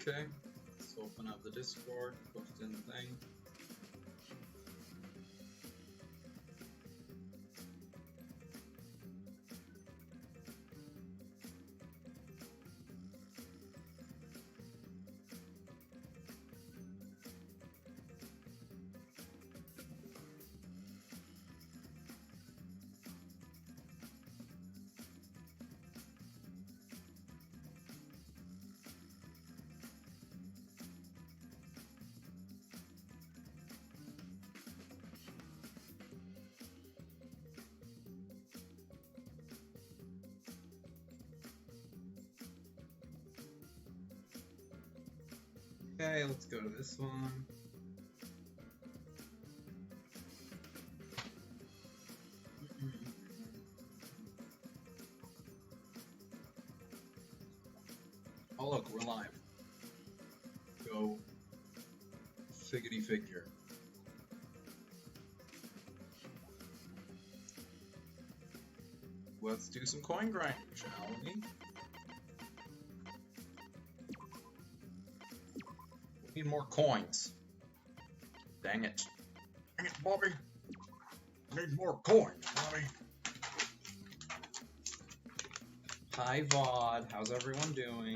Okay, let's open up the Discord, post in the thing. Okay, let's go to this one. Oh look, we're live. Go figgity figure. Let's do some coin grinding, shall we? We need more coins. Dang it. Dang it, Bobby. I need more coins, Bobby. Hi, VOD. How's everyone doing?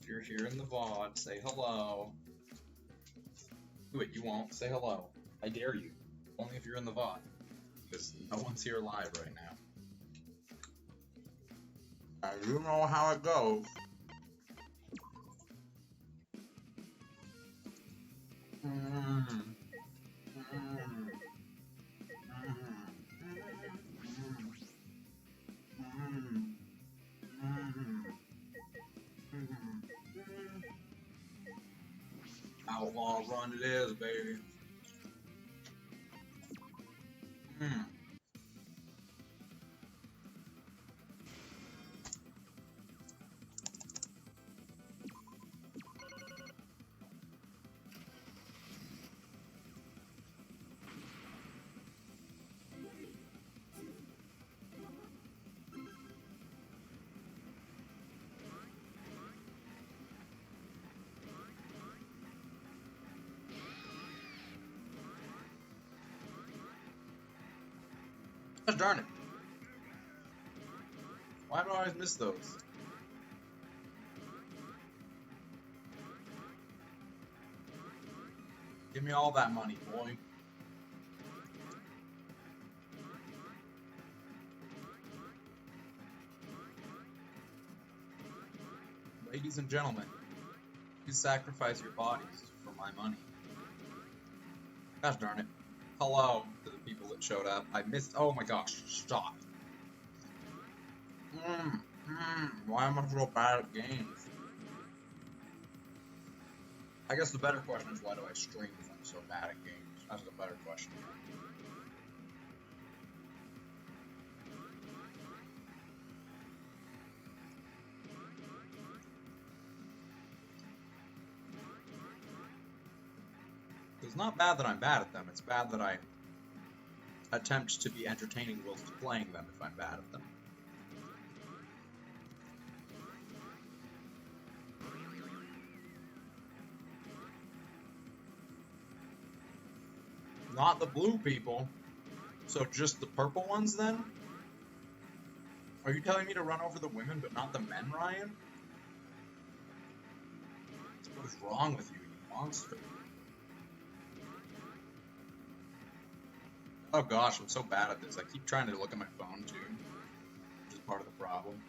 If you're here in the VOD, say hello. Wait, you won't. Say hello. I dare you. Only if you're in the VOD. Because no one's here live right now. You know how it goes. Outlaw run it is, baby. Gosh darn it. Why do I always miss those? Give me all that money, boy. Ladies and gentlemen, you sacrifice your bodies for my money. Gosh darn it. Hello to the people that showed up. I missed. Oh my gosh, stop. Why am I so bad at games? I guess the better question is, why do I stream if I'm so bad at games? That's the better question. It's not bad that I'm bad at them, it's bad that I attempt to be entertaining whilst playing them if I'm bad at them. Not the blue people, so just the purple ones then? Are you telling me to run over the women but not the men, Ryan? What is wrong with you, you monster? Oh gosh, I'm so bad at this. I keep trying to look at my phone too, which is part of the problem.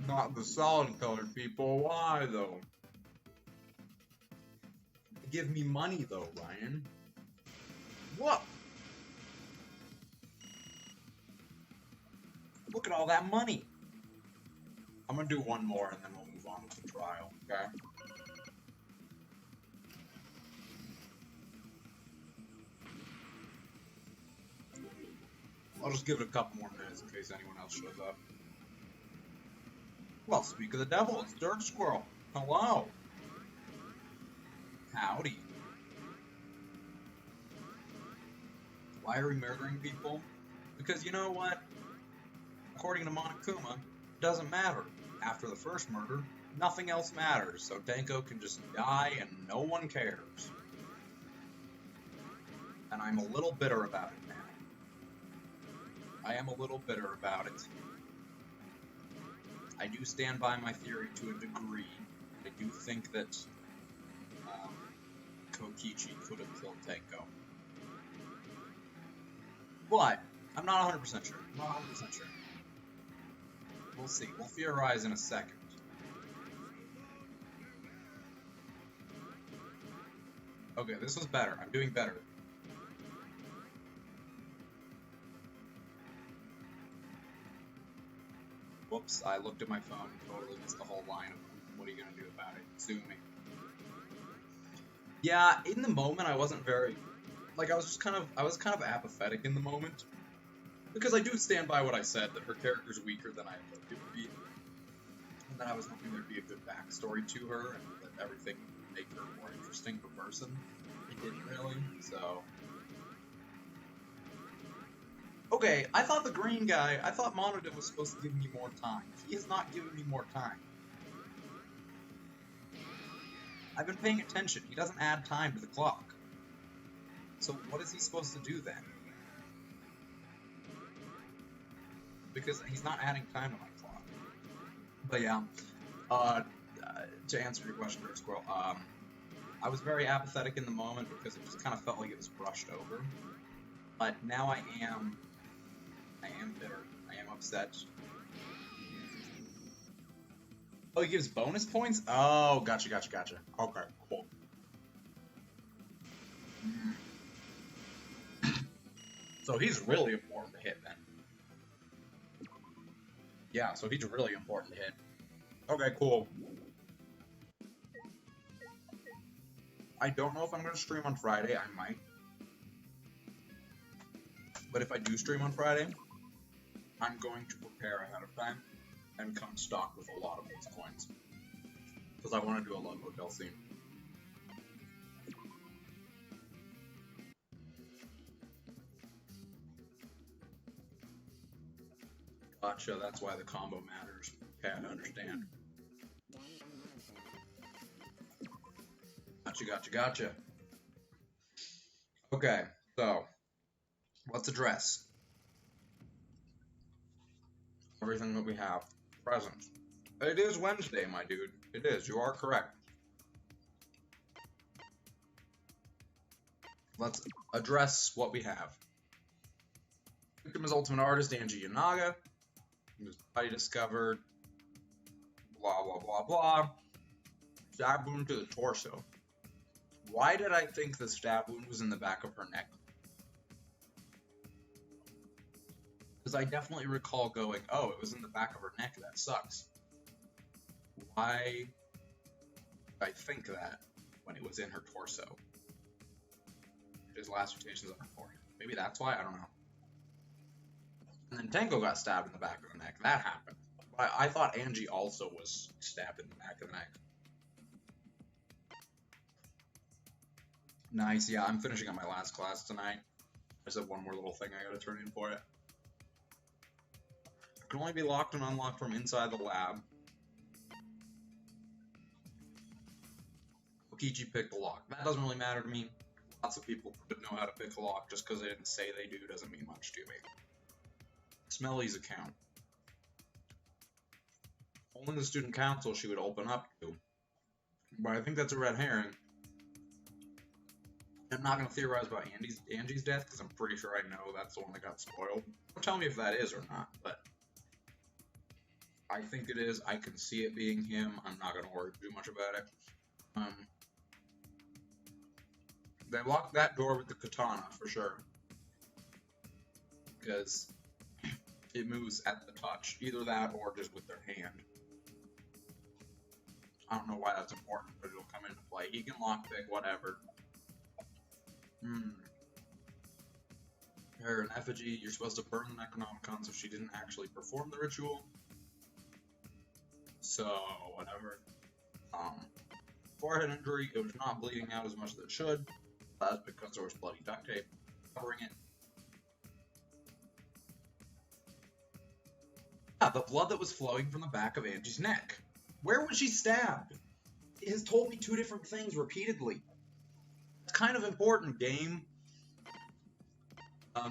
Not the solid colored people. Why though? Give me money though, Ryan. What? Look at all that money. I'm gonna do one more and then we'll move on with the trial, okay? I'll just give it a couple more minutes in case anyone else shows up. Well, speak of the devil, it's Dirt Squirrel. Hello. Howdy. Why are we murdering people? Because you know what? According to Monokuma, it doesn't matter. After the first murder, nothing else matters, so Denko can just die and no one cares. And I'm a little bitter about it now. I am a little bitter about it. I do stand by my theory to a degree. I do think that Kokichi could have killed Tenko. But I'm not 100% sure. I'm not 100% sure. We'll see. We'll theorize in a second. Okay, this was better. I'm doing better. Whoops, I looked at my phone and totally missed the whole line of what are you gonna do about it? Sue me. Yeah, in the moment I wasn't very I was kind of apathetic in the moment. Because I do stand by what I said, that her character's weaker than I hoped it would be. And that I was hoping there'd be a good backstory to her, and that everything would make her a more interesting person. It didn't really, so... Okay, I thought the green guy, I thought Monodin was supposed to give me more time. He has not given me more time. I've been paying attention. He doesn't add time to the clock. So what is he supposed to do then? Because he's not adding time to my clock. But yeah, to answer your question, Dirk Squirrel, I was very apathetic in the moment because it just kind of felt like it was brushed over. But now I am bitter. I am upset. Oh, he gives bonus points? Oh, gotcha. Okay, cool. So he's really important to hit then. Yeah, so he's really important to hit. Okay, cool. I don't know if I'm going to stream on Friday. I might. But if I do stream on Friday, I'm going to prepare ahead of time and come stocked with a lot of those coins. Because I want to do a Love Hotel scene. Gotcha, that's why the combo matters. Okay, I understand. Gotcha. Okay, so, let's address everything that we have. Present. It is Wednesday, my dude. It is, you are correct. Let's address what we have. Victim is Ultimate Artist Angie Yanaga. His body discovered. Blah, blah, blah, blah. Stab wound to the torso. Why did I think the stab wound was in the back of her neck? Because I definitely recall going, oh, it was in the back of her neck, that sucks. Why did I think that when it was in her torso? His lacerations on her forehead. Maybe that's why, I don't know. And then Tenko got stabbed in the back of the neck. That happened. But I thought Angie also was stabbed in the back of the neck. Nice, yeah, I'm finishing up my last class tonight. I just have one more little thing I gotta turn in for it. It can only be locked and unlocked from inside the lab. Kokichi picked the lock. That doesn't really matter to me. Lots of people would know how to pick a lock. Just because they didn't say they do doesn't mean much to me. Smelly's account. Only the student council she would open up to. But I think that's a red herring. I'm not going to theorize about Angie's death, because I'm pretty sure I know that's the one that got spoiled. Don't tell me if that is or not, but I think it is. I can see it being him. I'm not going to worry too much about it. They locked that door with the katana, for sure. Because it moves at the touch. Either that or just with their hand. I don't know why that's important, but it'll come into play. He can lockpick, whatever. Her an effigy, you're supposed to burn the Necronomicon so she didn't actually perform the ritual. So, whatever. forehead injury. It was not bleeding out as much as it should. That's because there was bloody duct tape covering it. Yeah, the blood that was flowing from the back of Angie's neck. Where was she stabbed? It has told me 2 different things repeatedly. It's kind of important, game.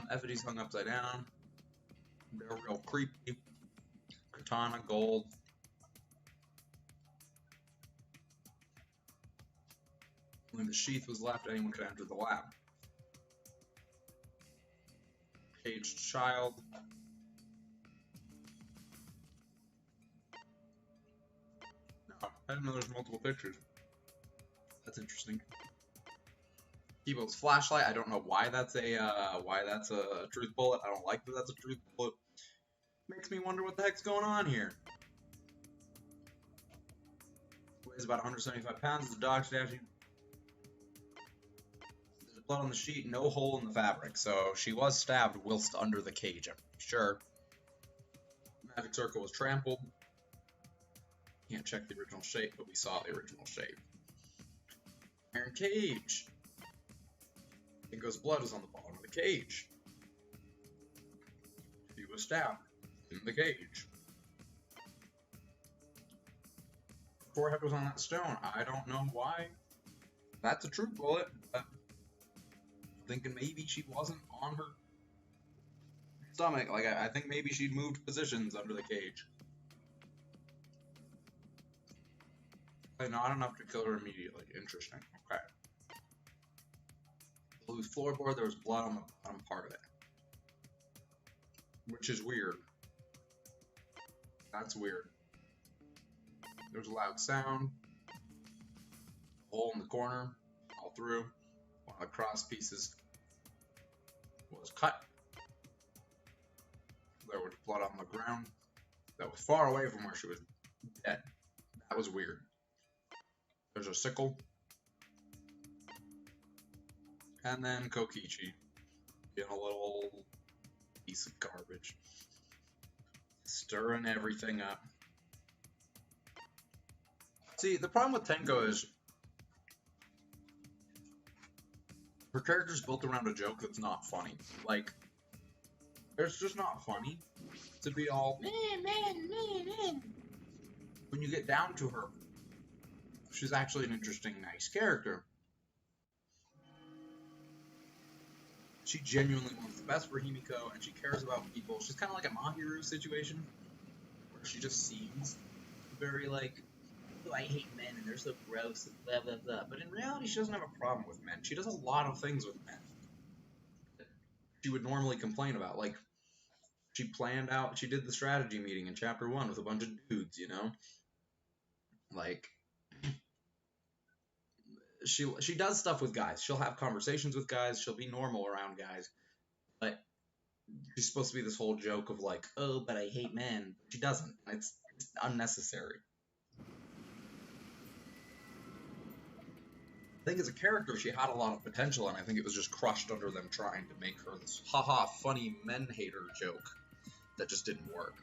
Effidy's hung upside down. They're real creepy. Katana, gold. When the sheath was left, anyone could enter the lab. Caged child. No, I didn't know there's multiple pictures. That's interesting. Kibo's flashlight. I don't know why that's a truth bullet. I don't like that that's a truth bullet. Makes me wonder what the heck's going on here. Weighs about 175 pounds. It's a dog statue. There's blood on the sheet. No hole in the fabric. So she was stabbed whilst under the cage. I'm sure. Magic circle was trampled. Can't check the original shape, but we saw the original shape. Iron cage. Dingo's blood is on the bottom of the cage. She was stabbed in the cage. Forehead was on that stone. I don't know why. That's a true bullet, but I'm thinking maybe she wasn't on her stomach. Like, I think maybe she'd moved positions under the cage. But not enough to kill her immediately. Interesting. Okay. The loose floorboard, there was blood on the bottom part of it. Which is weird. That's weird. There's a loud sound. Hole in the corner. All through. One of the cross pieces was cut. There was blood on the ground. That was far away from where she was dead. That was weird. There's a sickle. And then Kokichi in a little piece of garbage. Stirring everything up. See, the problem with Tenko is her character's built around a joke that's not funny. Like, it's just not funny to be all man. When you get down to her, she's actually an interesting, nice character. She genuinely wants the best for Himiko, and she cares about people. She's kind of like a Mahiru situation, where she just seems very like, oh, I hate men, and they're so gross, and blah, blah, blah. But in reality, she doesn't have a problem with men. She does a lot of things with men that she would normally complain about. Like, she did the strategy meeting in Chapter 1 with a bunch of dudes, you know? Like, she does stuff with guys. She'll have conversations with guys. She'll be normal around guys. But she's supposed to be this whole joke of like, oh, but I hate men. She doesn't. It's unnecessary. I think as a character, she had a lot of potential, and I think it was just crushed under them trying to make her this haha funny men hater joke that just didn't work.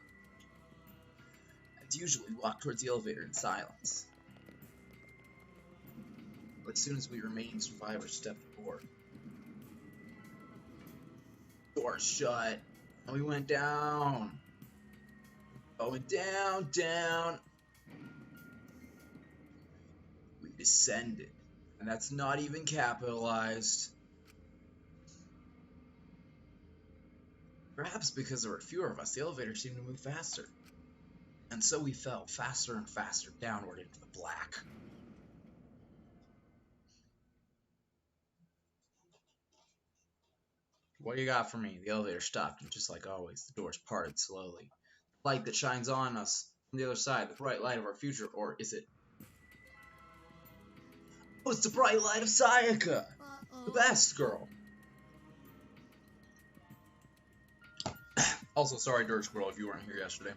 As usual, we walk towards the elevator in silence. But as soon as we remaining survivors stepped aboard, door shut, and we went down. Going down. We descended. And that's not even capitalized. Perhaps because there were fewer of us, the elevator seemed to move faster. And so we fell faster and faster downward into the black. What do you got for me? The elevator stopped, and just like always, the doors parted slowly. The light that shines on us from the other side, the bright light of our future, or is it? Oh, it's the bright light of Sayaka! The best girl! Also, sorry, Dirt Squirrel, if you weren't here yesterday.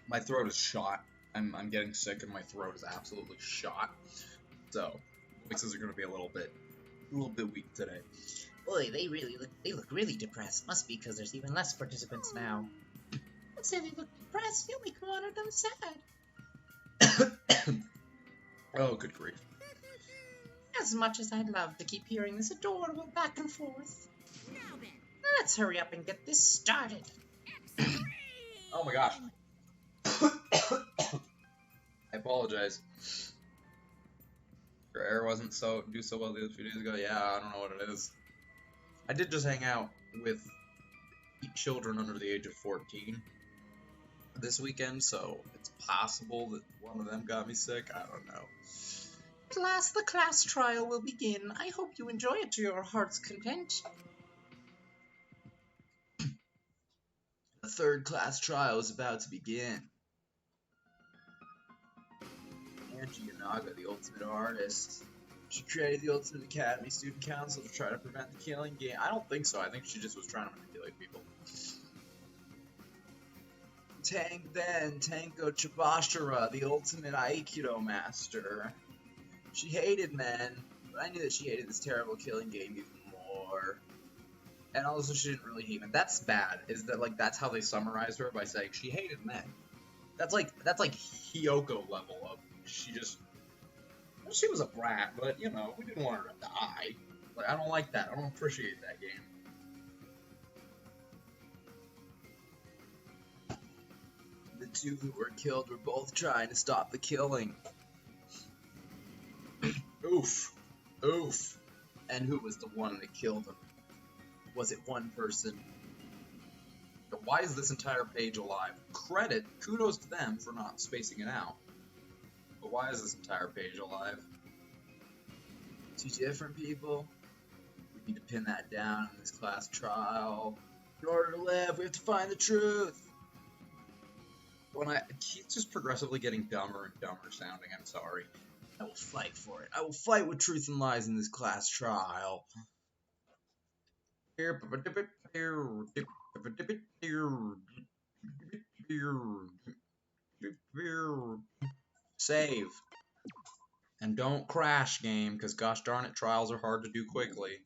My throat is shot. I'm getting sick, and my throat is absolutely shot. So, voices are going to be a little bit weak today. Boy, they look really depressed. Must be because there's even less participants now. Don't say they look depressed. You make me wanted them sad. Oh, good grief. As much as I'd love to keep hearing this adorable back and forth. Let's hurry up and get this started. Oh my gosh. I apologize. Your air wasn't do so well the other few days ago. Yeah, I don't know what it is. I did just hang out with 8 children under the age of 14 this weekend, so it's possible that one of them got me sick. I don't know. Class, the class trial will begin. I hope you enjoy it to your heart's content. The third class trial is about to begin. Angie Yanaga, the ultimate artist. She created the Ultimate Academy Student Council to try to prevent the killing game. I don't think so. I think she just was trying to manipulate people. Tanko Chibashira, the Ultimate Aikido Master. She hated men, but I knew that she hated this terrible killing game even more. And also, she didn't really hate men. That's bad. Is that like that's how they summarized her by saying she hated men? That's like Hiyoko level of she was a brat, but you know we didn't want her to die. Like I don't like that. I don't appreciate that game. The 2 who were killed were both trying to stop the killing. Oof. Oof. And who was the one that killed him? Was it one person? But why is this entire page alive? Kudos to them for not spacing it out. But why is this entire page alive? 2 different people? We need to pin that down in this class trial. In order to live, we have to find the truth! It keeps just progressively getting dumber and dumber sounding, I'm sorry. I will fight for it. I will fight with truth and lies in this class trial. Save. And don't crash, game, because gosh darn it, trials are hard to do quickly.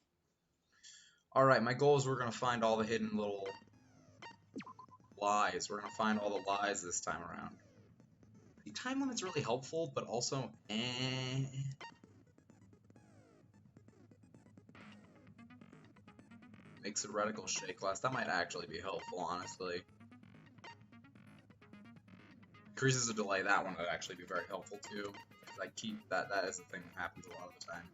Alright, my goal is we're going to find all the hidden little lies. We're going to find all the lies this time around. The time limit's really helpful, but also, Makes a reticle shake less. That might actually be helpful, honestly. Increases the delay. That one would actually be very helpful, too. Because I keep that is the thing that happens a lot of the time.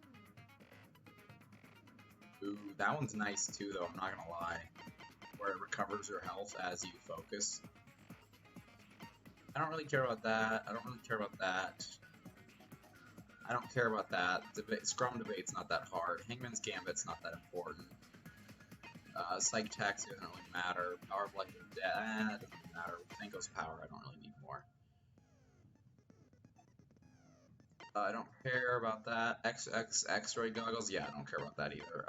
Ooh, that one's nice, too, though. I'm not gonna lie. Where it recovers your health as you focus. I don't really care about that. I don't really care about that. I don't care about that. Scrum Debate's not that hard. Hangman's Gambit's not that important. Psych Taxi doesn't really matter. Power of Life and Death doesn't matter. Tango's Power, I don't really need more. I don't care about that. X-ray goggles, yeah, I don't care about that either.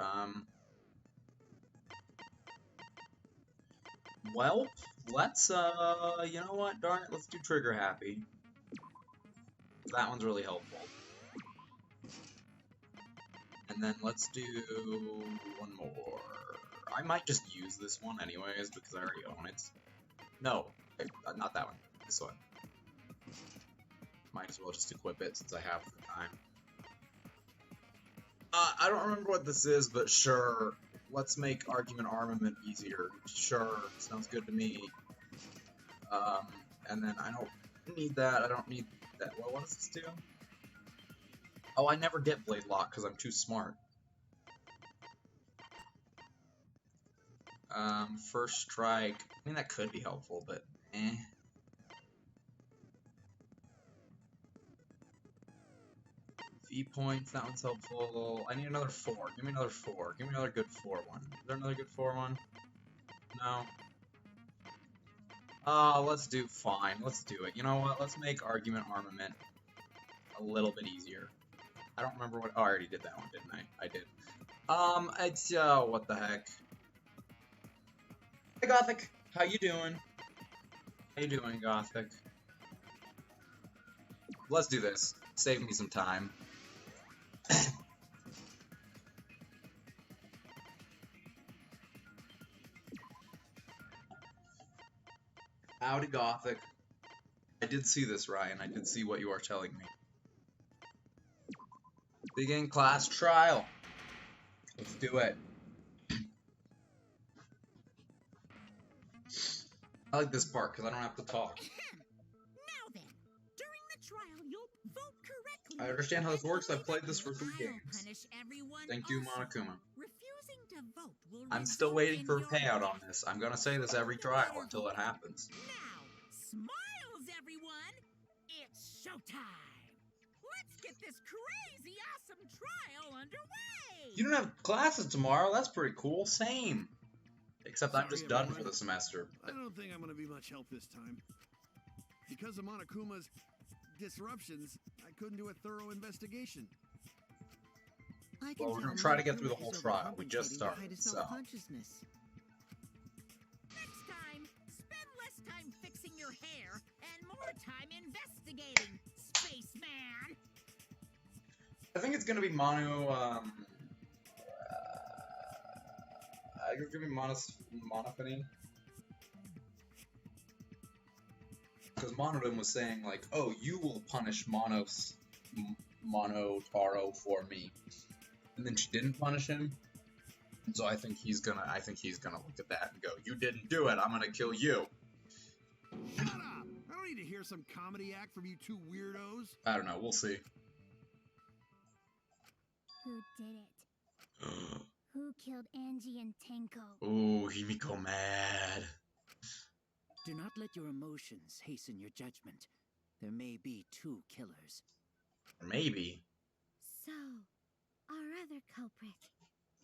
Well, let's, you know what, darn it, let's do Trigger Happy. That one's really helpful. And then let's do one more. I might just use this one anyways, because I already own it. No, not that one. This one. Might as well just equip it since I have the time. I don't remember what this is, but sure. Let's make argument armament easier. Sure, sounds good to me. And then I don't need that. I don't need that. Well, what does this do? Oh, I never get Blade Lock because I'm too smart. First Strike. I mean, that could be helpful, but eh. V-points, that one's helpful. I need another 4. Give me another 4. Give me another good 4 one. Is there another good 4 one? No. Let's do fine. Let's do it. You know what? Let's make argument armament a little bit easier. I don't remember what. Oh, I already did that one, didn't I? I did. It's what the heck? Hey, Gothic. How you doing? How you doing, Gothic? Let's do this. Save me some time. Howdy, Gothic. I did see this, Ryan. I did see what you are telling me. Begin class trial. Let's do it. I like this part because I don't have to talk. Now then, during the trial, you'll vote correctly. I understand how this works. I've played this for 3 I'll games. punish everyone Thank you, also. Monokuma. Refusing to vote will I'm still result waiting in for a your payout on death. this. I'm gonna say this every trial until it happens. Now, smiles, everyone! It's showtime! Let's get this crazy awesome trial underway! You don't have classes tomorrow. That's pretty cool. Same. Except I'm Sorry, just done everyone. for the semester. I don't think I'm going to be much help this time. Because of Monokuma's disruptions, I couldn't do a thorough investigation. Well, we're gonna try to get through the whole trial. We just started, so. Next time, spend less time fixing your hair and more time investigating, spaceman! I think it's gonna be I think it's gonna be Monophony. Because Monodon was saying, like, oh, you will punish Monotaro for me. And then she didn't punish him. And so I think he's gonna look at that and go, you didn't do it, I'm gonna kill you. Shut up! I don't need to hear some comedy act from you two weirdos. I don't know, we'll see. Who did it? Who killed Angie and Tenko? Ooh, Himiko mad. Do not let your emotions hasten your judgment. There may be 2 killers. Maybe. So, our other culprit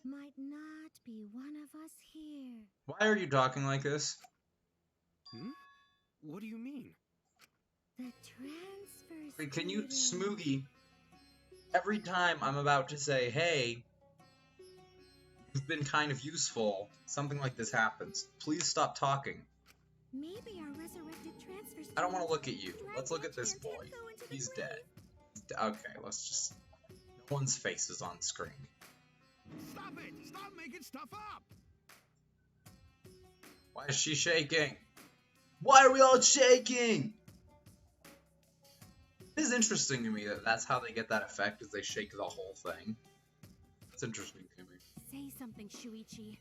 might not be one of us here. Why are you talking like this? What do you mean? The transfer Wait, can you, student. Smoogie, every time I'm about to say, hey, you've been kind of useful, something like this happens. Please stop talking. Maybe our resurrected transfer student. I don't want to look at you. dragged Let's look at this Angie boy. and Tenko into the He's grave. dead. Okay, let's just... No one's face is on screen. Stop it! Stop making stuff up! Why is she shaking? Why are we all shaking? It is interesting to me that that's how they get that effect, is they shake the whole thing. That's interesting to me. Say something, Shuichi.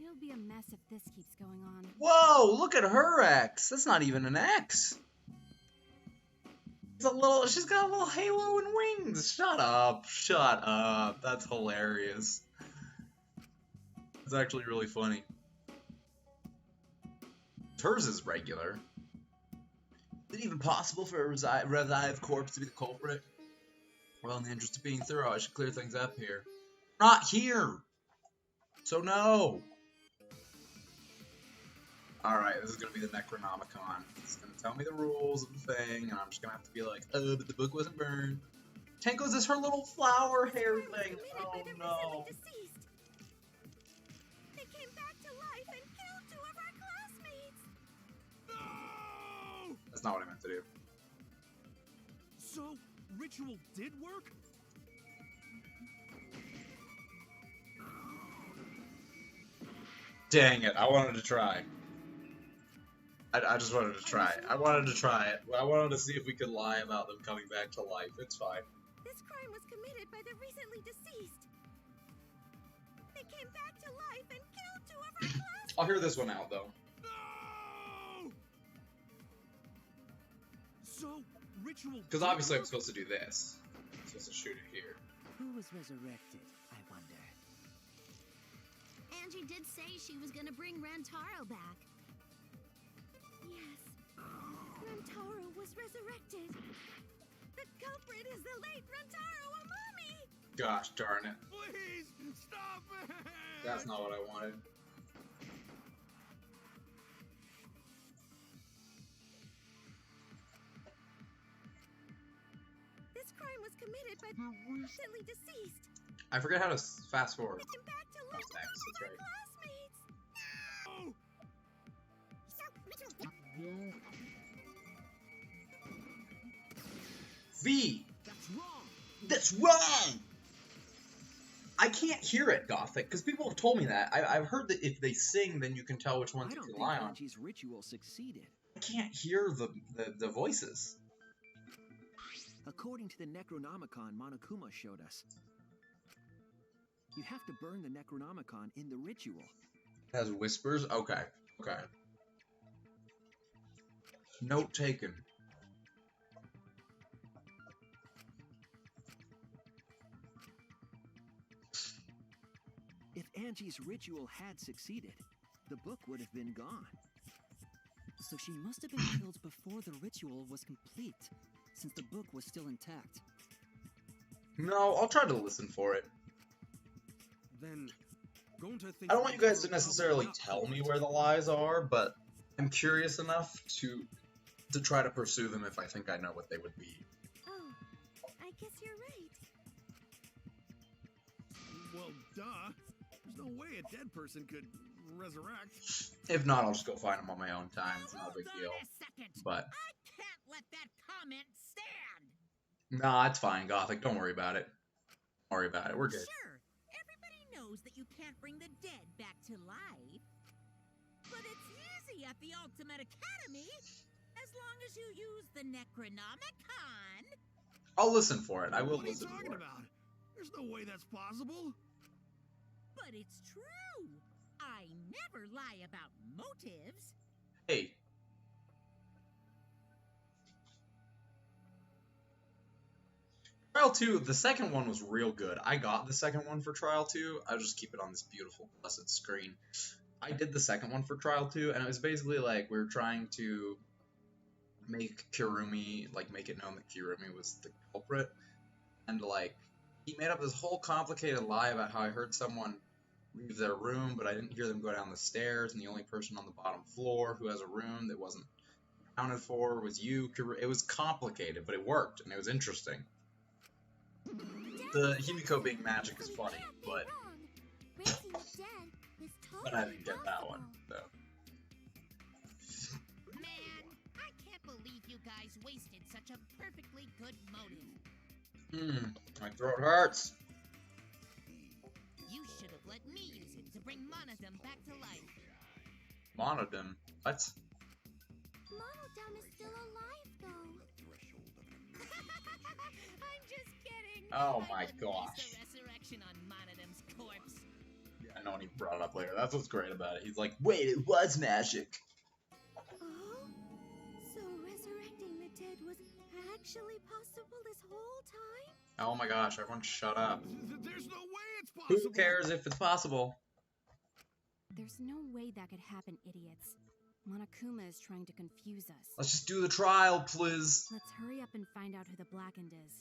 It'll be a mess if this keeps going on. Whoa, look at her X. That's not even an X. She's got a little halo and wings. Shut up. Shut up. That's hilarious. It's actually really funny. Hers is regular. Is it even possible for a revived corpse to be the culprit? Well, in the interest of being thorough, I should clear things up here. Not here! So no! Alright, this is gonna be the Necronomicon. It's gonna tell me the rules of the thing, and I'm just gonna have to be like, oh, but the book wasn't burned. Tenko's is her little flower hair thing. Oh no. They came back to life and killed 2 of our classmates. No! That's not what I meant to do. So, ritual did work? Dang it, I wanted to try. I just wanted to try it. I wanted to try it. I wanted to see if we could lie about them coming back to life. It's fine. This crime was committed by the recently deceased. They came back to life and killed 2 of our classmates. I'll hear this one out, though. No! So, ritual. Because did obviously I'm work? supposed to do this. I'm supposed to shoot it here. Who was resurrected, I wonder? Angie did say she was gonna bring Rantaro back. Yes, Rantaro was resurrected. The culprit is the late Rantaro Amami. Gosh darn it. Please, stop it! That's not what I wanted. This crime was committed by the recently deceased. I forget how to fast forward. They came back to life That's X, and killed that's our classmates. No! V! That's wrong! That's wrong! I can't hear it, Gothic, because people have told me that. I've heard that if they sing, then you can tell which ones I you don't can think rely on. Angie's ritual succeeded. I can't hear the voices. According to the Necronomicon Monokuma showed us, you have to burn the Necronomicon in the ritual. It has whispers? Okay. Okay. Note taken. If Angie's ritual had succeeded, the book would have been gone. So she must have been killed before the ritual was complete, since the book was still intact. No, I'll try to listen for it. Then, I don't want you guys to necessarily tell me where the lies are, but I'm curious enough to try to pursue them if I think I know what they would be. Oh, I guess you're right. Well, duh. There's no way a dead person could resurrect. If not, I'll just go find them on my own time. It's not a big deal. But I can't let that comment stand. nah, it's fine, Gothic. Don't worry about it. Don't worry about it. We're good. Sure, everybody knows that you can't bring the dead back to life. But it's easy at the Ultimate Academy, as long as you use the Necronomicon. I'll listen for it. I will What are you listen talking for it. about? There's no way that's possible. But it's true. I never lie about motives. Hey. Trial 2, the second one was real good. I got the second one for Trial 2. I'll just keep it on this beautiful, blessed screen. I did the second one for Trial 2, and it was basically like we were trying to make Kirumi, like, make it known that Kirumi was the culprit. And, like, he made up this whole complicated lie about how I heard someone leave their room, but I didn't hear them go down the stairs, and the only person on the bottom floor who has a room that wasn't accounted for was you. It was complicated, but it worked, and it was interesting. The Himiko being magic is funny, but I didn't get that one, so. Man, I can't believe you guys wasted such a perfectly good motive. My throat hurts. You should have let me use it to bring Monodum back to life. Monodum? What? Monodum is still alive, though. I'm just kidding. Oh I my wouldn't gosh. waste a resurrection on Monodum's corpse. Yeah, I know, and he brought it up later. That's what's great about it. He's like, wait, it was magic. Oh? So resurrecting the dead was actually possible this whole time? Oh my gosh, everyone shut up. There's no way it's possible. Who cares if it's possible? There's no way that could happen, idiots. Monokuma is trying to confuse us. Let's just do the trial, please. Let's hurry up and find out who the Blackened is.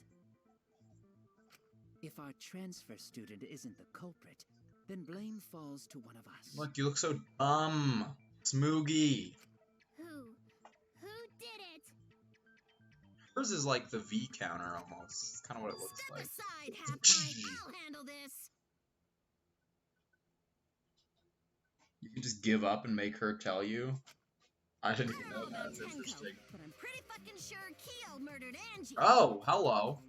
If our transfer student isn't the culprit, then blame falls to one of us. Look, you look so dumb. Smoogie. Who did it? Hers is like the V counter almost. It's kind of what it looks Step like. aside, half-pint. I'll handle this. You can just give up and make her tell you. I didn't even know that. That's Tenko, interesting. but I'm pretty fucking sure Kyo murdered Angie. Oh, hello.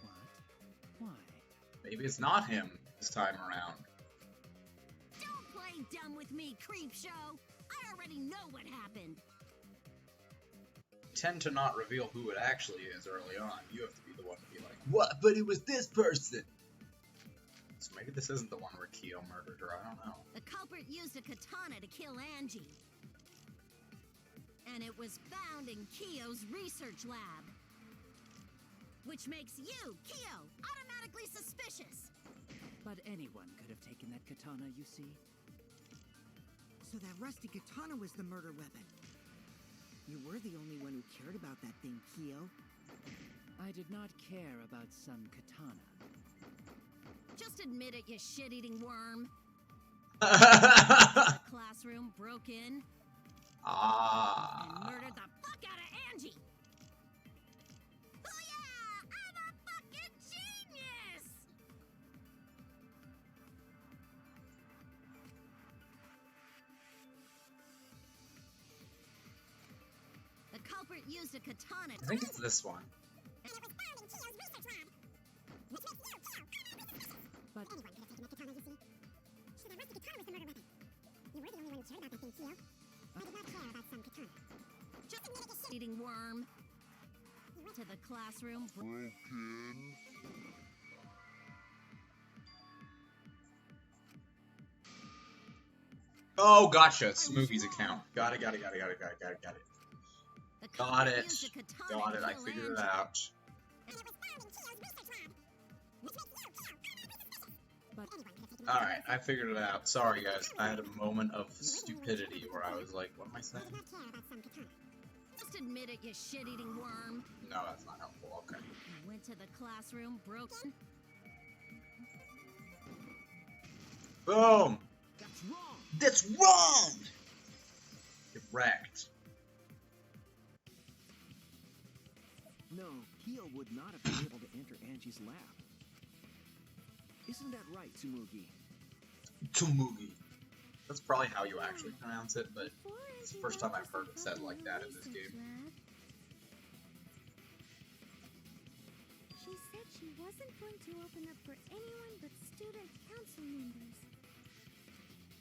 What? Why? Maybe it's not him this time around. Don't play dumb with me, creep show. I already know what happened. Tend to not reveal who it actually is early on. You have to be the one to be like, what? But it was this person. So maybe this isn't the one where Kyo murdered her. I don't know. The culprit used a katana to kill Angie. And it was found in Kyo's research lab. Which makes you, Kyo, automatically suspicious. But anyone could have taken that katana, you see. So that rusty katana was the murder weapon. You were the only one who cared about that thing, Kyo. I did not care about some katana. Just admit it, you shit-eating worm. Ah. The classroom broke in and murdered the fuck out of Angie. Oh yeah, I'm a fucking genius. The culprit used a katana. I think it's this one. And it was found in Kyo's research lab. Which makes you, Kyo, But Anyone could have taken that katana, you see. So that rusty katana was the murder weapon. You were the only one who cared about that thing, Kyo. I did not care about some katana. just eating worm. You To the classroom. Oh, gotcha. Smoothie's account. Got it. The Got culprit it. used a katana Got to it. I kill figured it Angie. out. Alright, I figured it out. Sorry, guys. I had a moment of stupidity where I was like, what am I saying? Just admit it, you shit-eating worm. No, that's not helpful. Okay. You went to the classroom, broke. Boom! That's wrong. That's wrong! Get wrecked. No, Kyo would not have been able to enter Angie's lab. Isn't that right, Tsumugi? Tumugi. That's probably how you actually pronounce it, but it's the first time I've heard it said like that in this game. She said she wasn't going to open up for anyone but student council members.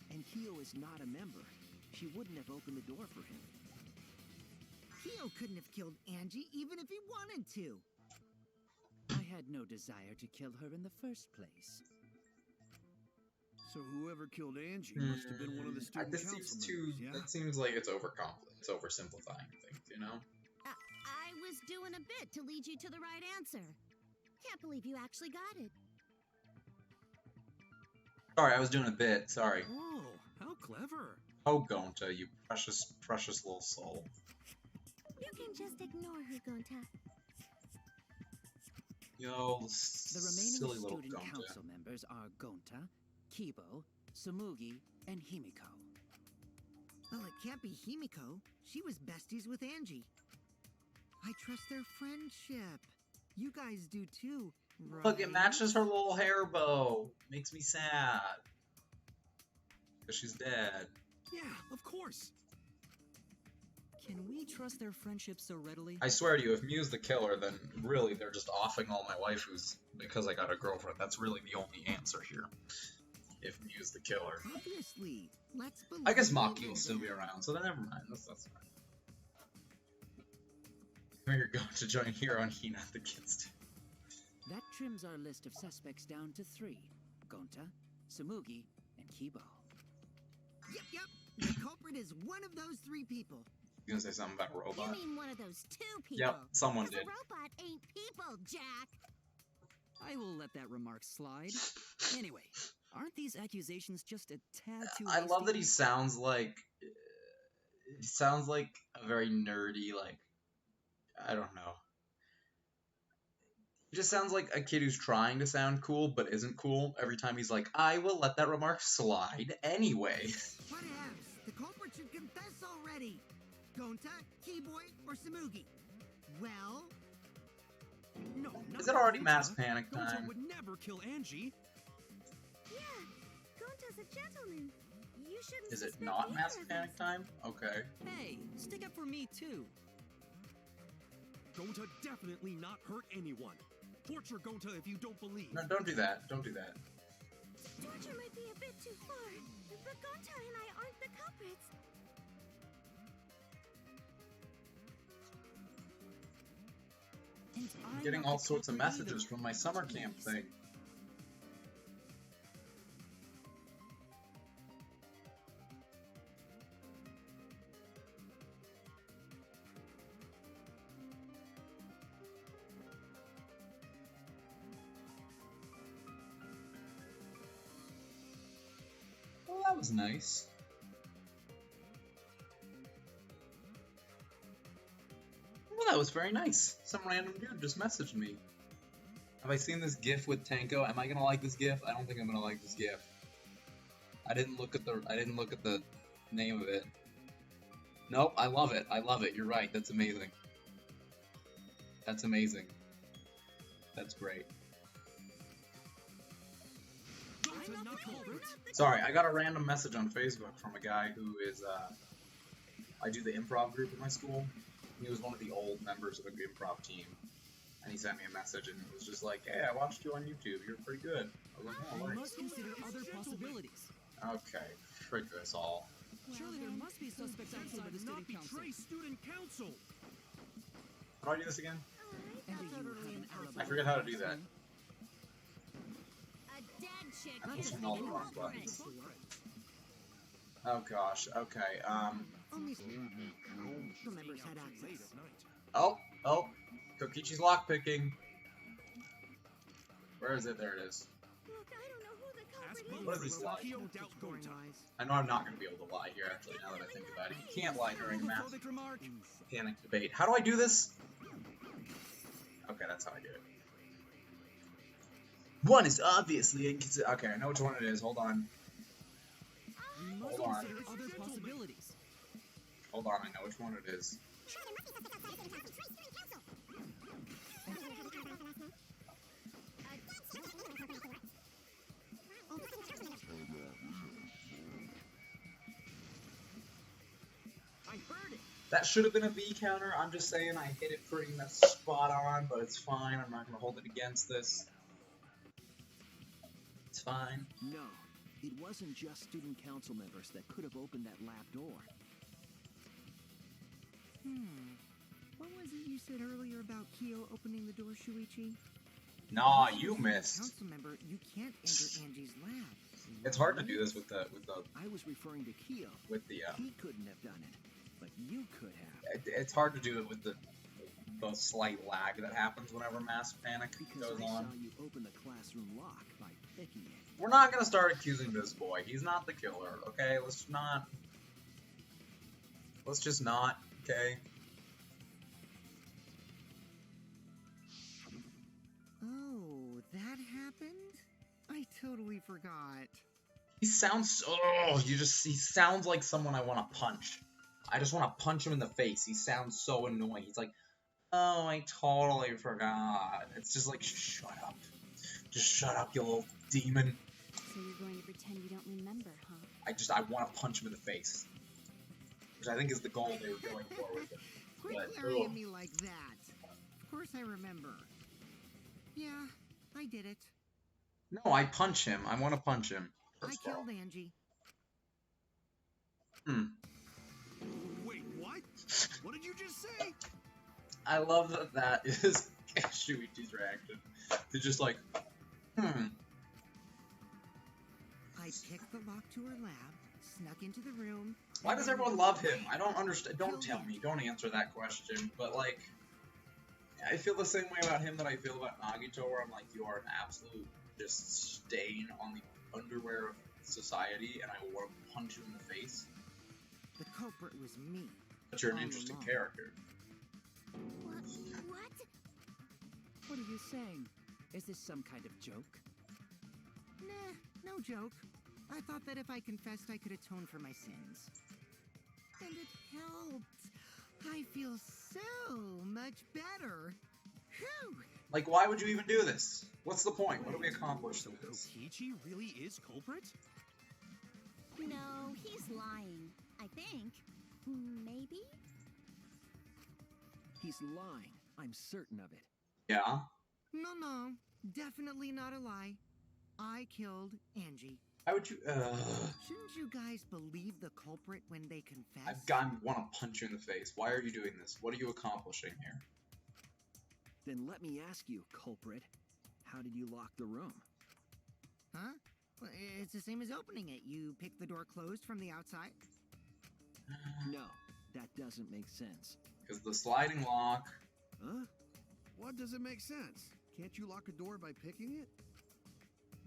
And Kyo is not a member. She wouldn't have opened the door for him. Kyo couldn't have killed Angie even if he wanted to. I had no desire to kill her in the first place. So whoever killed Angie must have been one of the student This council seems too. members, yeah? That seems like it's oversimplifying things, you know? I was doing a bit to lead you to the right answer. Can't believe you actually got it. Sorry, I was doing a bit. Sorry. Oh, how clever. Oh, Gonta, you precious, precious little soul. You can just ignore her, Gonta. Yo, The remaining silly little student Gonta. council members are Gonta, Kibo, Tsumugi, and Himiko. Well, it can't be Himiko. She was besties with Angie. I trust their friendship. You guys do too, right? Look, it matches her little hair bow. Makes me sad. Because she's dead. Yeah, of course. Can we trust their friendship so readily? I swear to you, if Mew's the killer, then really they're just offing all my waifus because I got a girlfriend. That's really the only answer here. If Mew's the killer. Obviously. Let's believe I guess you Maki know will still be that. around, so then never mind. That's fine. You're going to join Hiro and Hina, the kids too. That trims our list of suspects down to 3. Gonta, Tsumugi, and Kibo. Yep. The culprit is one of those 3 people. You gonna say something about a You robot? mean one of those 2 people? Yep, someone 'Cause did. a robot ain't people, Jack. I will let that remark slide. Anyway, aren't these accusations just a tad too I love hasty? that he sounds like a very nerdy, like, I don't know. He just sounds like a kid who's trying to sound cool but isn't cool every time he's like, I will let that remark slide anyway. Whatevs. The culprit should confess already. Gonta, Keyboy, or Tsumugi? Well, No, not Is it already Gonta. mass panic Gonta time? would never kill Angie. Yeah, Gonta's a gentleman. You shouldn't Is it suspect not either mass of panic us. time? Okay. Hey, stick up for me too. Gonta definitely not hurt anyone. Torture Gonta if you don't believe. No, don't do that. Don't do that. Torture might be a bit too far, but Gonta and I aren't the culprits. And I'm I'm getting not all the sorts of culprit messages either. from my summer camp Jeez. thing. Well, that was nice. Well, that was very nice. Some random dude just messaged me. Have I seen this GIF with Tanko? Am I gonna like this GIF? I don't think I'm gonna like this GIF. I didn't look at the name of it. Nope, I love it. I love it. You're right. That's amazing. That's amazing. That's great. Gonta not culprit. Sorry, I got a random message on Facebook from a guy who is, I do the improv group at my school. He was one of the old members of the improv team. And he sent me a message and it was just like, hey, I watched you on YouTube. You're pretty good. I was like, oh, We thanks. must consider other possibilities. Okay, frick us all. Surely there must be suspects outside of the Gonta not student council. betray student council. How do I do this again? And you have an alibi. I forget how to do that. A dead chick I'm is pushing the all the wrong culprit. buttons. Oh gosh, okay, Only council members had access. oh, Kokichi's lockpicking. Where is it? There it is. Look, I don't know who the culprit is. What is this lie? Scoring wise. I know I'm not going to be able to lie here, actually, now that I think about it. You can't lie during a mass Homophobic remark. panic debate. How do I do this? Okay, that's how I do it. One is obviously inconsistent. Okay, I know which one it is. Hold on. We must Hold on. consider other possibilities. Hold on, I know which one it is. I heard it. That should have been a V counter. I'm just saying I hit it pretty much spot on, but it's fine. I'm not going to hold it against this. It's fine. No, it wasn't just student council members that could have opened that lab door. What was it you said earlier about Kyo opening the door, Shuichi? Nah, you missed. Council member, you can't enter Angie's lab. It's hard to do this with the I was referring to Kyo. He couldn't have done it, but you could have. It's hard to do it with the slight lag that happens whenever mass panic Because goes I saw on. you open the classroom lock by picking it. We're not gonna start accusing this boy. He's not the killer, okay? Let's just not, okay? Oh, that happened? I totally forgot. He sounds he sounds like someone I want to punch. I just want to punch him in the face. He sounds so annoying. He's like, oh, I totally forgot. It's just like, shut up. Just shut up, you little demon. So you're going to pretend you don't remember, huh? I want to punch him in the face. Which I think is the goal they were going for with it. Quit But, glaring ugh. at me like that. Of course I remember. Yeah, I did it. No, I punch him. I want to punch him. I killed Angie. Wait, what? What did you just say? I love that is Shuichi's reaction. He's just like, I picked the lock to her lab, snuck into the room. Why does everyone love him? I don't understand. Don't tell me. Don't answer that question. But, like, I feel the same way about him that I feel about Nagito, where I'm like, you are an absolute just stain on the underwear of society, and I want to punch you in the face. The culprit was me. But you're an All interesting along. character. What? What are you saying? Is this some kind of joke? Nah, no joke. I thought that if I confessed, I could atone for my sins. And it helped. I feel so much better. Whew! Like, why would you even do this? What's the point? What do we accomplish through this? Kokichi really is culprit? No, he's lying. I think. Maybe? He's lying. I'm certain of it. Yeah? No, definitely not a lie. I killed Angie. Why would you, Shouldn't you guys believe the culprit when they confess? I want to punch you in the face. Why are you doing this? What are you accomplishing here? Then let me ask you, culprit. How did you lock the room? Huh? Well, it's the same as opening it. You pick the door closed from the outside. No, that doesn't make sense. Because the sliding lock... Huh? What doesn't make sense? Can't you lock a door by picking it?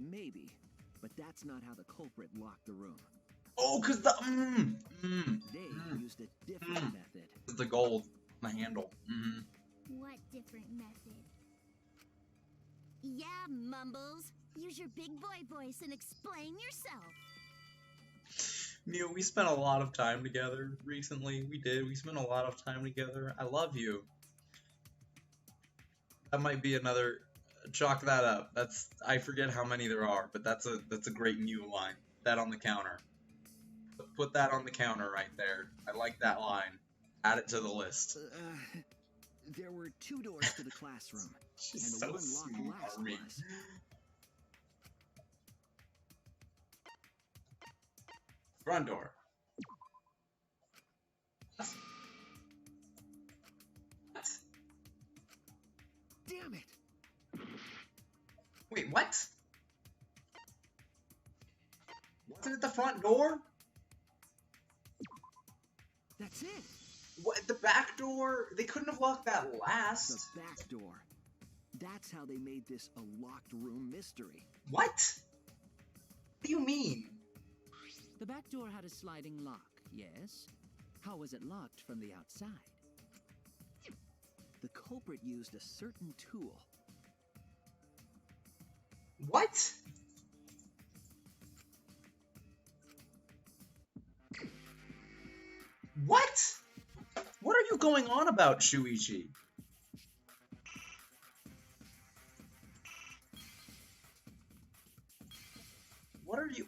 Maybe, but that's not how the culprit locked the room. Oh, because the... They used a different method. The gold on the handle. What different method? Yeah, Mumbles. Use your big boy voice and explain yourself. Mew, we spent a lot of time together recently. We did. We spent a lot of time together. I love you. That might be another... Chalk that up. I forget how many there are, but that's a great Mew line. That on the counter. Put that on the counter right there. I like that line. Add it to the list. There were 2 doors to the classroom, She's and so the one locked last smart. was. Front door. it the front door? That's it. What, the back door? They couldn't have locked that last. The back door. That's how they made this a locked room mystery. What? What do you mean? The back door had a sliding lock, yes? How was it locked from the outside? The culprit used a certain tool. What? What? What are you going on about, Shuichi?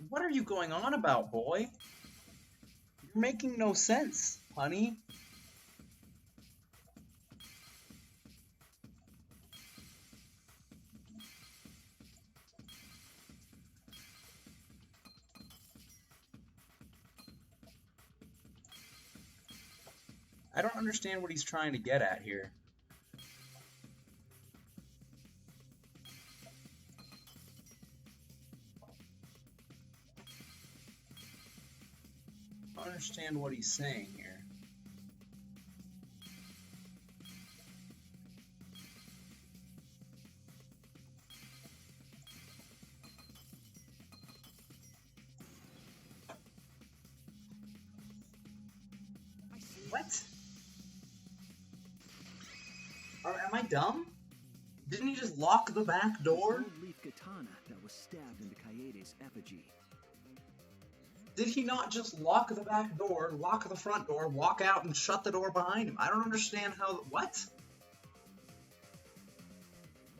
What are you going on about, boy? You're making no sense, honey. I don't understand what he's trying to get at here. I don't understand what he's saying here. What? Am I dumb? Didn't he just lock the back door? The gold leaf katana that was stabbed into Kaede's effigy. Did he not just lock the back door, lock the front door, walk out, and shut the door behind him? I don't understand how... What?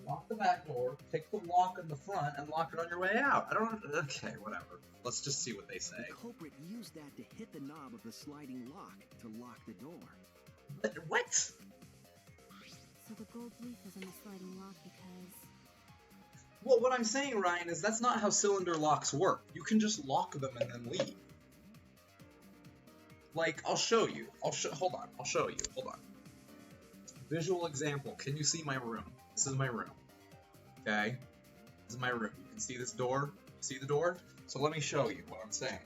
Lock the back door, pick the lock in the front, and lock it on your way out. I don't... Okay, whatever. Let's just see what they say. The culprit used that to hit the knob of the sliding lock to lock the door. But what? So the gold leaf was in the sliding lock because... Well, what I'm saying, Ryan, is that's not how cylinder locks work. You can just lock them and then leave. Like, I'll show you. Hold on. I'll show you. Hold on. Visual example. Can you see my room? This is my room. Okay? This is my room. You can see this door? See the door? So let me show you what I'm saying.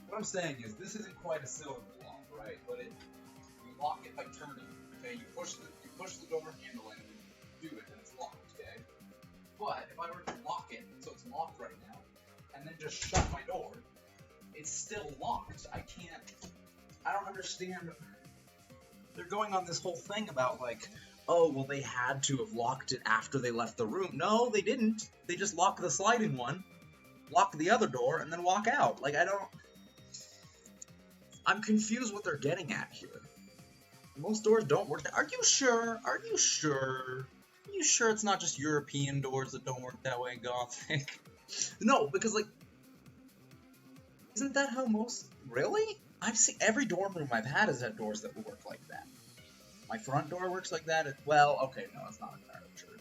What I'm saying is this isn't quite a cylinder lock, right? But you lock it by turning. Okay? You push the door handle in and you do it and it's locked, okay? But if I were to lock it, so it's locked right now, and then just shut my door, it's still locked. I don't understand. They're going on this whole thing about like, oh, well, they had to have locked it after they left the room. No, they didn't. They just locked the sliding one, lock the other door, and then walk out. Like, I'm confused what they're getting at here. Most doors don't work. Are you sure? Are you sure? Are you sure it's not just European doors that don't work that way, Gothic? No, because, like, isn't that how most... Really? I've seen... Every dorm room I've had has had doors that work like that. My front door works like that. Well, okay, no, it's not entirely true.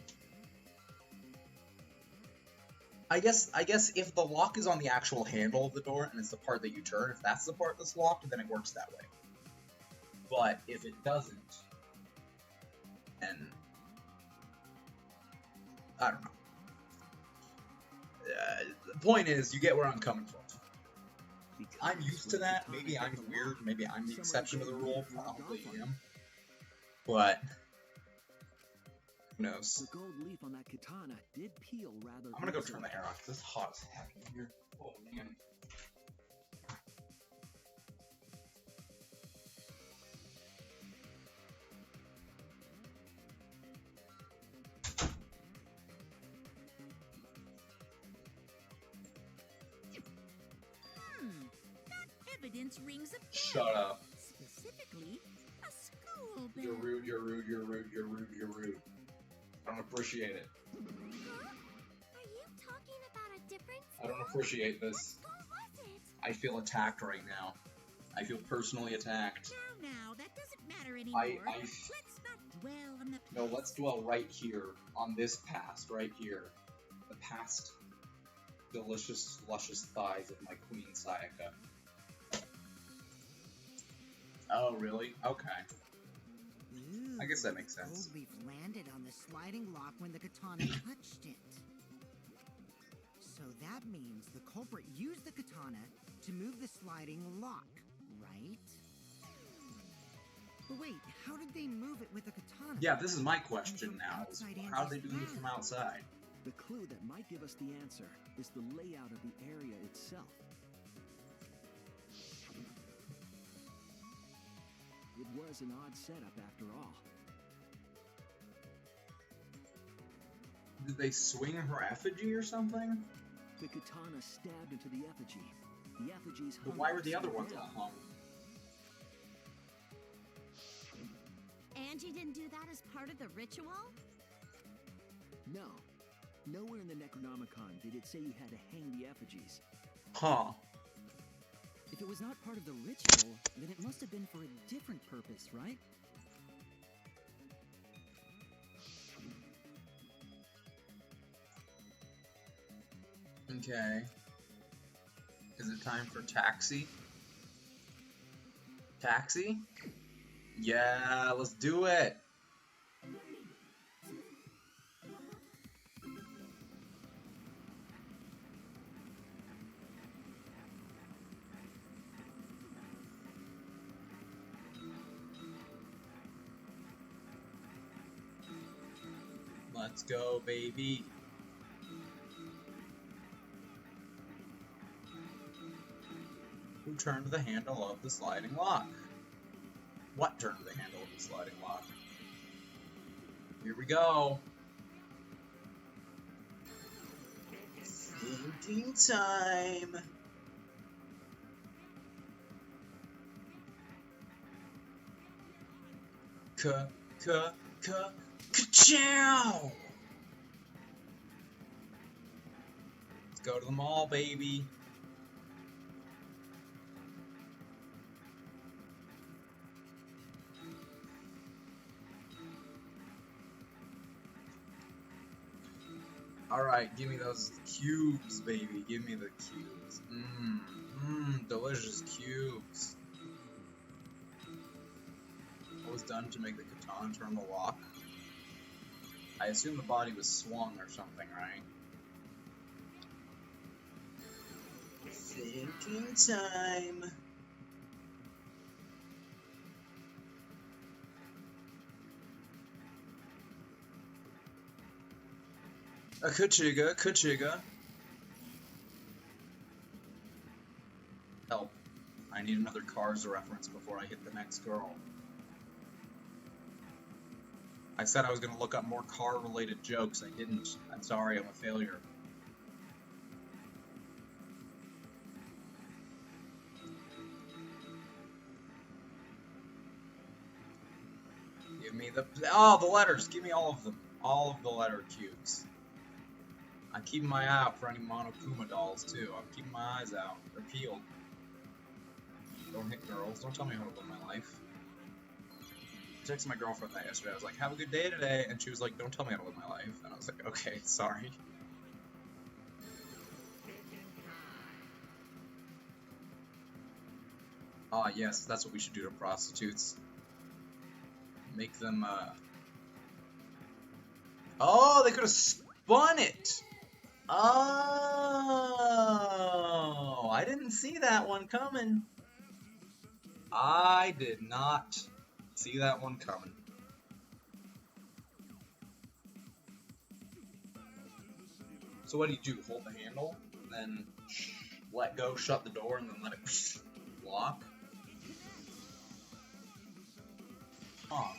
I guess if the lock is on the actual handle of the door, and it's the part that you turn, if that's the part that's locked, then it works that way. But if it doesn't, then... I don't know. The point is, you get where I'm coming from. I'm used to that. Maybe I'm weird. Maybe I'm the exception to the rule. Probably am. But who knows? The gold leaf on that katana did peel rather. I'm gonna go turn the hair on because it's hot as heck in here. Oh man. That evidence rings a bell. Shut up. Specifically, a school bell. You're rude, you're rude, you're rude, you're rude, you're rude. I don't appreciate it. Huh? Are you talking about a different I don't school? appreciate this. What school was it? I feel attacked right now. I feel personally attacked. Now, that doesn't matter anymore. Let's not dwell on the past. No, let's dwell right here, on this past, right here. The past delicious, luscious thighs of my queen Sayaka. Oh, really? Okay. Ooh, I guess that makes sense. Gold leaf landed on the sliding lock when the katana touched it. So that means the culprit used the katana to move the sliding lock, right? But wait, how did they move it with a katana? Yeah, this is my question now. Outside How do they Angie's do it from lab. outside? The clue that might give us the answer is the layout of the area itself. It was an odd setup after all. Did they swing her effigy or something? The katana stabbed into the effigy. The effigies hung But why were the other upside ones down. all hung? Angie didn't do that as part of the ritual? No. Nowhere in the Necronomicon did it say you had to hang the effigies. Huh. If it was not part of the ritual, then it must have been for a different purpose, right? Okay. Is it time for taxi? Taxi? Yeah, let's do it! Let's go, baby. Who turned the handle of the sliding lock? What turned the handle of the sliding lock? Here we go. Thinking time. Ka-chow! Let's go to the mall, baby. Alright, give me those cubes, baby. Give me the cubes. Delicious cubes. What was done to make the katana turn the lock? I assume the body was swung or something, right? Thinking time. A Kachiga. Help. I need another Cars reference before I hit the next girl. I said I was going to look up more car-related jokes. I didn't. I'm sorry, I'm a failure. Give me the letters. Give me all of them. All of the letter cubes. I'm keeping my eye out for any Monokuma dolls, too. I'm keeping my eyes out. They're peeled. Don't hit girls. Don't tell me how to live my life. I texted my girlfriend that yesterday. I was like, have a good day today. And she was like, don't tell me how to live my life. And I was like, okay, sorry. Ah, yes, that's what we should do to prostitutes. Make them, Oh, they could have spun it! Oh, I didn't see that one coming. I did not see that one coming. So what do you do? Hold the handle, then let go, shut the door, and then let it lock? Huh.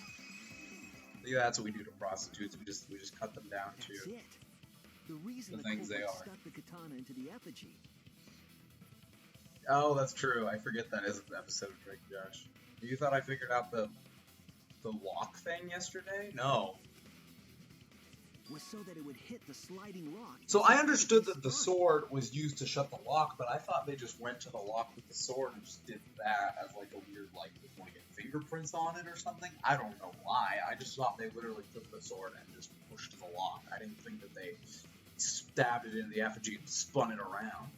Yeah, that's what we do to prostitutes. We just cut them down That's to it. The reason the the things they culprit are. stuck the katana into the effigy. Oh, that's true. I forget that isn't the episode of Drake Josh. You thought I figured out the lock thing yesterday? No. Was so that it would hit the sliding lock. So I understood that the sword was used to shut the lock, but I thought they just went to the lock with the sword and just did that as like a weird, like, want to get fingerprints on it or something. I don't know why. I just thought they literally took the sword and just pushed the lock. I didn't think that they stabbed it in the effigy and spun it around.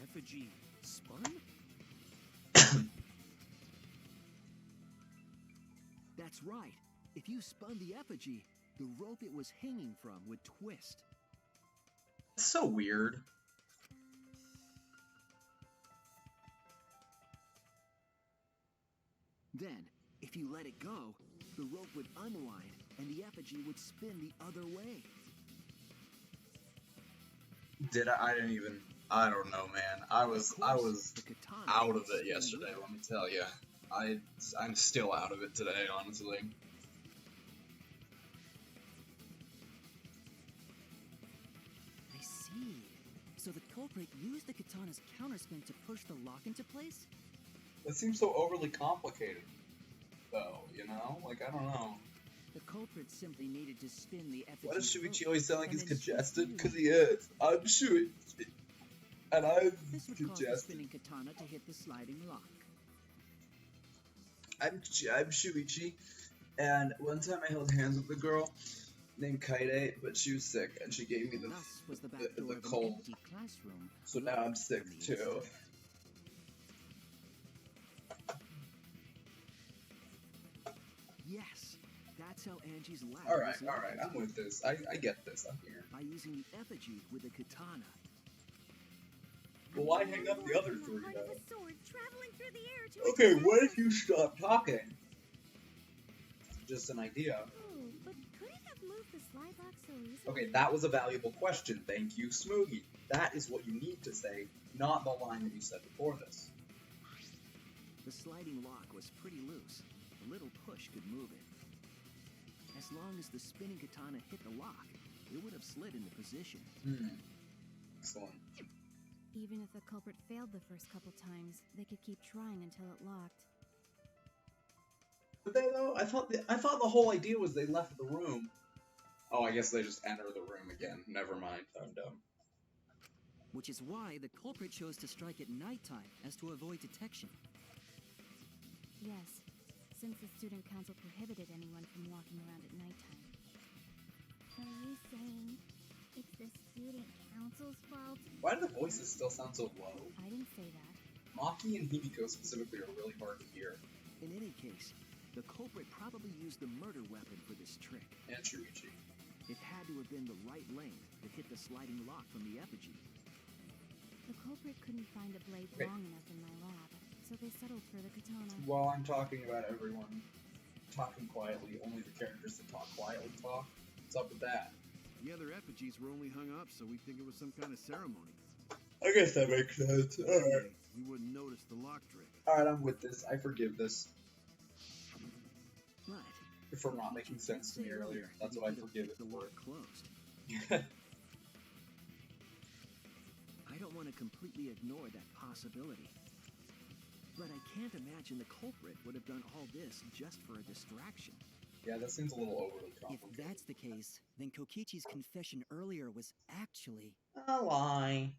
Effigy spun? That's right. If you spun the effigy, the rope it was hanging from would twist. That's so weird. Then, if you let it go, the rope would unwind and the effigy would spin the other way. I didn't even. I don't know, man. I was The katana out of would it spin yesterday. with Let me tell you. I'm still out of it today, honestly. I see. So the culprit used the katana's counterspin to push the lock into place? That seems so overly complicated, though. You know, like I don't know. The culprit simply needed to spin the effigy. Why does Shuichi rope always sound like and he's then spin congested? the Because lock. he is. I'm Shuichi, and I'm This would cause the congested. spinning katana to hit the sliding lock. I'm Shuichi, and one time I held hands with a girl named Kaide, but she was sick, and she gave me Thus was the back the door of an cold. empty classroom. So now I'm sick on the too. inside. Yes, that's how Angie's lab All right, was locked I'm with this. I get this. I'm here. by using the effigy with a katana. Well, why hang up the other three Part though? of a sword traveling through the air to Okay, its what if source. you stop talking? Just an idea. Oh, but could it have moved the slide lock so easily? Okay, that was a valuable question. Thank you, Smoogie. That is what you need to say, not the line that you said before this. The sliding lock was pretty loose. A little push could move it. As long as the spinning katana hit the lock, it would have slid into position. Excellent. Even if the culprit failed the first couple times, they could keep trying until it locked. But they though, I thought the whole idea was they left the room. Oh, I guess they just enter the room again. Never mind. I'm dumb. Which is why the culprit chose to strike at nighttime, as to avoid detection. Yes, since the student council prohibited anyone from walking around at nighttime. Are you saying it's the student council's fault? Why do the voices still sound so low? I didn't say that. Maki and Himiko specifically are really hard to hear. In any case, the culprit probably used the murder weapon for this trick. And Shuichi. It had to have been the right length to hit the sliding lock from the effigy. The culprit couldn't find a blade Okay. long enough in my lab, so they settled for the katana. While I'm talking about everyone talking quietly, only the characters that talk quietly talk. What's up with that? The other effigies were only hung up so we'd think it was some kind of ceremony. I guess that makes sense. Alright. We wouldn't notice the lock trick. Alright, I'm with this. I forgive this. Right. For not making sense to me earlier. That's what I forgive it The for. lock closed. I don't want to completely ignore that possibility. But I can't imagine the culprit would have done all this just for a distraction. Yeah, that seems a little overly If complicated. that's the case, then Kokichi's confession earlier was actually... A lie.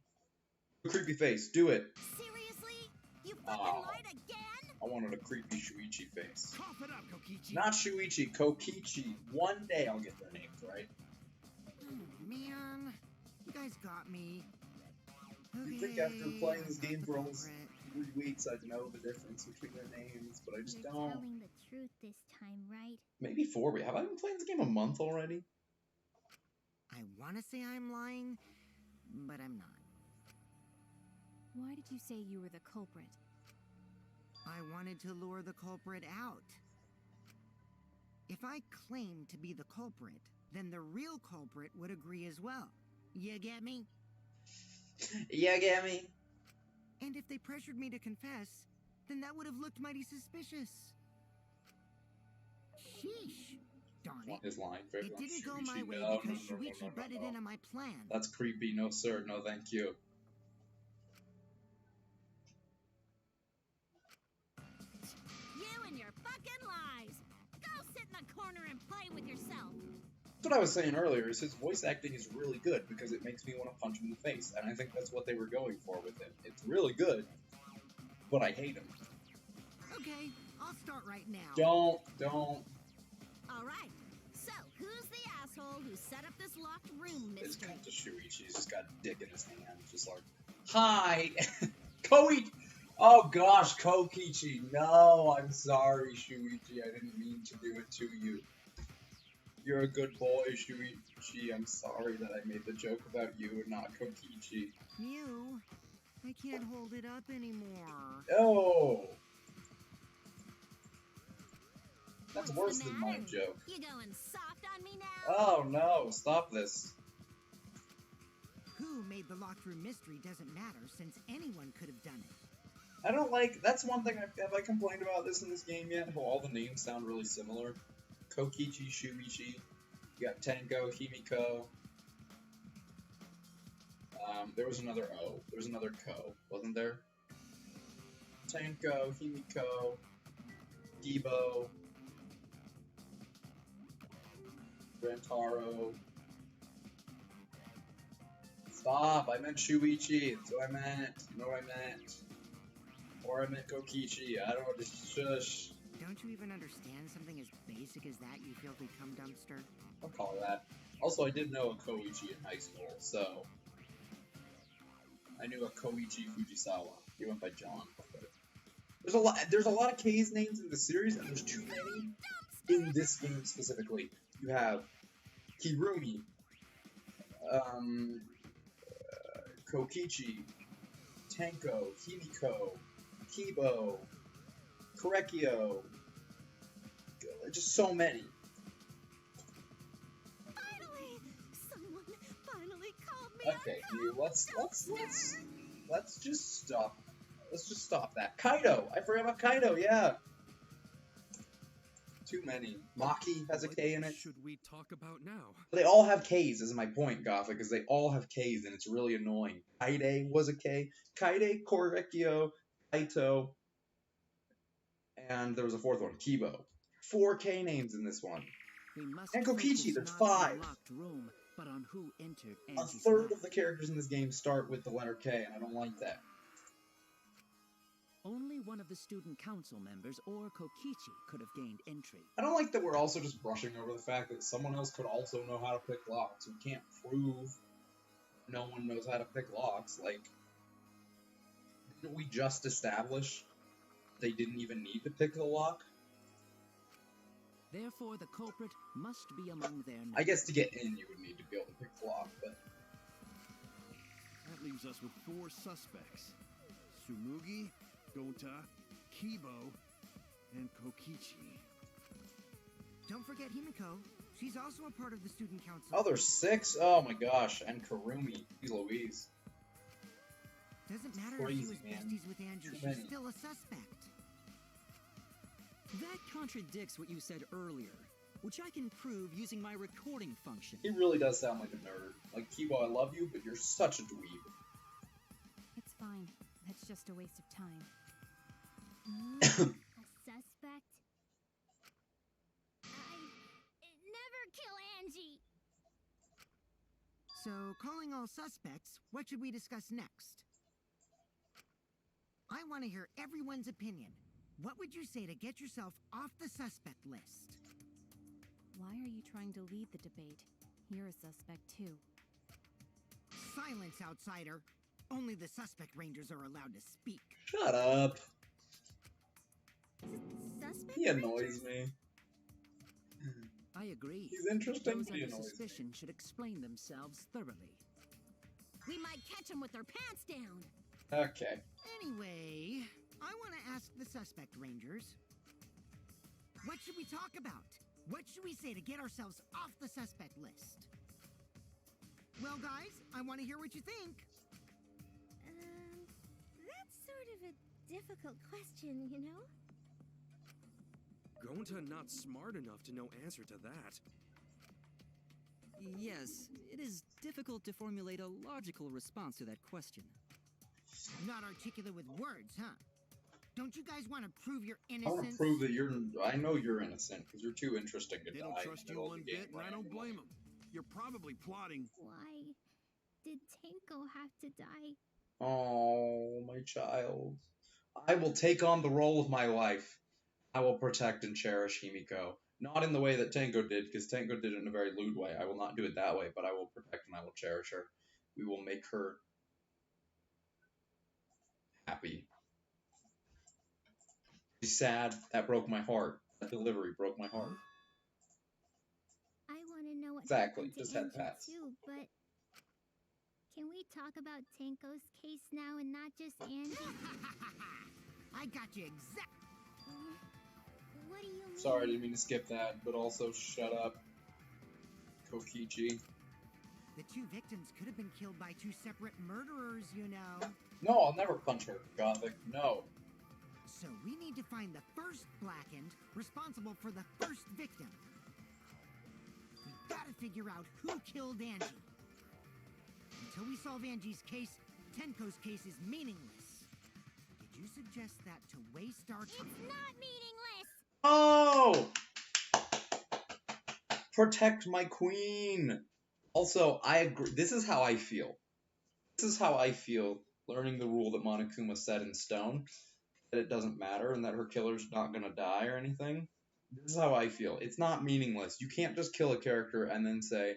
Creepy face, do it. Seriously? You fucking Oh. lied again? I wanted a creepy Shuichi face. Cough it up, Kokichi! Not Shuichi, Kokichi. One day I'll get their names right. Oh, man. You guys got me. You'd think Okay, after playing this I'm not game the for almost culprit. 3 weeks I'd know the difference between their names, but I just You're don't. telling the truth this time, right? Maybe 4 weeks. Have I been playing this game a month already? I want to say I'm lying, but I'm not. Why did you say you were the culprit? I wanted to lure the culprit out. If I claimed to be the culprit, then the real culprit would agree as well. You get me? Yeah, get me. And if they pressured me to confess, then that would have looked mighty suspicious. Sheesh. Darn it. His line for It everyone. didn't go my Shuichi, way no, because no, no, Shuichi no, no, butted no. into my plan. That's creepy. No, sir. No, thank you. You and your fucking lies. Go sit in the corner and play with yourself. That's what I was saying earlier, is his voice acting is really good because it makes me want to punch him in the face, and I think that's what they were going for with him. It's really good, but I hate him. Okay, I'll start right now. Don't. All right. So, who's the asshole who set up this locked room It's mystery? kind of Shuichi. He's just got a dick in his hand, just like, hi, Koichi. Oh gosh, Kokichi. No, I'm sorry, Shuichi. I didn't mean to do it to you. You're a good boy, Shuichi. I'm sorry that I made the joke about you and not Kokichi. Mew, I can't hold it up anymore. Oh! That's What's worse the than my matter? joke. You going soft on me now? Oh no, stop this. Who made the locked room mystery doesn't matter, since anyone could have done it. I don't like, that's one thing, have I complained about this in this game yet? How all the names sound really similar. Kokichi, Shuichi, you got Tenko, Himiko. There was another O, there was another Ko, wasn't there? Tenko, Himiko, Gibo, Rantaro. Stop, I meant Shuichi, that's what I meant, you know what I meant. Or I meant Kokichi, I don't know, just shush. Don't you even understand something as basic as that, you filthy cum dumpster? I'll call that. Also, I did know a Koichi in high school, so I knew a Koichi Fujisawa. He went by John. There's a lot of K's names in the series, and there's too many in this game specifically. You have Kirumi, Kokichi, Tenko, Himiko, Kibo, Korekio. Just so many. Finally! Someone finally called me Okay, a you, let's dumpster. just stop. Let's just stop that. Kaido! I forgot about Kaido, yeah! Too many. Maki has a K in it. What should we talk about now? They all have K's, is my point, Gothic, because they all have K's, and it's really annoying. Kaide was a K. Kaide, Korekio, Kaito, and there was a fourth one, Kibo. 4 K names in this one. We must And Kokichi, focus there's not on 5. the locked room, but on who entered A Angie's third lab. of the characters in this game start with the letter K, and I don't like that. Only one of the student council members or Kokichi could have gained entry. I don't like that we're also just brushing over the fact that someone else could also know how to pick locks. We can't prove no one knows how to pick locks. Like, didn't we just establish they didn't even need to pick the lock? Therefore, the culprit must be among their number. I guess to get in, you would need to be able to pick the lock, but That leaves us with 4 suspects. Tsumugi, Gonta, Kibo, and Kokichi. Don't forget Himiko. She's also a part of the student council. oh, there's 6. Oh my gosh, and Karumi, he's Louise. Doesn't matter if she Crazy, was man. besties with Angie, Too she's many. still a suspect. That contradicts what you said earlier, which I can prove using my recording function. He really does sound like a nerd. Like, Kibo, I love you, but you're such a dweeb. It's fine. That's just a waste of time. A suspect? Never kill Angie! So, calling all suspects, what should we discuss next? I want to hear everyone's opinion. What would you say to get yourself off the suspect list? Why are you trying to lead the debate? You're a suspect too. Silence, outsider. Only the suspect rangers are allowed to speak. Shut up. Suspect? He annoys me. I agree. He's interesting, Those but he under annoys me. suspicion should explain themselves thoroughly. We might catch them with their pants down. Okay. Anyway, I want to ask the suspect rangers. What should we talk about? What should we say to get ourselves off the suspect list? Well, guys, I want to hear what you think. That's sort of a difficult question, you know? Gonta not smart enough to know answer to that. Yes, it is difficult to formulate a logical response to that question. Not articulate with words, huh? Don't you guys want to prove your I innocence? want to prove that you're. I know you're innocent because you're too interesting to They die. don't in trust the you middle of one the game bit, and I don't randomly. blame them. You're probably plotting. Why did Tenko have to die? Oh, my child. I will take on the role of my life. I will protect and cherish Himiko. Not in the way that Tango did, because Tango did it in a very lewd way. I will not do it that way, but I will protect and I will cherish her. We will make her happy. She's sad. That broke my heart. That delivery broke my heart. I what Exactly, happened to just head Angie pats. too, but can we talk about Tenko's case now and not just Angie? I got you exact. What do you mean? Sorry, I didn't mean to skip that, but also shut up, Kokichi. The two victims could have been killed by two separate murderers, you know. No, I'll never punch her, Gothic. No. So we need to find the first Blackened responsible for the first victim. We gotta figure out who killed Angie. Until we solve Angie's case, Tenko's case is meaningless. Did you suggest that to waste our time? It's not meaningless! Oh! Protect my queen! Also, I agree. This is how I feel. This is how I feel learning the rule that Monokuma set in stone. That it doesn't matter and that her killer's not gonna die or anything. This is how I feel. It's not meaningless. You can't just kill a character and then say,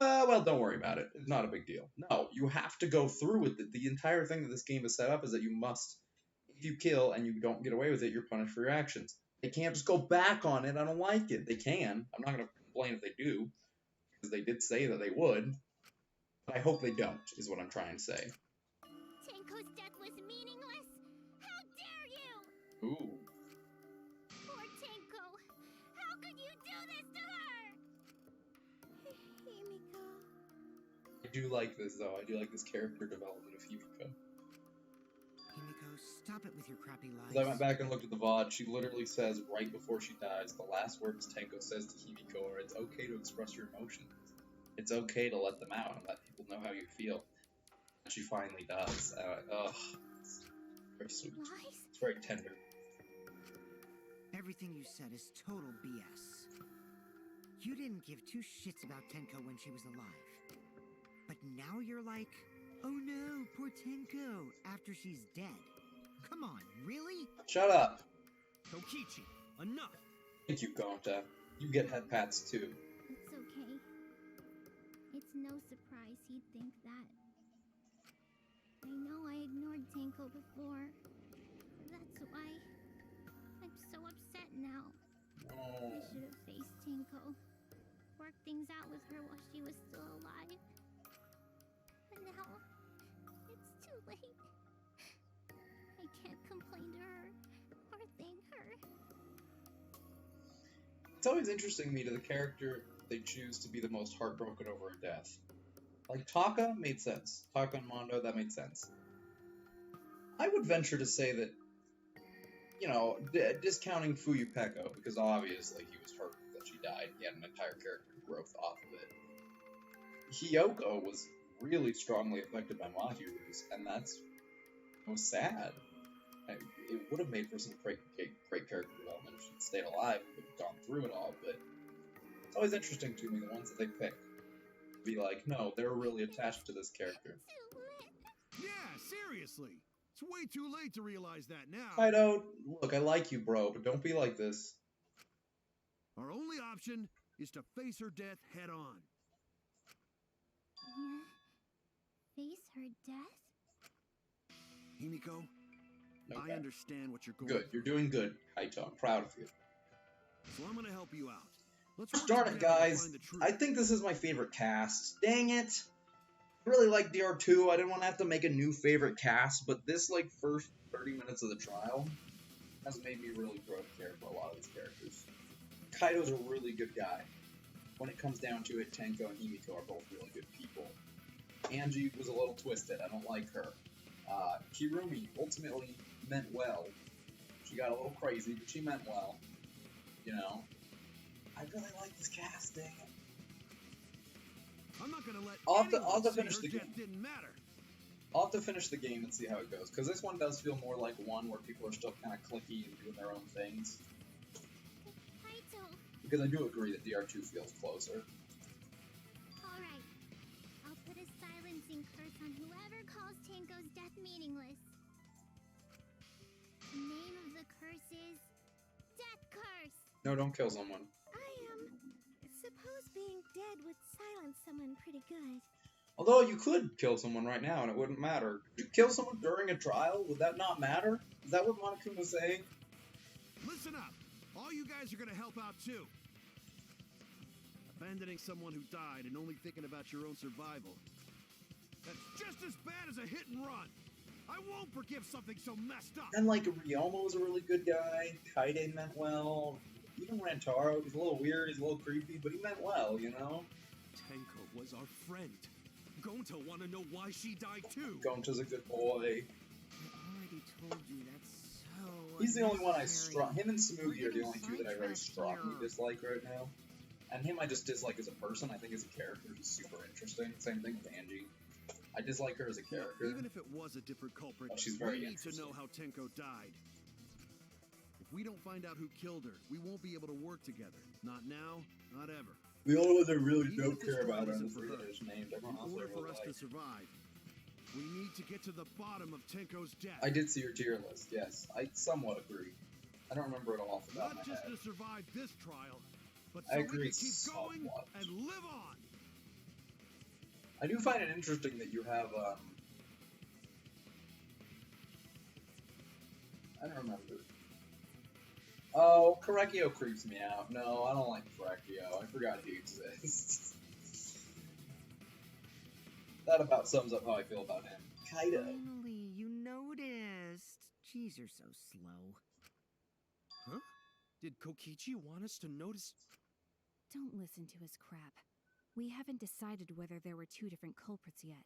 well, don't worry about it. It's not a big deal. No, you have to go through with it. The entire thing that this game is set up is that you must, if you kill and you don't get away with it, you're punished for your actions. They can't just go back on it. I don't like it. They can. I'm not going to complain if they do, because they did say that they would. But I hope they don't, is what I'm trying to say. Tenko's death was meaningless? How dare you! Ooh. Poor Tenko! How could you do this to her? Himiko. I do like this, though. I do like this character development of Himiko. Himiko, stop it with your crappy lies. As I went back and looked at the VOD, she literally says right before she dies, the last words Tenko says to Himiko are, it's okay to express your emotions. It's okay to let them out and let people know how you feel. And she finally does. It's very sweet. Lies? It's very tender. Everything you said is total BS. You didn't give two shits about Tenko when she was alive. But now you're like, oh no, poor Tenko, after she's dead. Come on, really? Shut up! Kokichi, enough! Thank you, Gonta. You get head pats too. It's okay. It's no surprise he'd think that. I know I ignored Tenko before. That's why I'm so upset now. Oh. I should have faced Tenko. Worked things out with her while she was still alive. But now, it's too late. I can't complain to her or thank her. It's always interesting to me to the character they choose to be the most heartbroken over a death. Like, Taka made sense. Taka and Mondo, that made sense. I would venture to say that, you know, discounting Fuyupeko, because obviously he was hurt that she died. He had an entire character growth off of it. Hiyoko was really strongly affected by Mahiru's, and that's sad. It would have made for some great character development if she'd stayed alive and gone through it all, but it's always interesting to me, the ones that they pick. Be like, no, they're really attached to this character. Yeah, seriously. It's way too late to realize that now. Kaido, look, I like you, bro, but don't be like this. Our only option is to face her death head on. Face her death? Himiko, Okay. I understand what you're going Good, you're doing good, Kaito. I'm proud of you. So I'm gonna help you out. Let's work Darn it, together to guys. find the truth. I think this is my favorite cast. Dang it. I really like DR2. I didn't want to have to make a new favorite cast, but this, like, first 30 minutes of the trial has made me really grow to care for a lot of these characters. Kaido's a really good guy. When it comes down to it, Tenko and Himiko are both really good people. Angie was a little twisted. I don't like her. Kirumi ultimately meant well. She got a little crazy, but she meant well. You know? I really like this cast, dang it. I'm not gonna let I'll have to anyone finish say the her game. death didn't matter. I'll have to finish the game and see how it goes, because this one does feel more like one where people are still kind of clicky and doing their own things. Kaito. Because I do agree that DR2 feels closer. Alright. I'll put a silencing curse on whoever calls Tenko's death meaningless. The name of the curse is Death Curse. No, don't kill someone. Suppose being dead would silence someone pretty good. Although you could kill someone right now and it wouldn't matter. Could you kill someone during a trial? Would that not matter? Is that what Monokuma's saying? Listen up. All you guys are gonna help out too. Abandoning someone who died and only thinking about your own survival. That's just as bad as a hit and run. I won't forgive something so messed up. And like Ryomo was a really good guy. Kaide meant well. Even Rantaro, he's a little weird, he's a little creepy, but he meant well, you know? Tenko was our friend. Gonta want to know why she died too. Gonta's a good boy. I already told you that's so. He's the only one I unnecessary. him and Smoothie are the only two that I very Sidetracked strongly here. dislike right now. And him I just dislike as a person. I think as a character he's super interesting. Same thing with Angie. I dislike her as a character. Even if it was a different culprit, She's very we need to interesting. know how Tenko died. If we don't find out who killed her, we won't be able to work together. Not now, not ever. The only ones I really Even don't if this care about world are the isn't for three her, that I just named. Everyone In else I order for really us to like. survive, we need to get to the bottom of Tenko's death. I did see your tier list, yes. I somewhat agree. I don't remember it all off the top of Not my just head. to survive this trial, but I so agree we can keep going somewhat. and live on. I do find it interesting that you have, I don't remember. Oh, Korekio creeps me out. No, I don't like Korekio. I forgot he exists. That about sums up how I feel about him. Kaido. Finally, you noticed. Jeez, you're so slow. Huh? Did Kokichi want us to notice? Don't listen to his crap. We haven't decided whether there were two different culprits yet.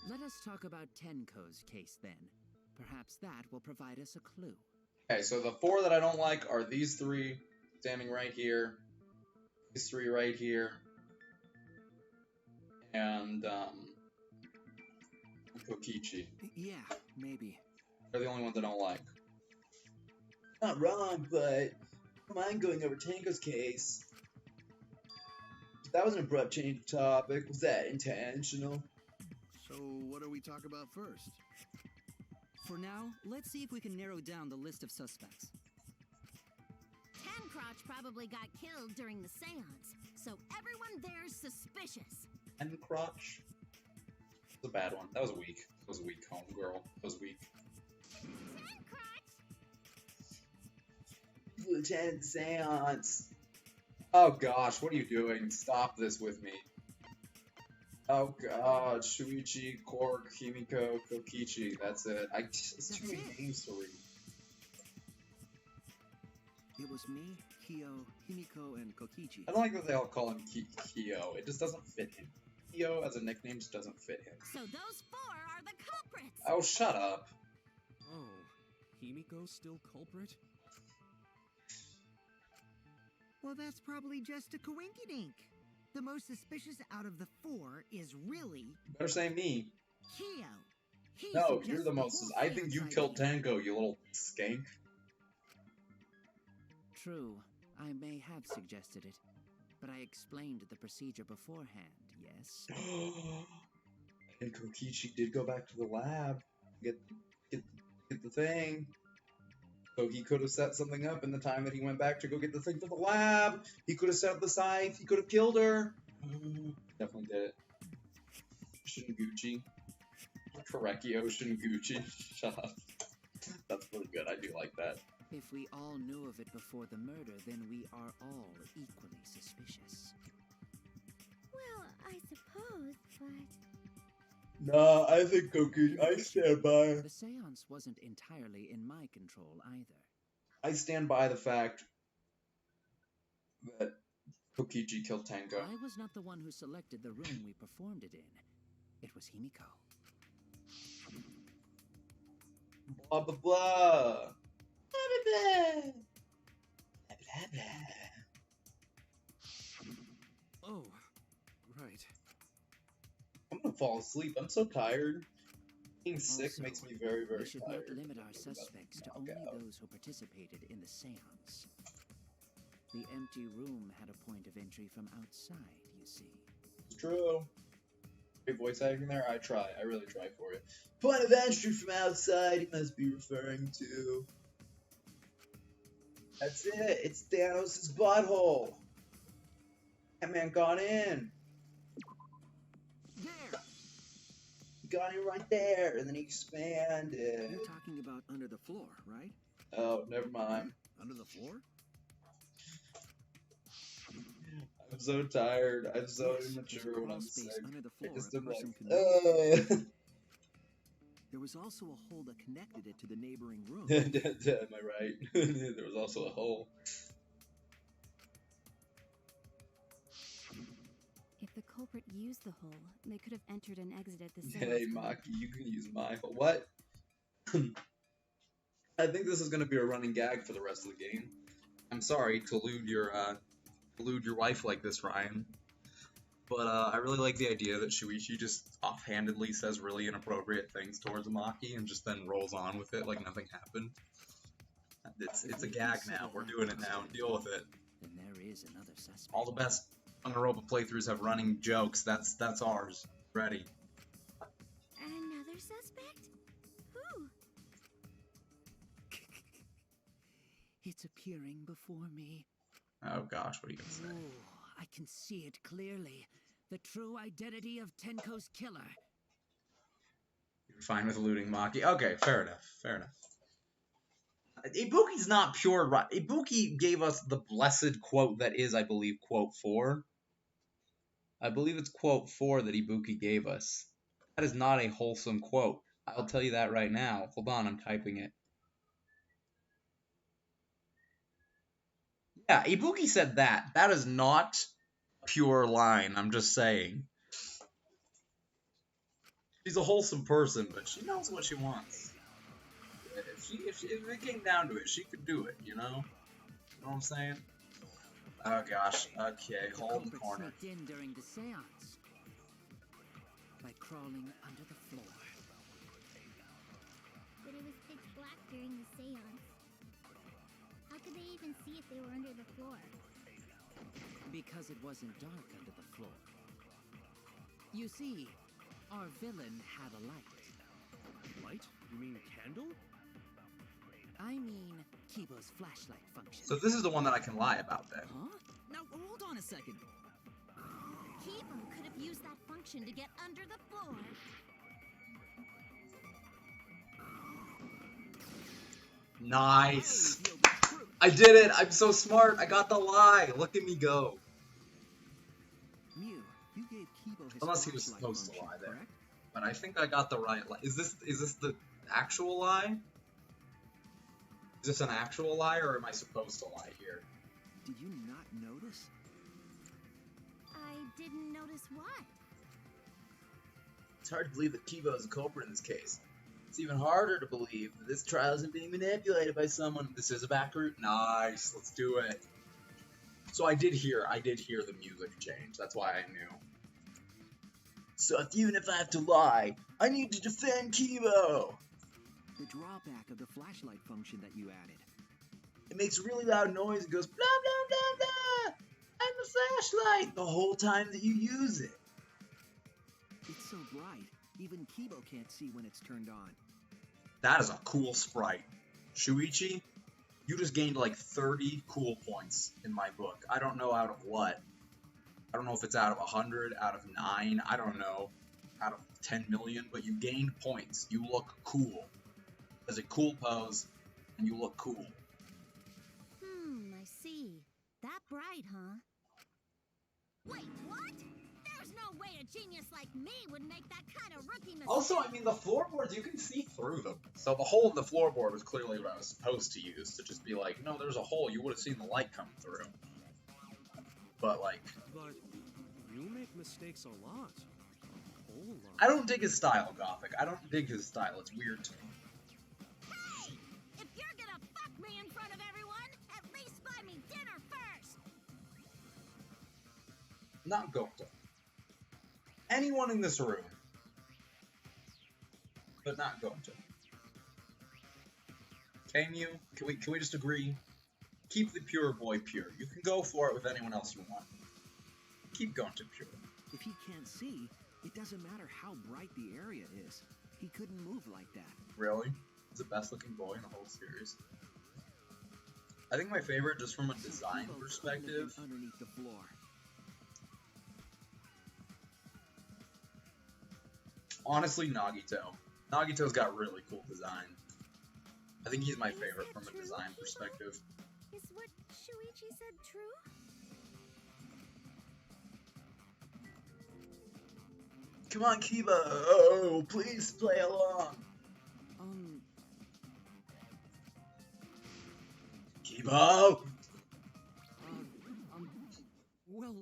Let us talk about Tenko's case then. Perhaps that will provide us a clue. Okay, so the four that I don't like are these three standing right here, these three right here, and Kokichi. Yeah, maybe. They're the only ones I don't like. Not wrong, but don't mind going over Tango's case. That was an abrupt change of topic. Was that intentional? So what do we talk about first? For now, let's see if we can narrow down the list of suspects. Crotch probably got killed during the seance, so everyone there's suspicious. And Crotch. That was a bad one. That was weak. That was weak, homegirl. That was weak. Lieutenant Seance. Oh gosh, what are you doing? Stop this with me. Oh god, Shuichi, Kork, Himiko, Kokichi. That's it. It's too many names to read. It was me, Kyo, Himiko, and Kokichi. I don't like that they all call him Kyo. It just doesn't fit him. Kyo as a nickname just doesn't fit him. So those four are the culprits. Oh, shut up. Oh, Himiko's still culprit? Well, that's probably just a coinkydink. The most suspicious out of the four is really Better say me. Kyo. He No, suggested you're the most. whole I think you seance killed idea. Tango, you little skank. True, I may have suggested it, but I explained the procedure beforehand, yes? And Kokichi did go back to the lab. Get the thing. So he could have set something up in the time that he went back to go get the thing for the lab. He could have set up the scythe. He could have killed her. Definitely did it. Shinguchi. Korekio Shinguchi. Shut up. That's pretty good. I do like that. If we all knew of it before the murder, then we are all equally suspicious. Well, I suppose, but Nah, I think Kokichi. I stand by. The seance wasn't entirely in my control either. I stand by the fact that Kokichi killed Tango. I was not the one who selected the room we performed it in. It was Himiko. Blah blah blah. Blah blah blah. Blah blah blah. Oh, right. I'm gonna fall asleep. I'm so tired. Being sick Also, makes me very, very we should tired. not limit our suspects to only those who participated in the seance. The empty room had a point of entry from outside, you see. It's true. Great voice acting there. I try. I really try for it. Point of entry from outside. He must be referring to. That's it. It's Thanos' butthole. That man got in. There! He got in right there, and then he expanded. You're talking about under the floor, right? Oh, never mind. Under the floor? I'm so tired. I'm so Yes, immature there's a when crawl I'm space sick. under the I floor just a am like, person can move. There was also a hole that connected it to the neighboring room. Am I right? There was also a hole. If the culprit used the hole, they could have entered and exited the seance. Hey, Maki, you can use my hole. What? I think this is gonna be a running gag for the rest of the game. I'm sorry to lewd your wife like this, Ryan. But I really like the idea that Shuichi just offhandedly says really inappropriate things towards Maki and just then rolls on with it like nothing happened. It's a gag now. We're doing it now. Deal with it. Then there is another suspect. All the best Danganronpa playthroughs have running jokes. That's ours. Ready. Another suspect? Who? It's appearing before me. Oh gosh, what are you gonna say? Oh, I can see it clearly. The true identity of Tenko's killer. You're fine with looting Maki. Okay, fair enough. Fair enough. Ibuki's not pure right. Ibuki gave us the blessed quote that is, I believe, quote 4. I believe it's quote 4 that Ibuki gave us. That is not a wholesome quote. I'll tell you that right now. Hold on, I'm typing it. Yeah, Ibuki said that. That is not a pure line, I'm just saying. She's a wholesome person, but she knows what she wants. If it came down to it, she could do it, you know? You know what I'm saying? Oh gosh, okay, hold the corner. Sneaked in during the seance by crawling under the floor. But it was pitch black during the seance. How could they even see if they were under the floor? Because it wasn't dark under the floor. You see, our villain had a light. Light? You mean candle? I mean, Kibo's flashlight function. So this is the one that I can lie about then. Huh? Now, hold on a second. Kibo could have used that function to get under the floor. Nice. I did it. I'm so smart. I got the lie. Look at me go. Mew, you gave Kibo his Unless he was flashlight supposed to function, lie there. correct? But I think I got the right lie. Is this the actual lie? Is this an actual lie, or am I supposed to lie here? Did you not notice? I didn't notice what. It's hard to believe that Kibo is a culprit in this case. It's even harder to believe that this trial isn't being manipulated by someone. This is a back route. Nice, let's do it. So I did hear the music change. That's why I knew. So even if I have to lie, I need to defend Kibo. The drawback of the flashlight function that you added. It makes a really loud noise and goes blah blah blah blah. I'm the flashlight the whole time that you use it. It's so bright, even Kibo can't see when it's turned on. That is a cool sprite. Shuichi, you just gained like 30 cool points in my book. I don't know out of what. I don't know if it's out of 100, out of 9, I don't know, out of 10 million, but you gained points. You look cool. As a cool pose, and you look cool. I see. That bright, huh? Wait, what? There's no way a genius like me would make that kind of rookie mistake. Also, I mean, the floorboards, you can see through them. So the hole in the floorboard was clearly what I was supposed to use, to just be like, no, there's a hole, you would have seen the light come through. But, like... But you make mistakes a lot. A whole lot. I don't dig his style, Gothic. I don't dig his style. It's weird to me. Hey! If you're gonna fuck me in front of everyone, at least buy me dinner first! Not Goto. Anyone in this room. But not Goto. Can you? Can we just agree? Keep the pure boy pure. You can go for it with anyone else you want. Keep Goto pure. If he can't see, it doesn't matter how bright the area is. He couldn't move like that. Really? He's the best looking boy in the whole series. I think my favorite, just from a design Kibo perspective, couldn't have been underneath the floor. honestly, Nagito. Nagito's got really cool design. I think he's my Is favorite that from a true, design Kibo? perspective. Is what Shuichi said true? Come on, Kiba! Oh, please play along! Kiba! Well,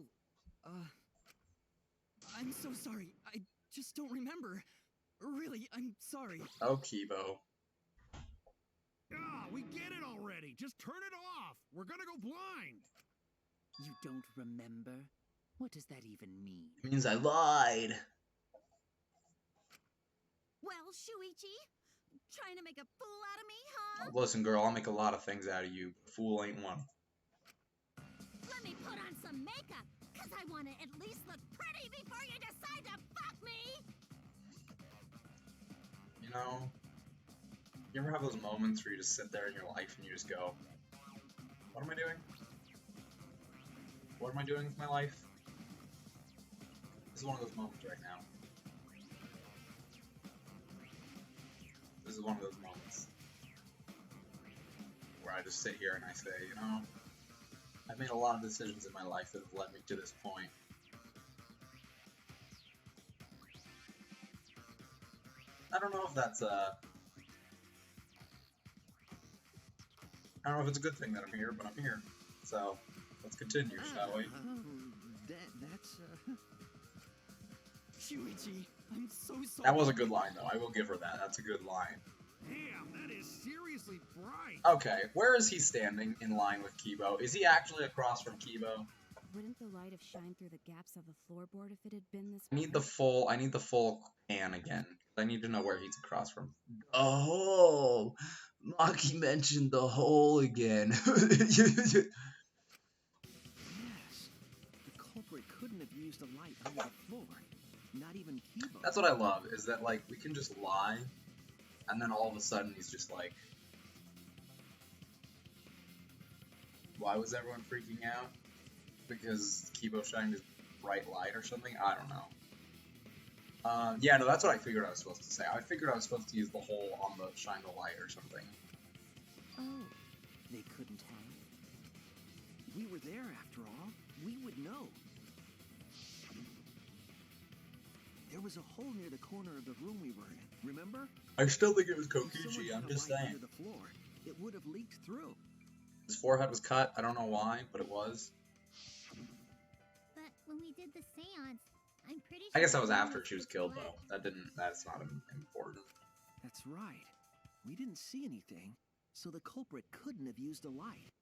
I'm so sorry. I just don't remember. Really, I'm sorry. Oh, Kibo. Ah, we get it already. Just turn it off. We're gonna go blind. You don't remember? What does that even mean? It means I lied. Well, Shuichi, trying to make a fool out of me, huh? Listen, girl, I'll make a lot of things out of you. Fool ain't one. Let me put on some makeup, cause I want to at least look pretty before you decide to fuck me! You know, you ever have those moments where you just sit there in your life and you just go, what am I doing? What am I doing with my life? This is one of those moments right now. This is one of those moments where I just sit here and I say, you know, I've made a lot of decisions in my life that have led me to this point. I don't know if that's I don't know if it's a good thing that I'm here, but I'm here. So, let's continue, shall we? That's Shuichi, I'm so sorry. That was a good line, though. I will give her that. That's a good line. Damn, that is seriously bright. Okay, where is he standing in line with Kibo? Is he actually across from Kibo? Wouldn't the light have shined through the gaps of the floorboard if it had been this I need the full can again. I need to know where he's across from. Oh, Maki mentioned the hole again. Yes. The culprit couldn't have used a light under the floor. Not even Kibo. That's what I love, is that, like, we can just lie, and then all of a sudden he's just like, why was everyone freaking out? Because Kibo shined his bright light or something? I don't know. Yeah, no, that's what I figured I was supposed to say. I figured I was supposed to use the hole on the shine the light or something. Oh, They couldn't have. We were there after all. We would know. There was a hole near the corner of the room we were in. Remember? I still think it was If someone Kokichi, had I'm a just light saying. under the floor, it would have leaked through. His forehead was cut, I don't know why, but it was. But when we did the seance, I'm pretty sure... I guess that was after she was killed, though. That's not important. That's right. We didn't see anything, so the culprit couldn't have used a light.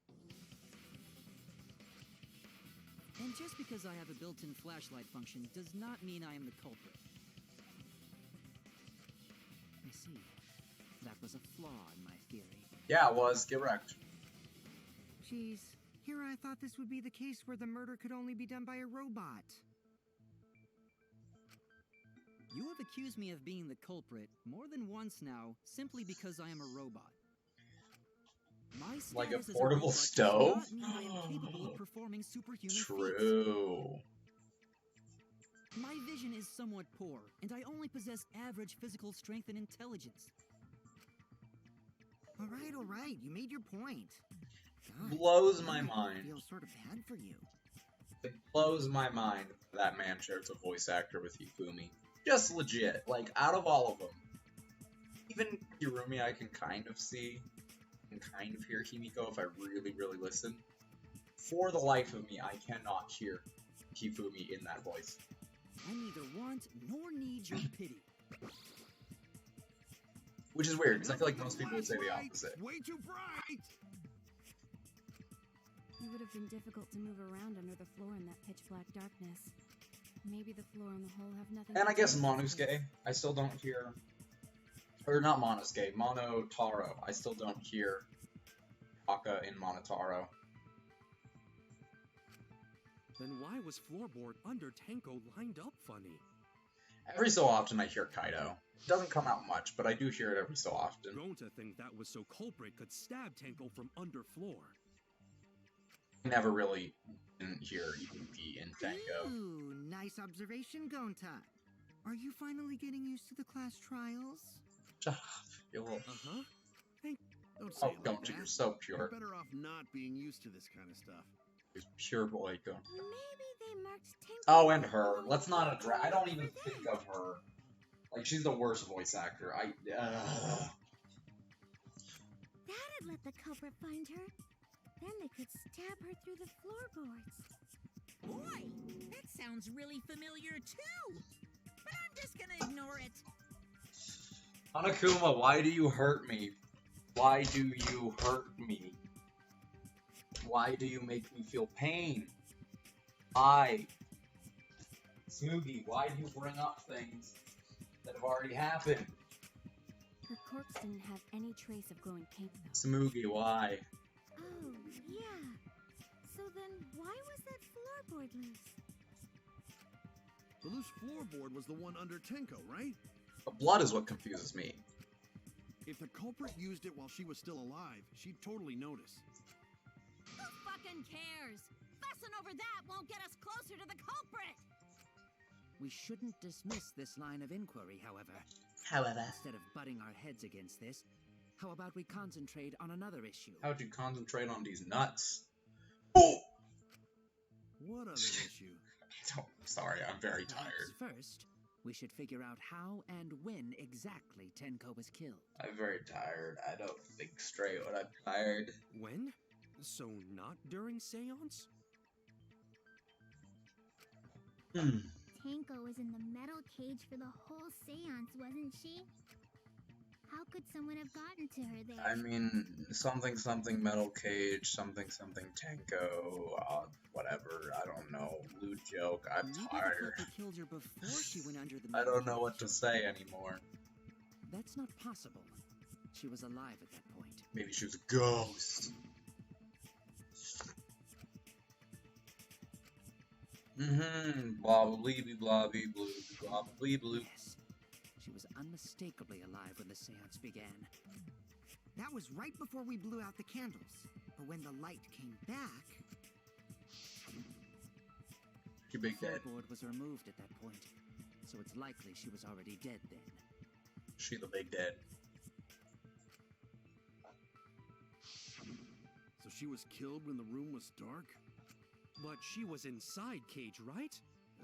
And just because I have a built-in flashlight function does not mean I am the culprit. I see. That was a flaw in my theory. Yeah, it was. Get wrecked. Jeez, here I thought this would be the case where the murder could only be done by a robot. You have accused me of being the culprit more than once now, simply because I am a robot. My status Like a as portable robot stove? does not mean I am capable of performing superhuman feats. True. My vision is somewhat poor, and I only possess average physical strength and intelligence. All right, you made your point. God, Blows my I mind. feel sort of bad for you. It blows my mind that man shares a voice actor with Hifumi. Just legit. Like, out of all of them. Even Hirumi I can kind of see. And kind of hear Himiko if I really, really listen. For the life of me, I cannot hear Hifumi in that voice. I neither want nor need your pity. Which is weird, because I feel like most people would say the opposite. Way too bright. It would have been difficult to move around under the floor in that pitch-black darkness. Maybe the floor and the hole have nothing And to I guess do with this. Monosuke, I still don't hear... Or not Monosuke, Monotaro. I still don't hear Taka in Monotaro. Then why was floorboard under Tenko lined up funny? Every so often I hear Kaido. It doesn't come out much, but I do hear it every so often. Gonta think that was so culprit could stab Tenko from under floor. I never really didn't hear Ibuki in Tenko. Ooh, nice observation, Gonta. Are you finally getting used to the class trials? Shut up, you little... Uh-huh. Hey, Don't say Oh, it like don't you, that. you're so You're pure. better off not being used to this kind of stuff. You're pure boy, go. Maybe they marked Tinko. Oh, and her. Let's not address. I don't even think of her. Like, she's the worst voice actor. That'd let the culprit find her. Then they could stab her through the floorboards. Boy, that sounds really familiar too. But I'm just gonna ignore it. Hanakuma, why do you hurt me? Why do you hurt me? Why do you make me feel pain? Why? Smoogie, why do you bring up things that have already happened? Her corpse didn't have any trace of glowing pink, though. Smoogie, why? Oh, yeah. So then why was that floorboard loose? The loose floorboard was the one under Tenko, right? The blood is what confuses me. If the culprit used it while she was still alive, she'd totally notice. Who fucking cares? Fussing over that won't get us closer to the culprit! We shouldn't dismiss this line of inquiry, however. Instead of butting our heads against this, how about we concentrate on another issue? How'd you concentrate on these nuts? What other issue? Sorry, I'm very tired. First, we should figure out how and when exactly Tenko was killed. I'm very tired. I don't think straight when I'm tired. When? So not during seance? Tenko was in the metal cage for the whole seance, wasn't she? How could someone have gotten to her there? I mean, something something metal cage, something something Tenko, whatever. I don't know. Lewd joke. I'm Maybe tired. the culprit killed her before she went under the I metal don't know cage. what to say anymore. That's not possible. She was alive at that point. Maybe she was a ghost. Blah blah blee blah blee blue blah blee blue. Yes, she was unmistakably alive when the seance began. That was right before we blew out the candles. But when the light came back... She big The dead. floorboard was removed at that point, so it's likely she was already dead then. She the big dead. So she was killed when the room was dark? But she was inside Cage, right?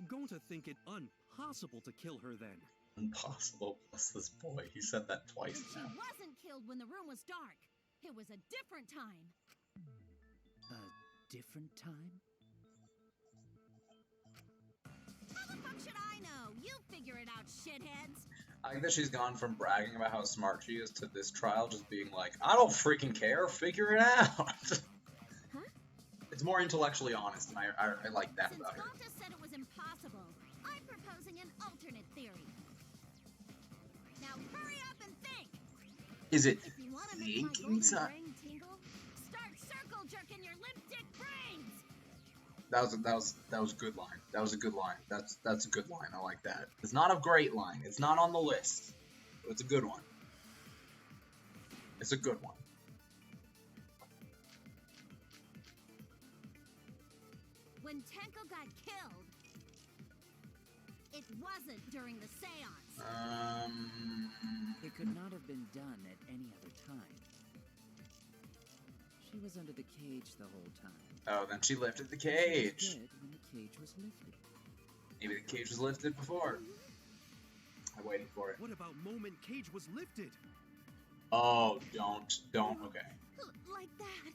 Going to think it impossible to kill her then. Impossible. Bless this boy. He said that twice She now. wasn't killed when the room was dark. It was a different time. A different time? How the fuck should I know? You figure it out, shitheads. I think that she's gone from bragging about how smart she is to this trial just being like, I don't freaking care, figure it out. Huh? It's more intellectually honest, and I like that Since about her. Volta said it was impossible, I'm proposing an alternate theory. Now hurry up and think. Is it If you want to make my thinking golden time? brain tingle, start circle jerking your limp dick brains. That was a good line. That was a good line. That's a good line. I like that. It's not a great line. It's not on the list. But it's a good one. It's a good one. When Tenko got killed, it wasn't during the seance. It could not have been done at any other time. She was under the cage the whole time. Oh, then she lifted the She cage. was dead when the cage was lifted. Maybe the cage was lifted before. I'm waiting for it. What about moment Cage was lifted? Oh, don't. Okay. Like that.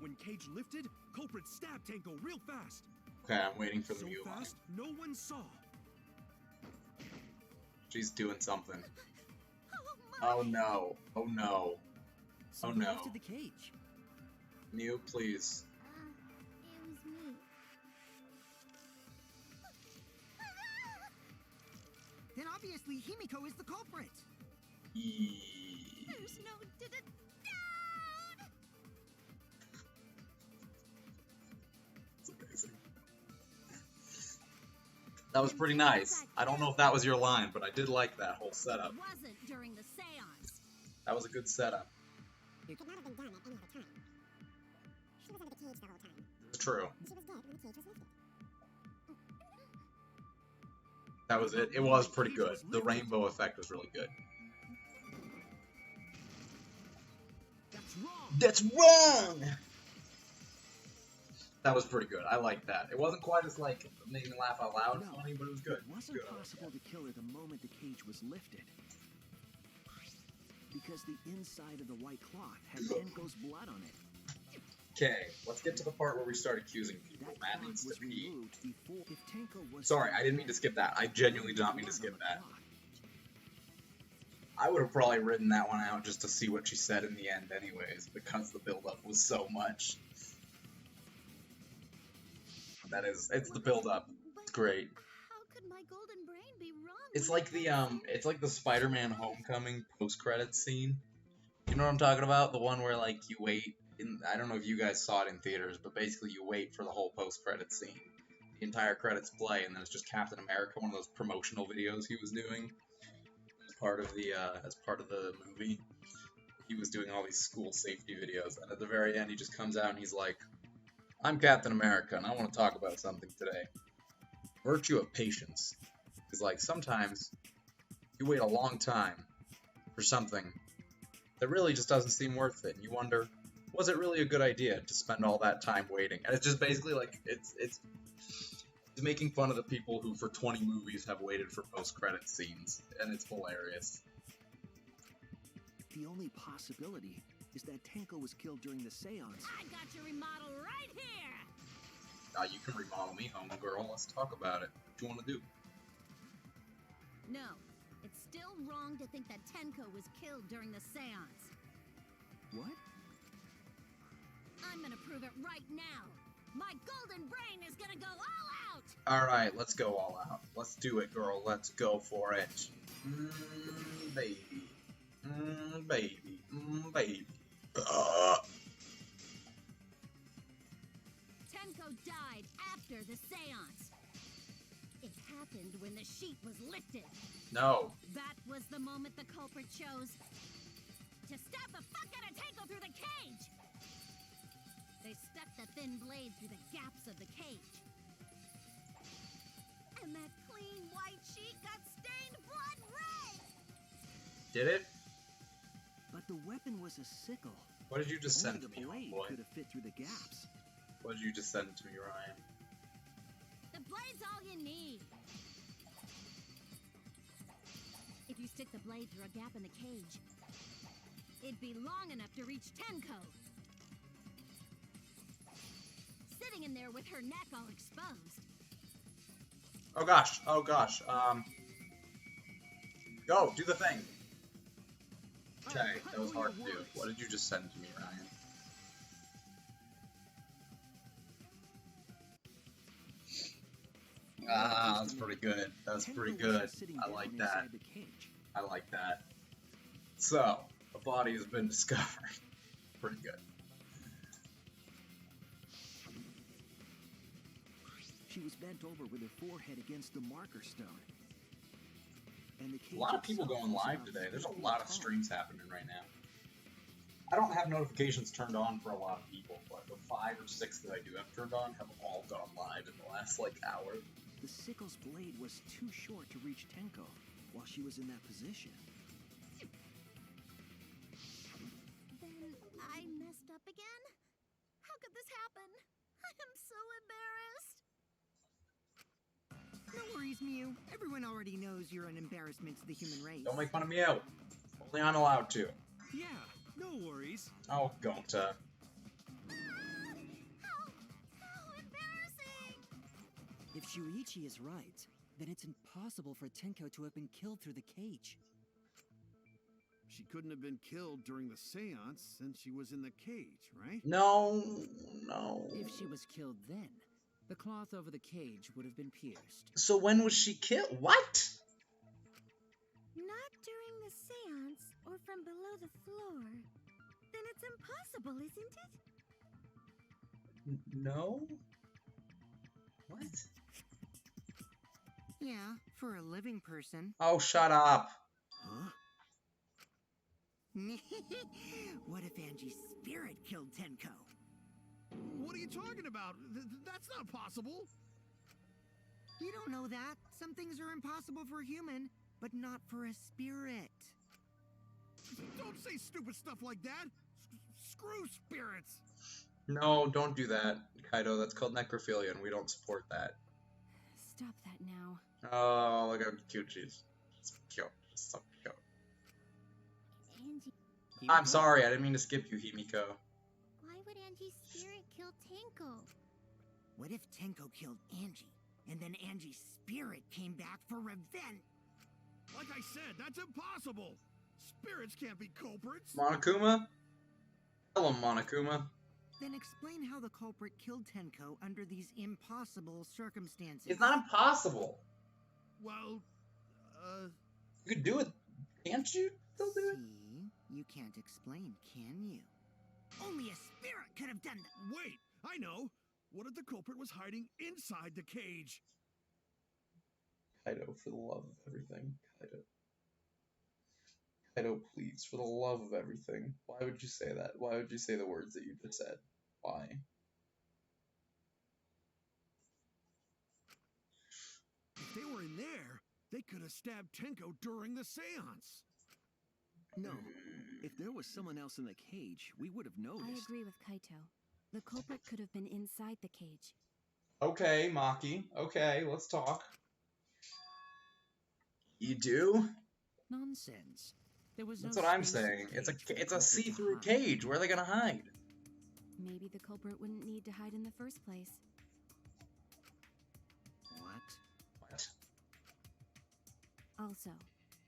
When Cage lifted, culprit stabbed Tanko real fast. Okay, I'm waiting for the So view line. fast, no one saw. She's doing something. Oh Oh no. Oh no. So Oh, who no. lifted the cage? Mew, please. It was me. Then obviously Himiko is the culprit. There's no doubt. It's amazing. That was pretty nice. I don't know if that was your line, but I did like that whole setup. It wasn't during the seance. That was a good setup. It could not have been done at any other time. She was under the cage the whole time. It's true. She was dead when the cage was lifted. That was it. It was pretty good. The rainbow effect was really good. That's wrong. That's wrong! That was pretty good. I liked that. It wasn't quite as, like, making me laugh out loud No, funny, but it was good. It wasn't possible to kill her the moment the cage was lifted. Because the inside of the white cloth had Tenko's blood on it. Okay, let's get to the part where we start accusing people. Matt needs to pee. Was Sorry, I didn't mean to skip that. I genuinely did not mean to skip that. I would have probably written that one out just to see what she said in the end anyways, because the build-up was so much. It's the build-up. It's great. How could my golden brain be wrong? It's like the Spider-Man Homecoming post-credits scene. You know what I'm talking about? The one where, like, you wait I don't know if you guys saw it in theaters, but basically you wait for the whole post-credits scene. The entire credits play, and then it's just Captain America, one of those promotional videos he was doing as part of the movie. He was doing all these school safety videos, and at the very end he just comes out and he's like, "I'm Captain America, and I want to talk about something today. Virtue of patience." Because, like, sometimes you wait a long time for something that really just doesn't seem worth it, and you wonder, was it really a good idea to spend all that time waiting? And it's just basically like, it's making fun of the people who for 20 movies have waited for post-credit scenes, and it's hilarious. The only possibility is that Tenko was killed during the seance. I got your remodel right here! You can remodel me, homegirl. Let's talk about it. What do you want to do? No, it's still wrong to think that Tenko was killed during the seance. What? I'm gonna prove it right now. My golden brain is gonna go all out! Alright, let's go all out. Let's do it, girl. Let's go for it. Baby. Baby. Baby. Tenko died after the seance. It happened when the sheet was lifted. No. That was the moment the culprit chose to stab the fuck out of Tenko through the cage. They stuck the thin blade through the gaps of the cage. And that clean white sheet got stained blood red! Did it? But the weapon was a sickle. What did you just send to me, blade boy? could have fit through the gaps. What did you just send to me, Ryan? The blade's all you need. If you stick the blade through a gap in the cage, it'd be long enough to reach Tenko. Sitting in there with her neck all exposed. Oh gosh, go, do the thing. Okay, that was hard to do. What did you just send to me, Ryan? That's pretty good. That's pretty good. I like that. I like that. So, a body has been discovered. Pretty good. She was bent over with her forehead against the marker stone. And the A lot of people going live today. There's a lot of streams happening right now. I don't have notifications turned on for a lot of people, but the 5 or 6 that I do have turned on have all gone live in the last, like, hour. The sickle's blade was too short to reach Tenko while she was in that position. Then I messed up again? How could this happen? I am so embarrassed. No worries, Mew. Everyone already knows you're an embarrassment to the human race. Don't make fun of me out. Only I'm allowed to. Yeah, no worries. Oh, Gonta. How embarrassing! If Shuichi is right, then it's impossible for Tenko to have been killed through the cage. She couldn't have been killed during the seance since she was in the cage, right? No. If she was killed then, the cloth over the cage would have been pierced. So when was she killed? What? Not during the seance or from below the floor. Then it's impossible, isn't it? No? What? Yeah, for a living person. Oh, shut up. Huh? What if Angie's spirit killed Tenko? What are you talking about? That's not possible. You don't know that. Some things are impossible for a human, but not for a spirit. Don't say stupid stuff like that. Screw spirits. No, don't do that, Kaido. That's called necrophilia, and we don't support that. Stop that now. Oh, look how cute she is. She's cute. She's so cute. Angie, I'm sorry, I didn't mean to skip you, Himiko. why would Angie's spirit kill Tenko? What if Tenko killed Angie, and then Angie's spirit came back for revenge? Like I said, that's impossible! Spirits can't be culprits! Monokuma? Hello, Monokuma. Then explain how the culprit killed Tenko under these impossible circumstances. It's not impossible. Well, You could do it. Can't you still do it? See? You can't explain, can you? Only a spirit could have done that. wait! I know! What if the culprit was hiding inside the cage? Kaido, for the love of everything. Kaido. Kaido, please, for the love of everything. Why would you say that? Why would you say the words that you just said? Why? If they were in there, they could have stabbed Tenko during the seance. No. If there was someone else in the cage, we would have noticed. I agree with Kaito. The culprit could have been inside the cage. Okay, Maki. Okay, let's talk. You do? Nonsense. There was That's no what I'm space in saying. the It's cage for the a culprit to see-through hide. cage. Where are they gonna hide? Maybe the culprit wouldn't need to hide in the first place. What? What? Also,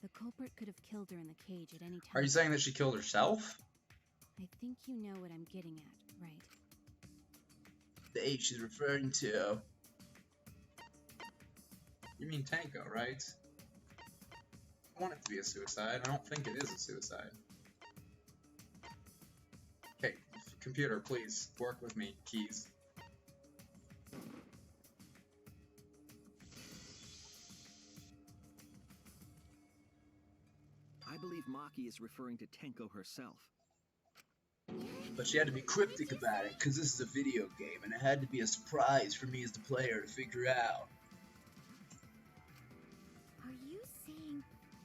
the culprit could have killed her in the cage at any time. Are you saying that she killed herself? I think you know what I'm getting at, right? The age she's referring to. You mean Tenko, right? I want it to be a suicide. I don't think it is a suicide. Okay, computer, please work with me. Keys. I believe Maki is referring to Tenko herself. But she had to be cryptic about it, because this is a video game, and it had to be a surprise for me as the player to figure out. Are you saying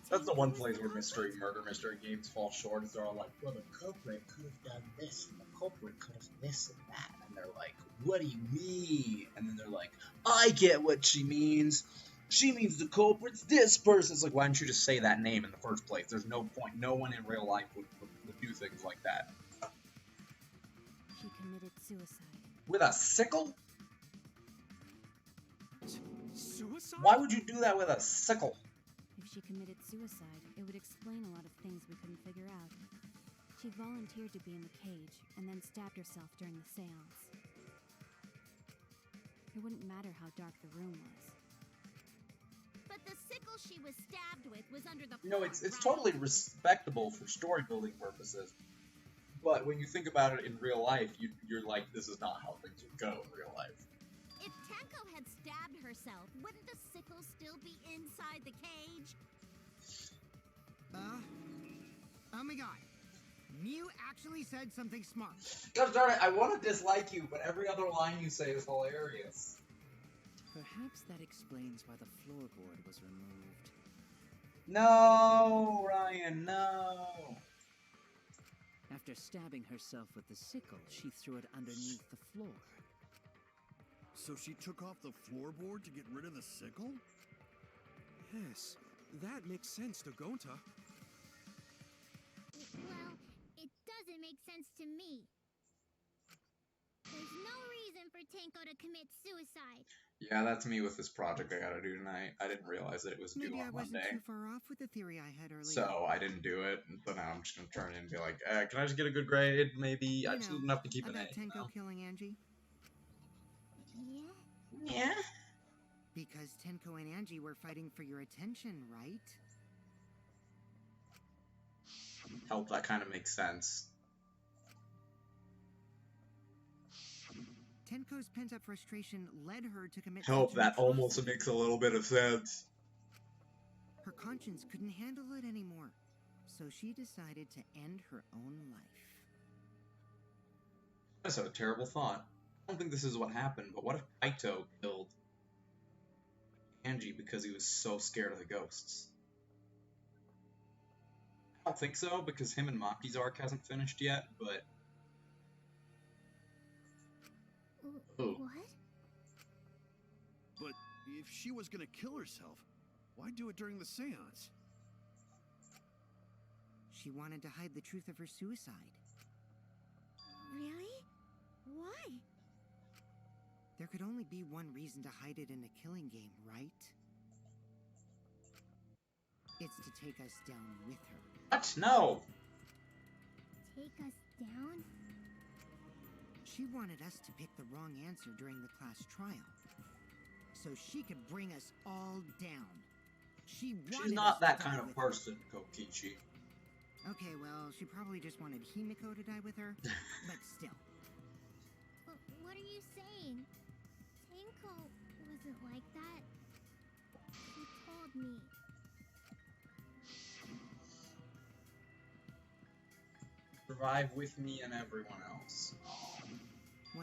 That's the one Tenko's place the where culprit? murder mystery games fall short, is they're all like, well, the culprit could have done this, and the culprit could have this and that. And they're like, what do you mean? And then they're like, I get what she means. She means the culprit's this person. It's like, why didn't you just say that name in the first place? There's no point. No one in real life would do things like that. She committed suicide. With a sickle? Suicide? Why would you do that with a sickle? If she committed suicide, it would explain a lot of things we couldn't figure out. She volunteered to be in the cage and then stabbed herself during the seance. It wouldn't matter how dark the room was. But the sickle she was stabbed with was under the You know, floor, it's right? totally respectable for story building purposes. But when you think about it in real life, you're like, this is not how things would go in real life. If Tenko had stabbed herself, wouldn't the sickle still be inside the cage? Oh my god. Mew actually said something smart. Gosh darn it, I want to dislike you, but every other line you say is hilarious. Perhaps that explains why the floorboard was removed. No, Ryan, no. After stabbing herself with the sickle, she threw it underneath the floor. So she took off the floorboard to get rid of the sickle? Yes, that makes sense to Gonta. Well, it doesn't make sense to me. There's no reason for Tenko to commit suicide. Yeah, that's me with this project I gotta do tonight. I didn't realize that it was due Maybe I on wasn't Monday. too far off with the theory I had earlier. So I didn't do it, but now I'm just gonna turn it in and be like, can I just get a good grade? Maybe. I just need enough to keep an A. about Tenko You know? killing Angie? Yeah? Yeah. Because Tenko and Angie were fighting for your attention, right? Help, that kind of makes sense. Tenko's pent-up frustration led her to commit Help, such an that almost atrocity. makes a little bit of sense. Her conscience couldn't handle it anymore, so she decided to end her own life. That's a terrible thought. I don't think this is what happened, but what if Kaito killed Angie because he was so scared of the ghosts? I don't think so, because him and Maki's arc hasn't finished yet, but Who? What? But if she was gonna kill herself, why do it during the seance? She wanted to hide the truth of her suicide. Really? Why? There could only be one reason to hide it in a killing game, right? It's to take us down with her. What? No! Take us down? She wanted us to pick the wrong answer during the class trial, so she could bring us all down. She's not that kind of person, Kokichi. Okay, well, she probably just wanted Himiko to die with her, but still. What are you saying? Tenko wasn't like that. He told me. Survive with me and everyone else.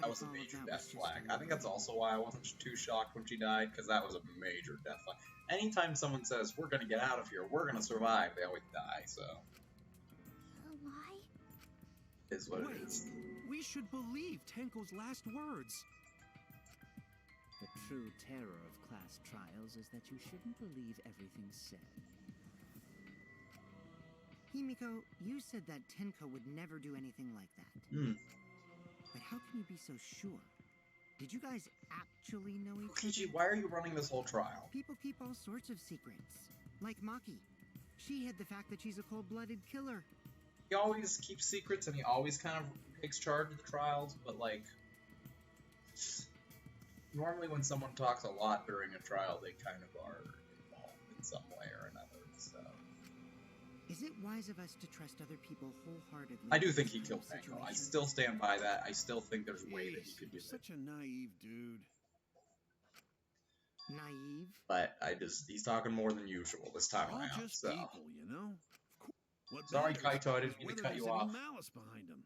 That was a major death flag. I think that's also why I wasn't too shocked when she died, because that was a major death flag. Anytime someone says, we're gonna get out of here, we're gonna survive, they always die, so. A lie? Is what it is. We should believe Tenko's last words. The true terror of class trials is that you shouldn't believe everything said. Himiko, you said that Tenko would never do anything like that. Hmm. But how can you be so sure? Did you guys actually know each Kokichi, other? why are you running this whole trial? People keep all sorts of secrets. Like Maki. She hid the fact that she's a cold-blooded killer. He always keeps secrets and he always kind of takes charge of the trials, but like... Normally when someone talks a lot during a trial, they kind of are involved in some way or another, so... Is it wise of us to trust other people wholeheartedly? I do think he killed Tenko. I still stand by that. I still think there's a way that he could do it. Such a naive dude. Naive? But he's talking more than usual this time All around, just so... people, you know? What Sorry, matters Kaito, I didn't is mean to whether cut there's you any off. malice behind them.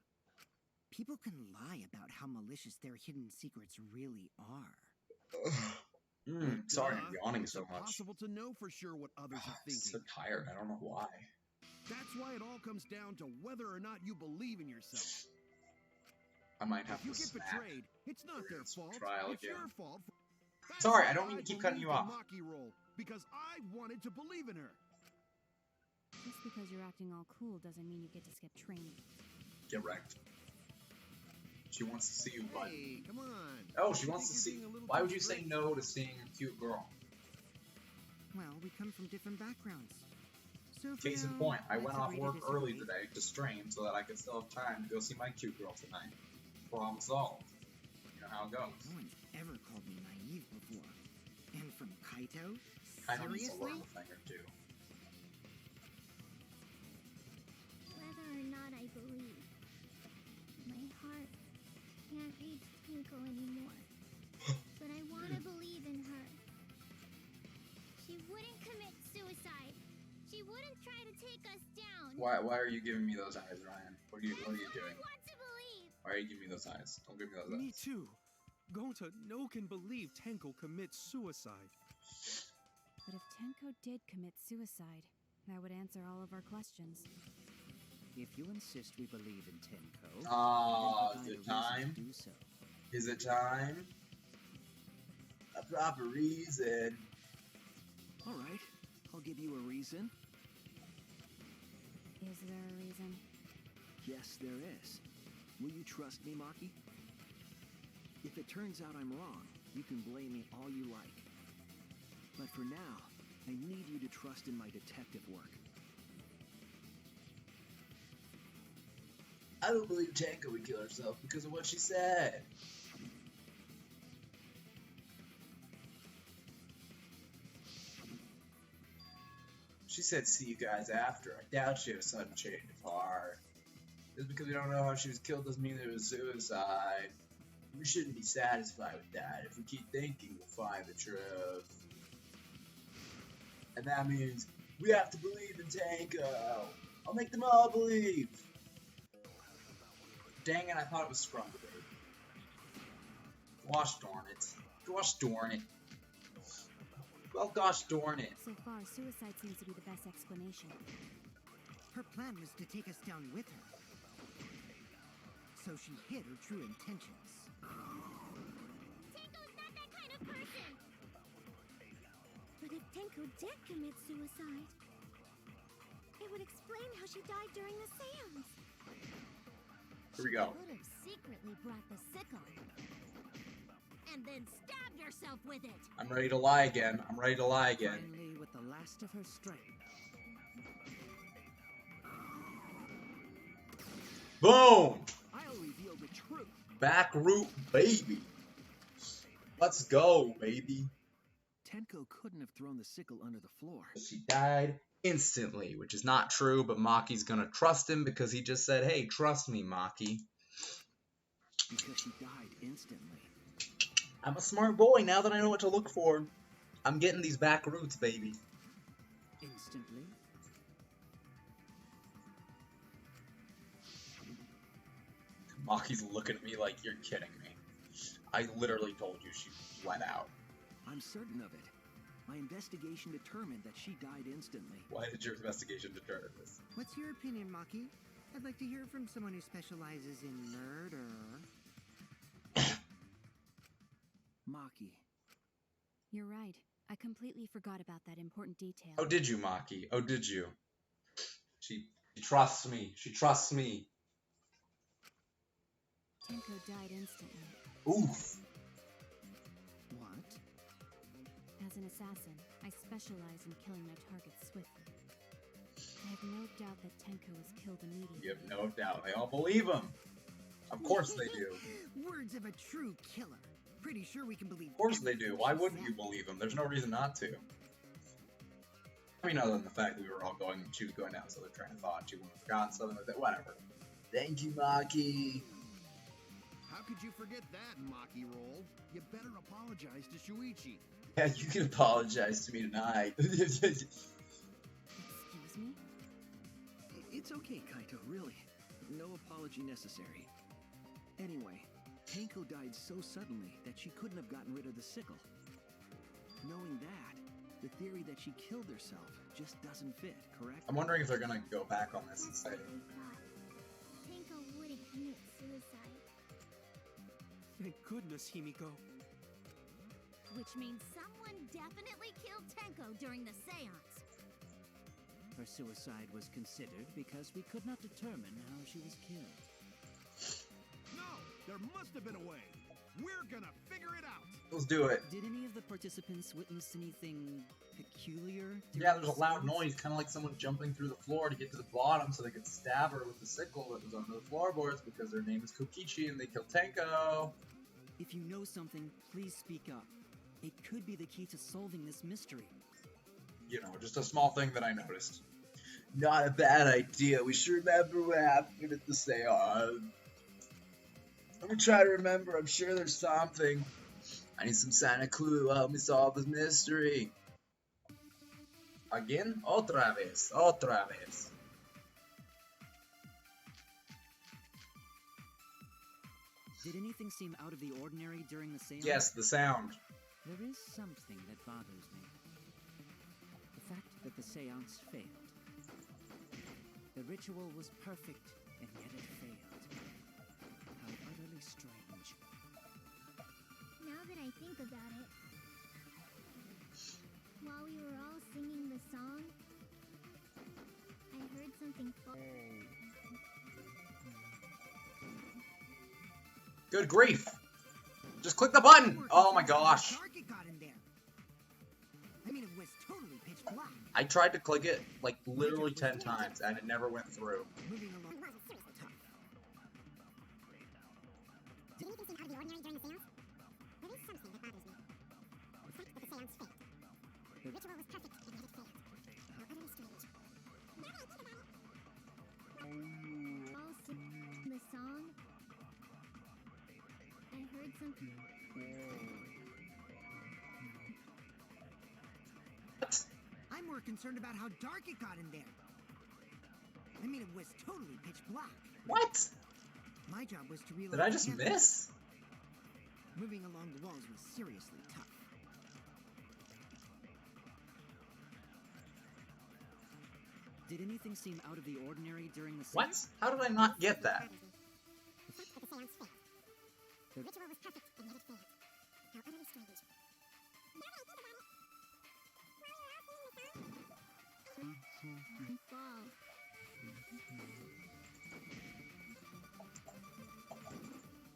People can lie about how malicious their hidden secrets really are. Sorry, I'm yawning so It's much. impossible to know for sure what others are I'm so thinking. tired, I don't know why. That's why it all comes down to whether or not you believe in yourself. I might have If you to get snap. betrayed, it's not their This fault. trial It's again. your fault. That's Sorry, why I don't mean to keep cutting you believed off. in Maki role because I wanted to believe in her. Just because you're acting all cool doesn't mean you get to skip training. Get wrecked. She wants to see you, but... Hey, come on. Oh, she You wants to think see... you're being a little Why too would you say strict? no to seeing a cute girl? Well, we come from different backgrounds. So for Case in now, point, I let's went off agree to work early disagree. today to stream so that I could still have time to go see my cute girl tonight. Problem solved. You know how it goes. No one's ever called me naive before. And from Kaito? Kaito needs to Seriously? learn a thing or two. Whether or not I believe, my heart can't reach Tenko anymore. But I want to believe in her. She wouldn't commit suicide. She wouldn't try to take us down. Why are you giving me those eyes, Ryan? What are you doing? I want to believe. Why are you giving me those eyes? Don't give me those Me eyes. too. Gonta no can believe Tenko commits suicide. But if Tenko did commit suicide, that would answer all of our questions. If you insist we believe in Tenko, Ah, then is provide it a reason time? to do so. Is it time? A proper reason. All right, I'll give you a reason. Is there a reason? Yes, there is. Will you trust me, Maki? If it turns out I'm wrong, you can blame me all you like. But for now, I need you to trust in my detective work. I don't believe Tenko would kill herself because of what she said. She said, see you guys after. I doubt she had a sudden change of heart. Just because we don't know how she was killed doesn't mean it was suicide. We shouldn't be satisfied with that. If we keep thinking, we'll find the truth. And that means we have to believe in Tenko. I'll make them all believe. Dang it, I thought it was Scrum Baby. Gosh darn it. Gosh darn it. Well, gosh darn it. So far, suicide seems to be the best explanation. Her plan was to take us down with her. So she hid her true intentions. Tenko did commit suicide. It would explain how she died during the seance. Here we go. She could have secretly brought the sickle. And then stabbed herself with it. I'm ready to lie again. I'm ready to lie again. Finally, with the last of her strength. Boom! I'll reveal the truth. Back root baby. Let's go, baby. Tenko couldn't have thrown the sickle under the floor. She died instantly, which is not true, but Maki's gonna trust him because he just said, hey, trust me, Maki. Because she died instantly. I'm a smart boy now that I know what to look for. I'm getting these back roots, baby. Instantly? Maki's looking at me like you're kidding me. I literally told you she went out. I'm certain of it. My investigation determined that she died instantly. Why did your investigation determine this? What's your opinion, Maki? I'd like to hear from someone who specializes in murder. Maki. You're right. I completely forgot about that important detail. Oh, did you, Maki? Oh, did you? She trusts me. She trusts me. Tenko died instantly. Oof. What? As an assassin, I specialize in killing my targets swiftly. I have no doubt that Tenko was killed immediately. You have no doubt. They all believe him. Of course they do. Words of a true killer. Pretty sure we can believe. Of course they do. Why wouldn't you believe him? There's no reason not to. I mean, other than the fact that she was going down some other train of thought. She wouldn't have forgotten something like that. Whatever. Thank you, Maki. How could you forget that, Maki Roll? You better apologize to Shuichi. Yeah, you can apologize to me tonight. Excuse me? It's okay, Kaito, really. No apology necessary. Anyway, Tenko died so suddenly that she couldn't have gotten rid of the sickle. Knowing that, the theory that she killed herself just doesn't fit, correct? I'm wondering if they're gonna go back on this and say, Tenko wouldn't commit suicide. Thank goodness, Himiko. Which means someone definitely killed Tenko during the seance. Her suicide was considered because we could not determine how she was killed. No, there must have been a way. We're gonna figure it out. let's do it. Did any of the participants witness anything peculiar? Yeah, there's a loud noise, kind of like someone jumping through the floor to get to the bottom so they could stab her with the sickle that was under the floorboards because their name is Kokichi and they killed Tenko. If you know something, please speak up. It could be the key to solving this mystery. You know, just a small thing that I noticed. Not a bad idea. We should remember what happened at the seance. Let me try to remember. I'm sure there's something. I need some Santa clue to help me solve this mystery. Again? Otra vez. Otra vez. Did anything seem out of the ordinary during the seance? Yes, the sound. There is something that bothers me. The fact that the seance failed. The ritual was perfect, and yet it failed. How utterly strange. Now that I think about it, while we were all singing the song, I heard something fall. Good grief. Just click the button. Oh my gosh. Target got in there. I mean, it was totally pitch black. I tried to click it like literally 10 times and it never went through. Moving along. Tough. Did anything seem out of the ordinary during the seance? There is something that bothers me. The fact that the seance failed. The ritual was perfect, and yet it failed. How utterly strange. Now that I think about it. All sing the song. I heard something. I'm more concerned about how dark it got in there. I mean, it was totally pitch black. What? My job was to realize. Did I just miss? Moving along the walls was seriously tough. Did anything seem out of the ordinary during the What? seance? How did I not get that? The fact that the seance failed. The ritual was perfect, and yet it failed. How utterly strange. Now that I think about it. and fall.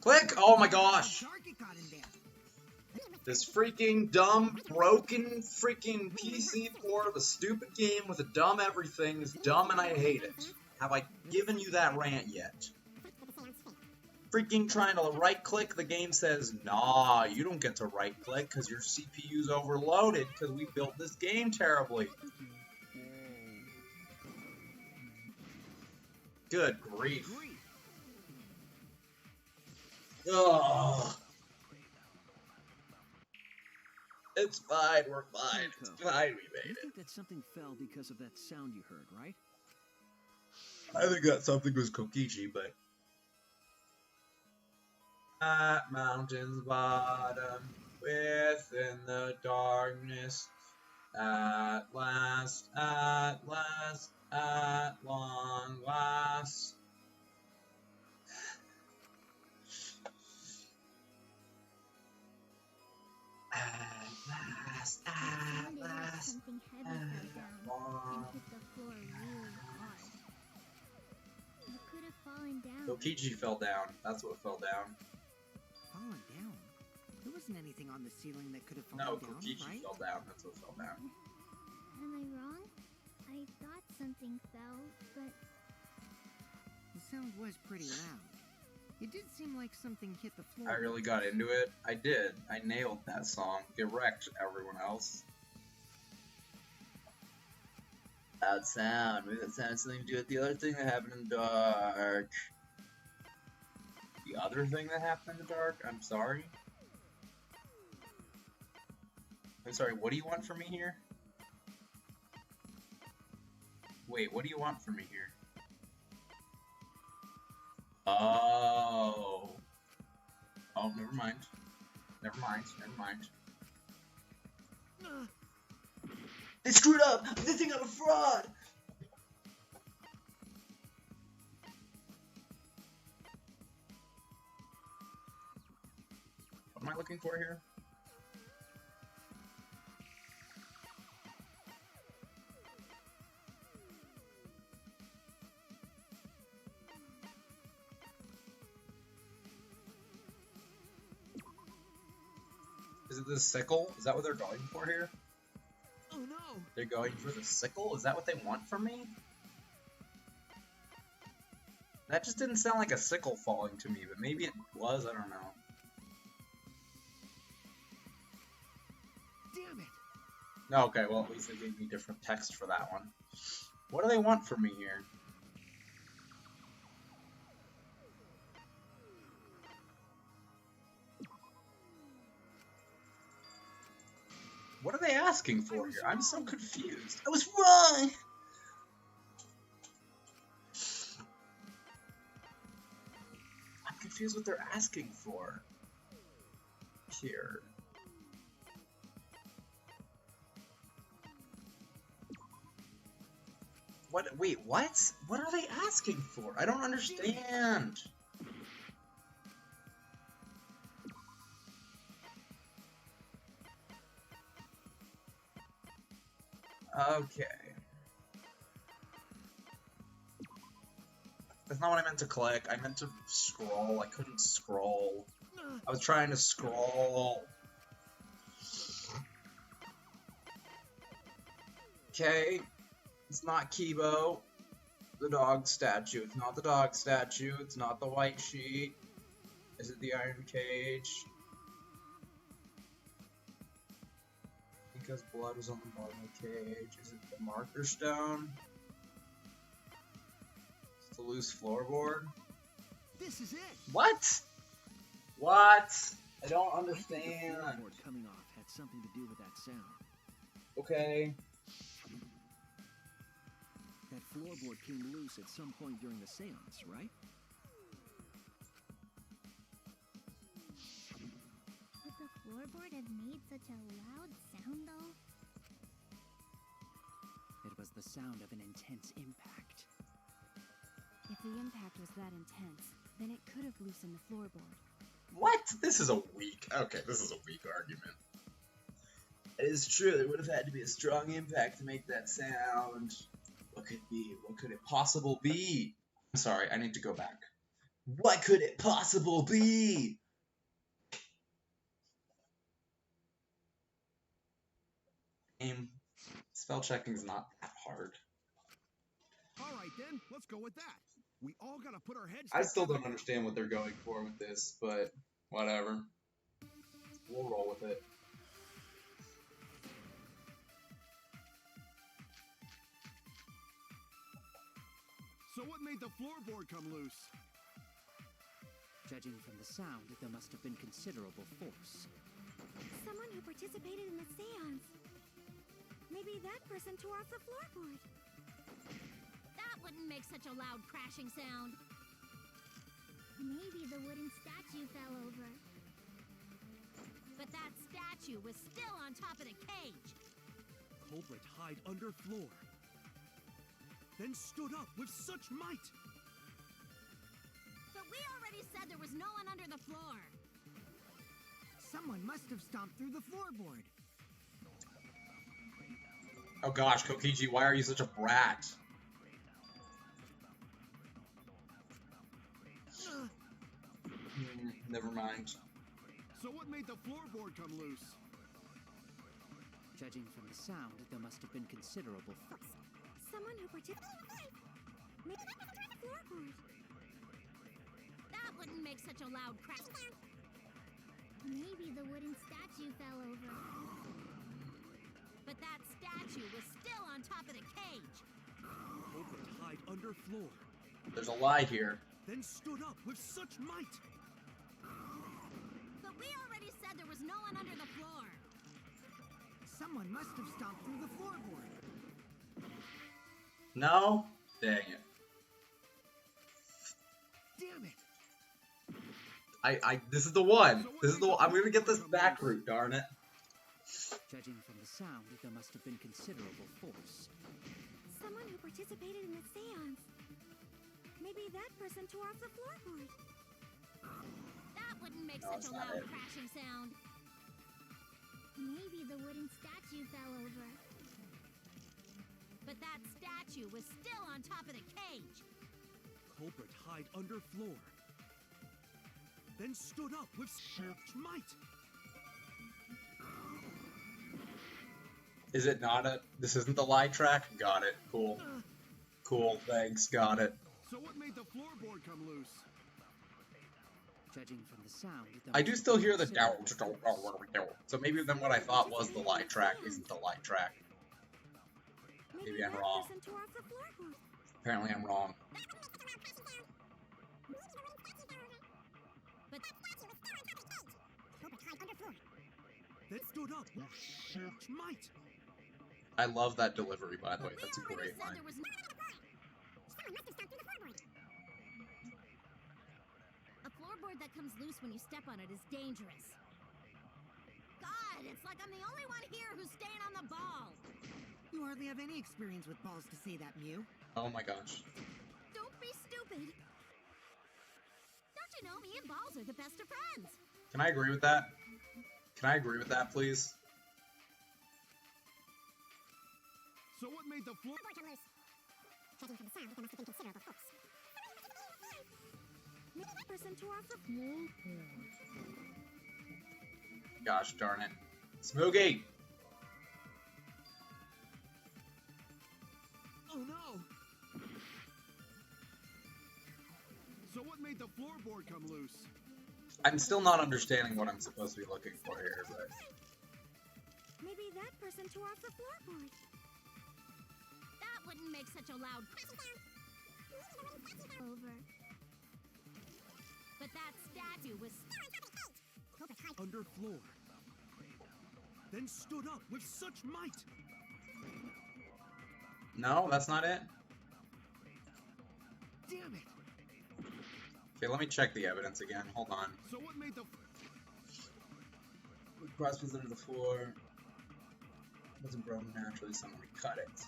Click! Oh my gosh! Target got in there. This freaking dumb, broken freaking PC for the stupid game with a dumb everything is dumb and I hate it. Have I given you that rant yet? Freaking trying to right click, the game says, nah, you don't get to right click because your CPU's overloaded because we built this game terribly. Good grief. Ugh. It's fine, we're fine. It's fine, we You made it. think that something fell because of that sound you heard, right? I think that something was Kokichi, but... At mountain's bottom, within the darkness, at last, at long last. At last, It sounded like last, something heavy fell down and hit the floor really hard. It could have fallen down. Kokichi fell down. That's what fell down. Fallen down? There wasn't anything on the ceiling that could have fallen No, down, Kokichi right? fell down. That's what fell down. Am I wrong? I thought something fell, but The sound was pretty loud. It did seem like something hit the floor. I really got into it. I did. I nailed that song. Get wrecked, everyone else. Loud sound. Maybe that sound has something to do with the other thing that happened in the dark. The other thing that happened in the dark? I'm sorry. I'm sorry, what do you want from me here? Wait, what do you want from me here? Oh. Oh, never mind. Never mind, never mind. They screwed up! They think I'm a fraud! What am I looking for here? Is it the sickle? Is that what they're going for here? Oh no! They're going for the sickle? Is that what they want from me? That just didn't sound like a sickle falling to me, but maybe it was, I don't know. Damn it! Okay, well at least they gave me different text for that one. What do they want from me here? What are they asking for here? I'm so confused. I was wrong! I'm confused what they're asking for here. What? Wait, what? What are they asking for? I don't understand. Okay. That's not what I meant to click. I meant to scroll. I couldn't scroll. I was trying to scroll. Okay. It's not Kibo, the dog statue. It's not the dog statue. It's not the white sheet. Is it the iron cage? Because blood was on the bottom of the cage. Is it the marker stone? Is it the loose floorboard? This is it! What? What? I don't The understand. floorboard coming off had something to do with that sound. Okay. That floorboard came loose at some point during the seance, right? Would the floorboard have made such a loud sound, though? It was the sound of an intense impact. If the impact was that intense, then it could have loosened the floorboard. What? This is a weak. Okay, this is a weak argument. It is true. There would have had to be a strong impact to make that sound. could it be? What could it possible be? I'm sorry, I need to go back. What could it possible be? Spell checking is not that hard. All right, then. Let's go with that. We all gotta put our heads I still together. don't understand what they're going for with this, but whatever. We'll roll with it. So what made the floorboard come loose? Judging from the sound, there must have been considerable force. Someone who participated in the seance. Maybe that person tore off the floorboard. That wouldn't make such a loud crashing sound. Maybe the wooden statue fell over. But that statue was still on top of the cage. Culprit hide under floor. Then stood up with such might. But we already said there was no one under the floor. Someone must have stomped through the floorboard. Oh gosh, Kokiji, why are you such a brat? Never mind. So what made the floorboard come loose? Judging from the sound, there must have been considerable force. Someone who participated. Maybe that person tore off the floorboard. That wouldn't make such a loud crash. Maybe the wooden statue fell over. But that statue was still on top of the cage. Culprit hide under floor. There's a lie here. Then stood up with such might. But we already said there was no one under the floor. Someone must have stomped through the floorboard. No? Dang it. Damn it! This is the one. This is the one. I'm gonna get this back route, darn it. Judging from the sound, there must have been considerable force. Someone who participated in the seance. Maybe that person tore off the floorboard. That wouldn't make No, such it's a not loud it. crashing sound. Maybe the wooden statue fell over. But that statue was still on top of the cage. Culprit hide under floor. Then stood up with such might. Is it not a... This isn't the lie track? Got it. Cool. Cool, thanks. Got it. So what made the floorboard come loose? Judging from the sound, there I must do have still been hear the considerable force. so maybe then what I thought was the lie track isn't the lie track. Maybe I'm that wrong. person tore off the floorboard. Apparently I'm wrong. But Then stood up with such might. I love that delivery, by the way. we That's a already great said line. there was no... Someone must have stomped through the floorboard. A floorboard that comes loose when you step on it is dangerous. God, it's like I'm the only one here who's staying on the ball. You hardly have any experience with balls to say that, Mew. Oh my gosh. Don't be stupid. Don't you know me and Balls are the best of friends? Can I agree with that? Can I agree with that, please? So what made the floor... Floorboard come loose. Judging from the sound, there must have been considerable force. Maybe that person tore off the floorboard. Gosh darn it. Smoogie! Oh no! So what made the floorboard come loose? I'm still not understanding what I'm supposed to be looking for here, but... Maybe that person tore off the floorboard. That wouldn't make such a loud... Over. But that statue was... Under floor. Then stood up with such might. No, that's not it? Damn it! Okay, let me check the evidence again. Hold on. So what made the... The cross was under the floor. It wasn't broken naturally, someone cut it.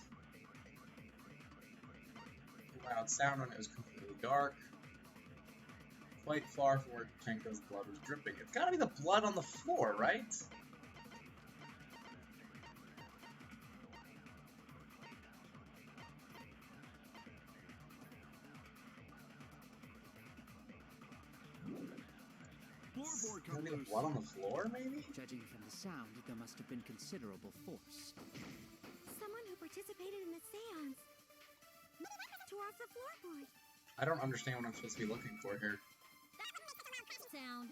A loud sound when it was completely dark. Quite far from where Tenko's blood was dripping. It's gotta be the blood on the floor, right? floorboard come Maybe loose. blood on the floor, maybe? Judging from the sound, there must have been considerable force. Someone who participated in the seance tore off the floorboard. I don't understand what I'm supposed to be looking for here. Sound.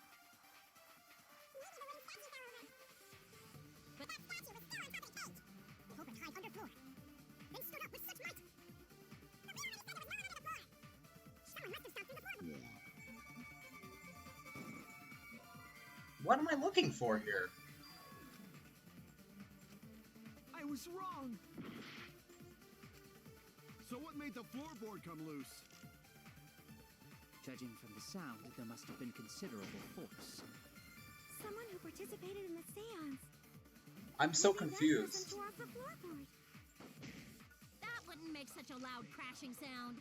What am I looking for here? I was wrong. So what made the floorboard come loose? Judging from the sound, there must have been considerable force. Someone who participated in the seance. I'm so Maybe that confused. person tore off the floorboard. That wouldn't make such a loud crashing sound.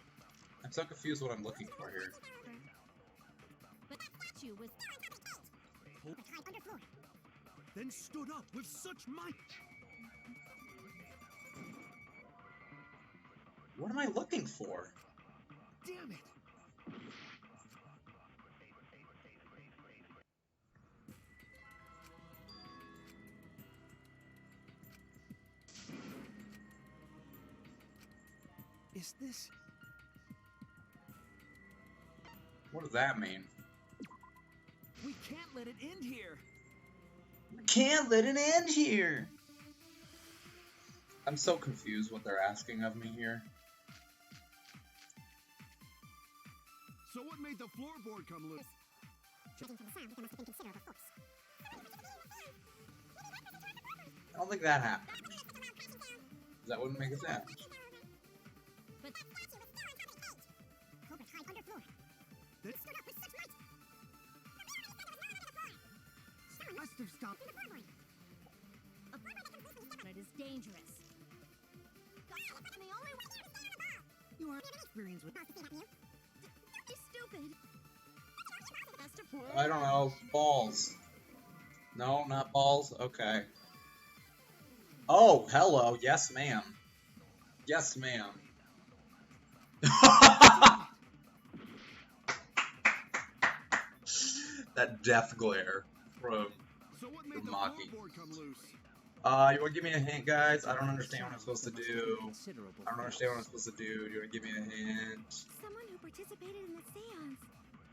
I'm so confused what I'm looking for here. But you with Then stood up with such might. What am I looking for? Damn it. Is this... What does that mean? We can't let it end here! Can't let it end here! I'm so confused what they're asking of me here. So what made the floorboard come loose? I don't think that happened. That wouldn't make a sound. but Must have stopped. it is dangerous. You are experienced with He's stupid. Best of I don't know. Balls. No, not balls? Okay. Oh, hello. Yes, ma'am. Yes, ma'am. That death glare from So what made the Maki. floorboard come loose? You wanna give me a hint, guys? I don't understand what I'm supposed to do. I don't understand what I'm supposed to do. Do you wanna give me a hint? Someone who participated in the seance.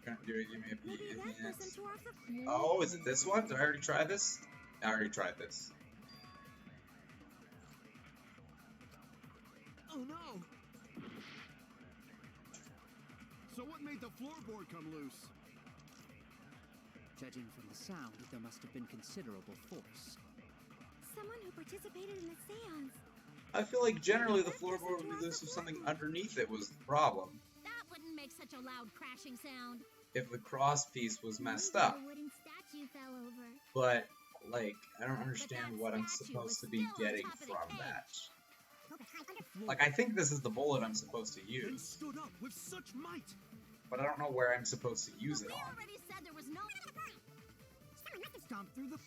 Do you wanna give me Maybe a that hint? person tore off the Oh, is it this one? Did I already try this? I already tried this. Oh no! So what made the floorboard come loose? Judging from the sound, there must have been considerable force. Someone who participated in the seance. I feel like generally the floorboard would be loose if something underneath it was the problem. That wouldn't make such a loud crashing sound. If the cross piece was messed Maybe up. the wooden statue fell over. But, like, I don't understand that what I'm statue supposed was to be still on getting top of the from cage. that. Like, I think this is the bullet I'm supposed to Then use, stood up with such might. but I don't know where I'm supposed to use it We on. already said there was no. Stomped through the...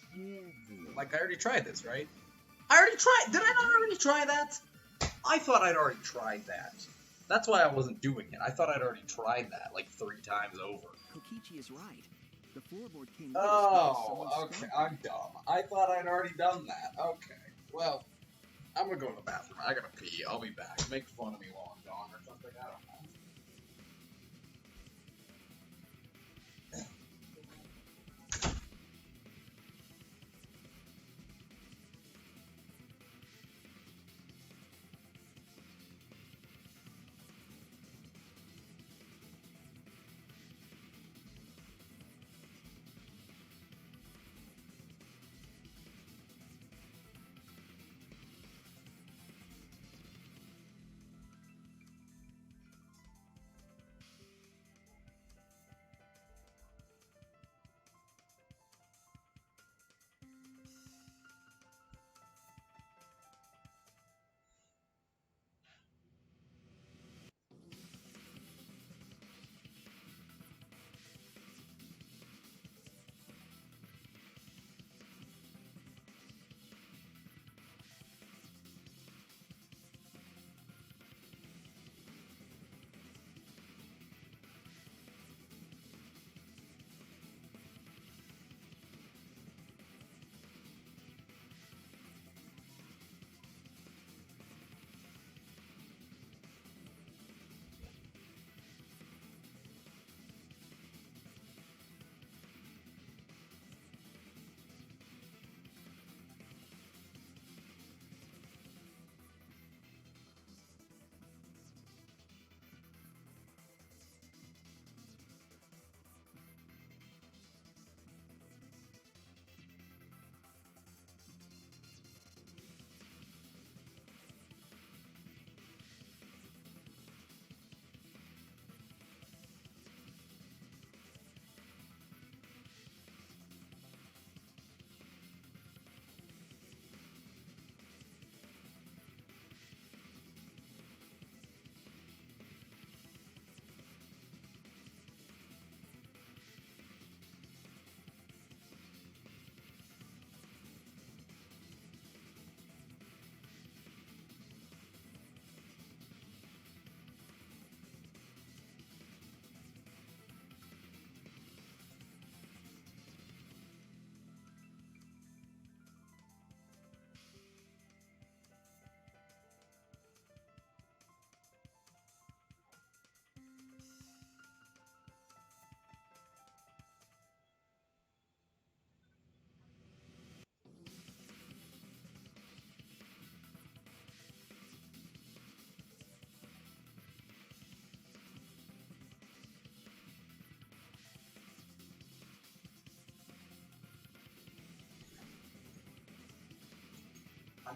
Like, I already tried this, right? I already tried. Did I not already try that? I thought I'd already tried that. That's why I wasn't doing it. I thought I'd already tried that like 3 times over. Kokichi is right. The floorboard came loose Oh, because someone okay. stomped I'm dumb. I thought I'd already done that. Okay. Well, I'm gonna go to the bathroom. I gotta pee. I'll be back. Make fun of me while I'm gone or something. I don't know.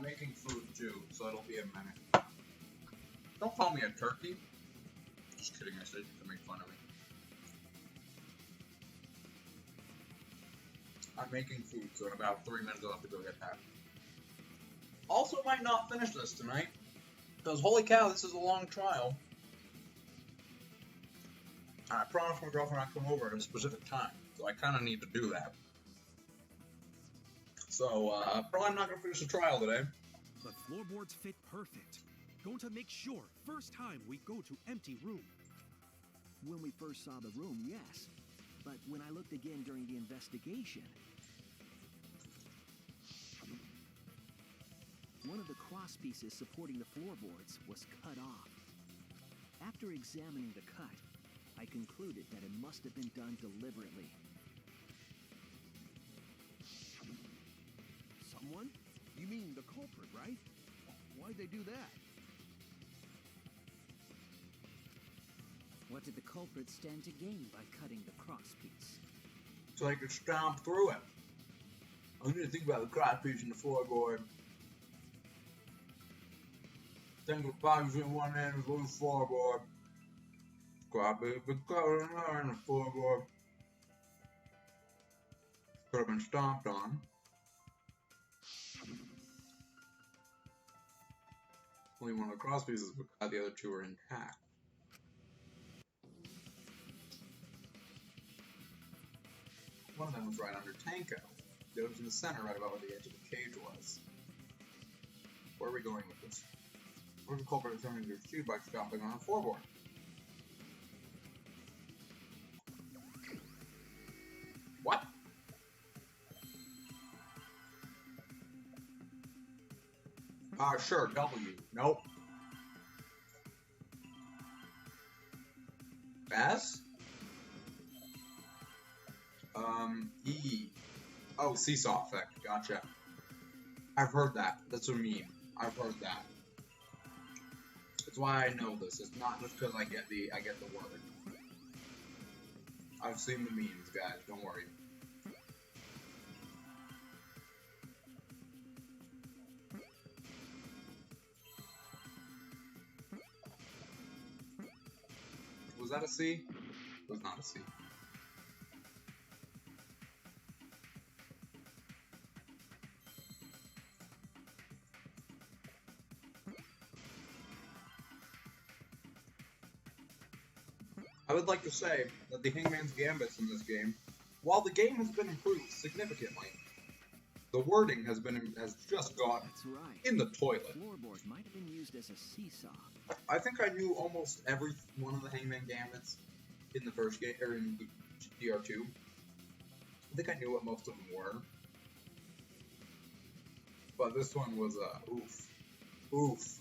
I'm making food too, so it'll be a minute. Don't call me a turkey. Just kidding, I said you to make fun of me. I'm making food, so in about 3 minutes I'll have to go get that. Also might not finish this tonight, because holy cow, this is a long trial. I promised my girlfriend I'd come over at a specific time, so I kind of need to do that. So, probably not going to finish the trial today. The floorboards fit perfect. Going to make sure, first time we go to empty room. When we first saw the room, yes. But when I looked again during the investigation, one of the cross pieces supporting the floorboards was cut off. After examining the cut, I concluded that it must have been done deliberately. Someone? You mean the culprit, right? Why'd they do that? What did the culprit stand to gain by cutting the crosspiece? So I could stomp through it. I need to think about the cross piece in the floorboard. Think of box in one end of the floorboard. Crop piece been covered in the floorboard. Could have been stomped on. Only one of the cross pieces, but the other two are intact. One of them was right under Tanko. The other was in the center, right about where the edge of the cage was. Where are we going with this? Where's the culprit determined to achieve by stomping on a floorboard? What? Sure, W. Nope. S? E. Oh, seesaw effect. Gotcha. I've heard that. That's a meme. I've heard that. That's why I know this. It's not just because I get the word. I've seen the memes, guys. Don't worry. Was that a C? It was not a C. I would like to say that the Hangman's Gambits in this game, while the game has been improved significantly, the wording has just gone that's right. in the toilet. The floorboard might have been used as a seesaw. I think I knew almost every one of the Hangman Gambits in the first game, or in DR2. I think I knew what most of them were. But this one was oof. Oof.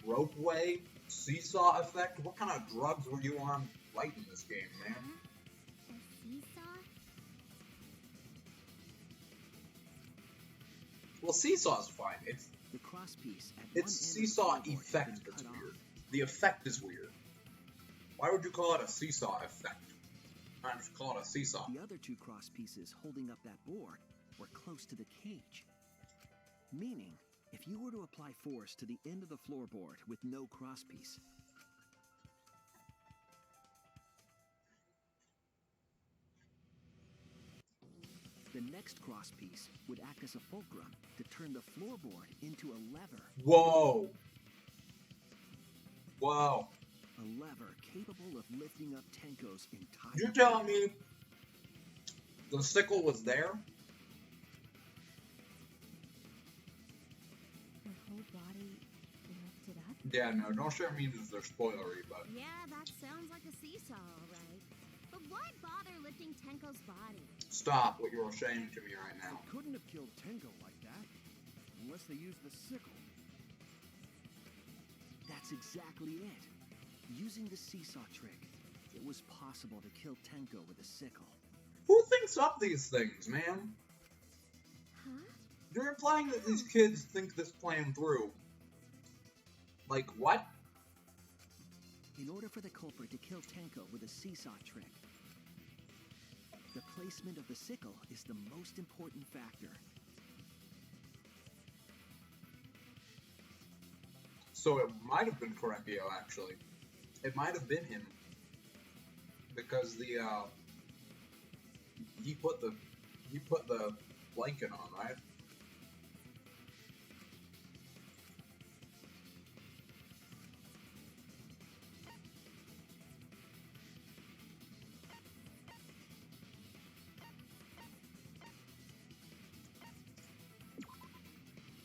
Ropeway? Seesaw effect? What kind of drugs were you on right in this game, man? A seesaw? Well, seesaw's fine. It's The crosspiece at it's one end seesaw of the floorboard effect had been that's cut weird. off. The effect is weird. Why would you call it a seesaw effect? I just call it a seesaw. The other two cross pieces holding up that board were close to the cage. Meaning, if you were to apply force to the end of the floorboard with no crosspiece, the next crosspiece would act as a fulcrum to turn the floorboard into a lever. Whoa! Whoa! A lever capable of lifting up Tenko's entire You're telling me the sickle was there? Her whole body lifted up? Yeah, no, don't share memes as they're spoilery, but... Yeah, that sounds like a seesaw, alright. But why bother lifting Tenko's body? Stop what you're saying to me right now. They couldn't have killed Tenko like that, unless they used the sickle. That's exactly it. Using the seesaw trick, it was possible to kill Tenko with a sickle. Who thinks up these things, man? Huh? You're implying that these kids think this plan through. Like, what? In order for the culprit to kill Tenko with a seesaw trick, the placement of the sickle is the most important factor. So it might have been Correcchio, actually. It might have been him. Because the, he put the blanket on, right?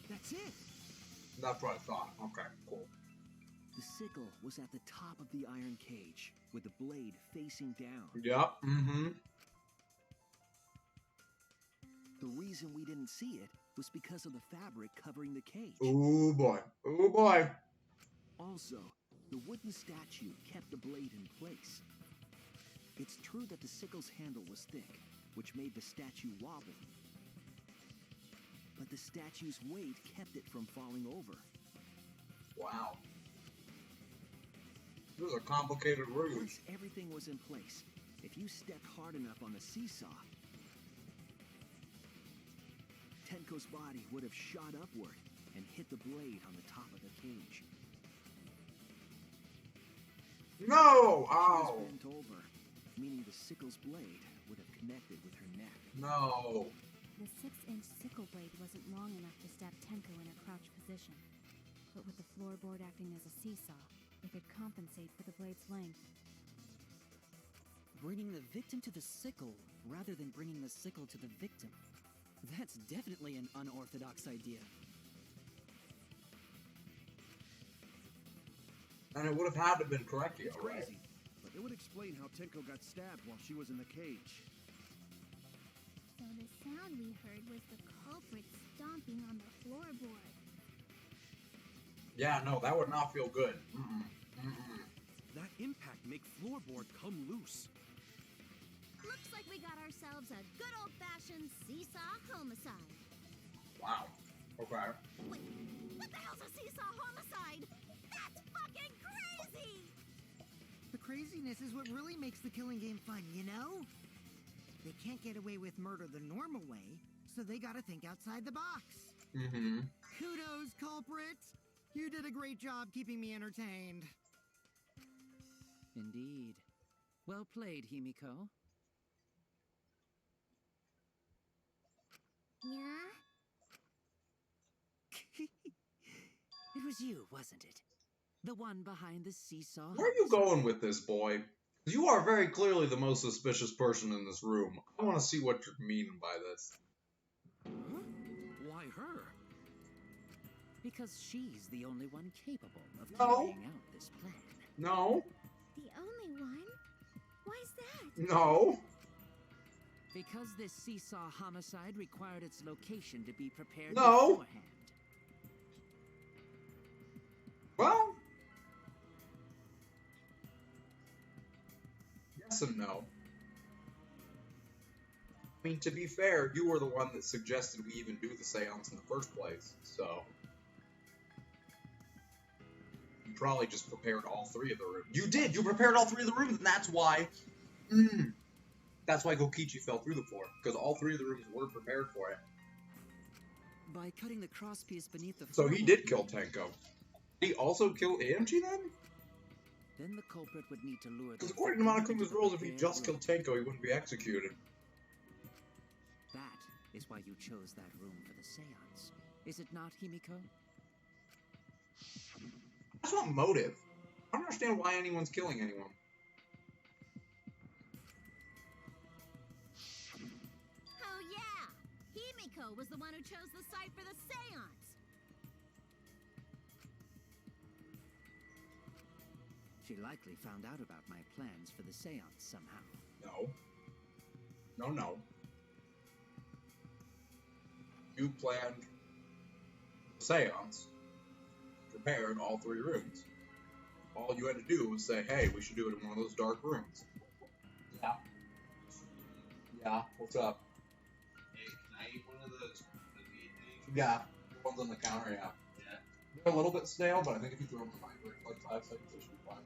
That's it! That's what I thought. Okay, cool. The sickle was at the top of the iron cage, with the blade facing down. Yep, mm-hmm. The reason we didn't see it was because of the fabric covering the cage. Oh boy. Oh boy. Also, the wooden statue kept the blade in place. It's true that the sickle's handle was thick, which made the statue wobble. But the statue's weight kept it from falling over. Wow. This is a complicated ruse. Once everything was in place, if you stepped hard enough on the seesaw, Tenko's body would have shot upward and hit the blade on the top of the cage. No! She Ow! was bent over, meaning the sickle's blade would have connected with her neck. No. The 6-inch sickle blade wasn't long enough to stab Tenko in a crouch position. But with the floorboard acting as a seesaw, it could compensate for the blade's length. Bringing the victim to the sickle rather than bringing the sickle to the victim. That's definitely an unorthodox idea. And it would have had to have been Correcchio, It's right? crazy, but it would explain how Tenko got stabbed while she was in the cage. So the sound we heard was the culprit stomping on the floorboard. Yeah, no, that would not feel good. Mm-mm. Mm-mm. That impact make floorboard come loose. Looks like we got ourselves a good old-fashioned seesaw homicide. Wow. Okay. Wait, what the hell's a seesaw homicide? That's fucking crazy! The craziness is what really makes the killing game fun, you know? They can't get away with murder the normal way, so they gotta think outside the box. Mm-hmm. Kudos, culprit! You did a great job keeping me entertained. Indeed. Well played, Himiko. Yeah? It was you, wasn't it? The one behind the seesaw. Where are you going with this, boy? You are very clearly the most suspicious person in this room. I want to see what you're meaning by this. Huh? Why her? Because she's the only one capable of No. carrying out this plan. No. The only one? Why's that? No. Because this seesaw homicide required its location to be prepared No. beforehand. Well. Yes and no. I mean, to be fair, you were the one that suggested we even do the seance in the first place, so. You probably just prepared all three of the rooms. You did! You prepared all three of the rooms, and that's why. That's why Gokichi fell through the floor, because all three of the rooms were prepared for it. By cutting the crosspiece beneath the So he floorboard, did kill Tenko. Did he also kill Aomchi then? Then the culprit would need to lure the Because according to victim Monokuma's into the rules, if he prepared just room. killed Tenko, he wouldn't be executed. That is why you chose that room for the seance. Is it not, Himiko? That's not motive. I don't understand why anyone's killing anyone. Oh yeah! Himiko was the one who chose the site for the seance! She likely found out about my plans for the seance somehow. No. No, no. You planned the seance, prepared all three rooms. All you had to do was say, hey, we should do it in one of those dark rooms. Yeah. Yeah, what's up? Hey, can I eat one of those meat things? Yeah, the ones on the counter, yeah. Yeah. They're a little bit stale, but I think if you throw them in the microwave for like 5 seconds, they should be fine.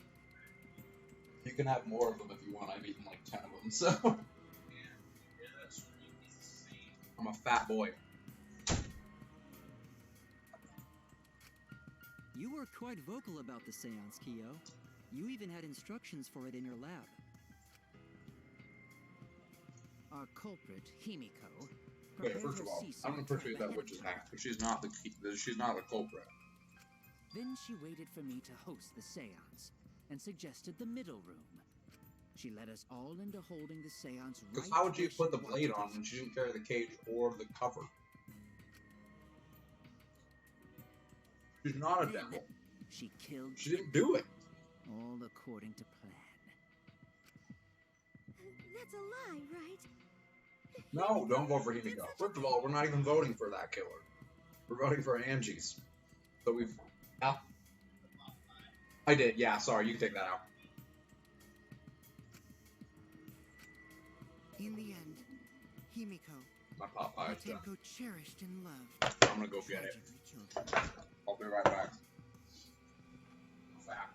You can have more of them if you want. I've eaten like 10 of them, so. Yeah, that's sweet piece of steak. I'm a fat boy. You were quite vocal about the seance, Kyo. You even had instructions for it in your lab. Our culprit, Himiko, Okay, prepared first her of all, seesaw I'm gonna trap appreciate ahead that of witch is time. hacked, but she's not the culprit. Then she waited for me to host the seance and suggested the middle room. She led us all into holding the seance right Because how would she where put the wanted blade us. on when she didn't carry the cage or the cover? She's not a Then devil. she killed She didn't do it. all according to plan. That's a lie, right? No, don't vote for Himiko. First of all, we're not even voting for that killer. We're voting for Angie's. So we've... Yeah. I did, yeah, sorry, you can take that out. In the end, Himiko, My Popeye's done. Tenko cherished and loved, I'm gonna go get it. tragically killed her. I'll be right back. Back.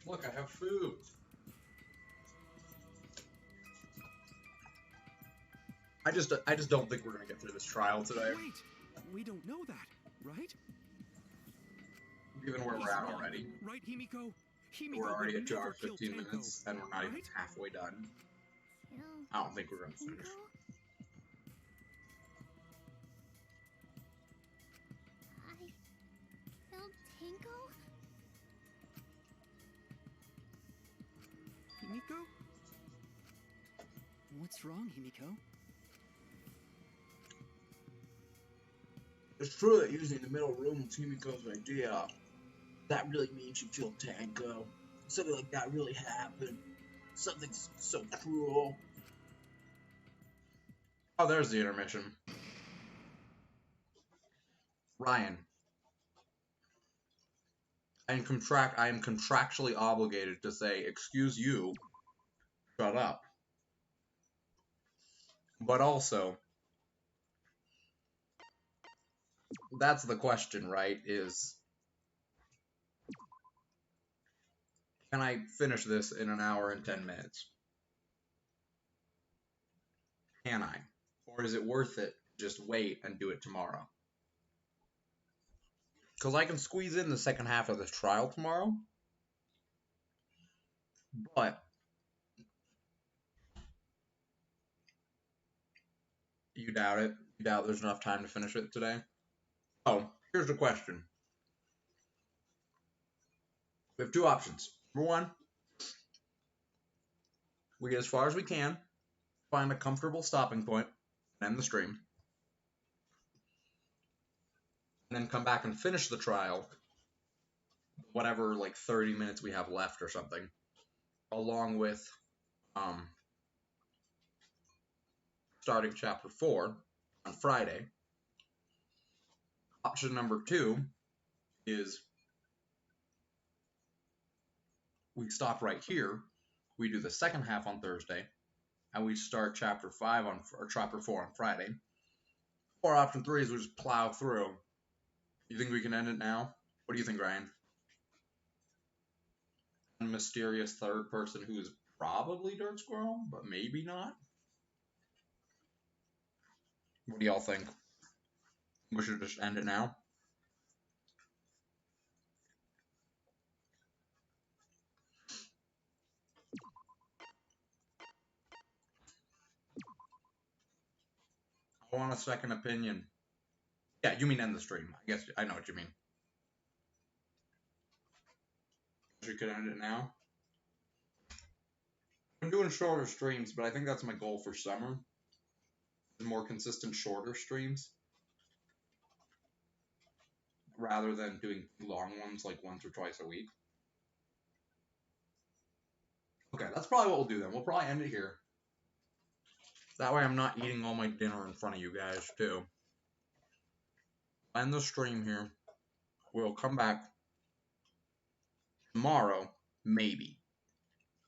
Look, I have food. I just don't think we're gonna get through this trial today, Wait, we don't know that, right? given where we're at already. Right, Himiko? Himiko We're already would at 2 never hours kill 15 Tenko, minutes, and we're not even right? halfway done. Kill I don't think we're gonna finish. Tinko? I killed Tinko? Himiko? What's wrong, Himiko? It's true that using the middle room was Himiko's idea. That really means you killed Tango. Something like that really happened. Something so cruel. Oh, there's the intermission. Ryan. I am contractually obligated to say, excuse you, shut up. But also, that's the question, right? Is, can I finish this in an hour and 10 minutes? Can I? Or is it worth it? Just wait and do it tomorrow. Because I can squeeze in the second half of this trial tomorrow. But you doubt it. You doubt there's enough time to finish it today. Oh, here's the question. We have two options. Number one, we get as far as we can, find a comfortable stopping point, and end the stream. And then come back and finish the trial, whatever, like 30 minutes we have left or something, along with starting chapter 4 on Friday. Option number 2 is we stop right here, we do the second half on Thursday, and we start chapter 5 or chapter 4 on Friday. Or option 3 is we just plow through. You think we can end it now? What do you think, Ryan? A mysterious third person who is probably Dirt Squirrel, but maybe not? What do y'all think? We should just end it now? I want a second opinion. Yeah, you mean end the stream. I guess I know what you mean. We could end it now. I'm doing shorter streams, but I think that's my goal for summer. more consistent, shorter streams rather than doing long ones like once or twice a week. Okay, that's probably what we'll do then. We'll probably end it here. That way I'm not eating all my dinner in front of you guys, too. End the stream here. We'll come back tomorrow, maybe.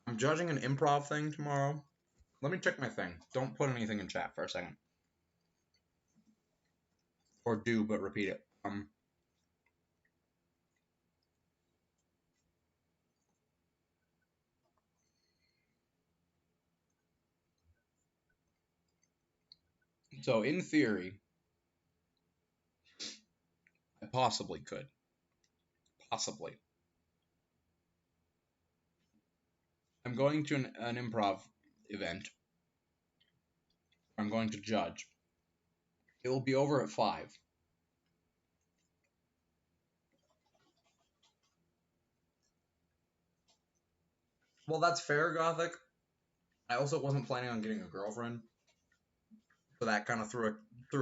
I'm judging an improv thing tomorrow. Let me check my thing. Don't put anything in chat for a second. Or do, but repeat it. So, in theory, I possibly could. Possibly. I'm going to an improv event. I'm going to judge. It will be over at 5. Well, that's fair, Gothic. I also wasn't planning on getting a girlfriend. So that kind of threw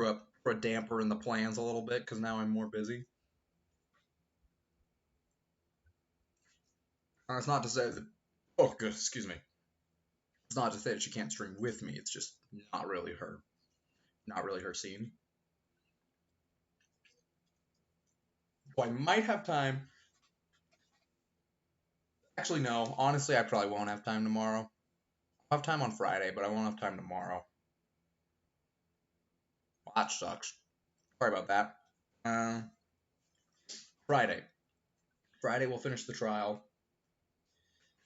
a damper in the plans a little bit, because now I'm more busy. And it's not to say that... Oh, good, excuse me. It's not to say that she can't stream with me, it's just not really her. Not really her scene. So I might have time. Actually, no. Honestly, I probably won't have time tomorrow. I'll have time on Friday, but I won't have time tomorrow. Well, that sucks. Sorry about that. Friday. Friday we'll finish the trial.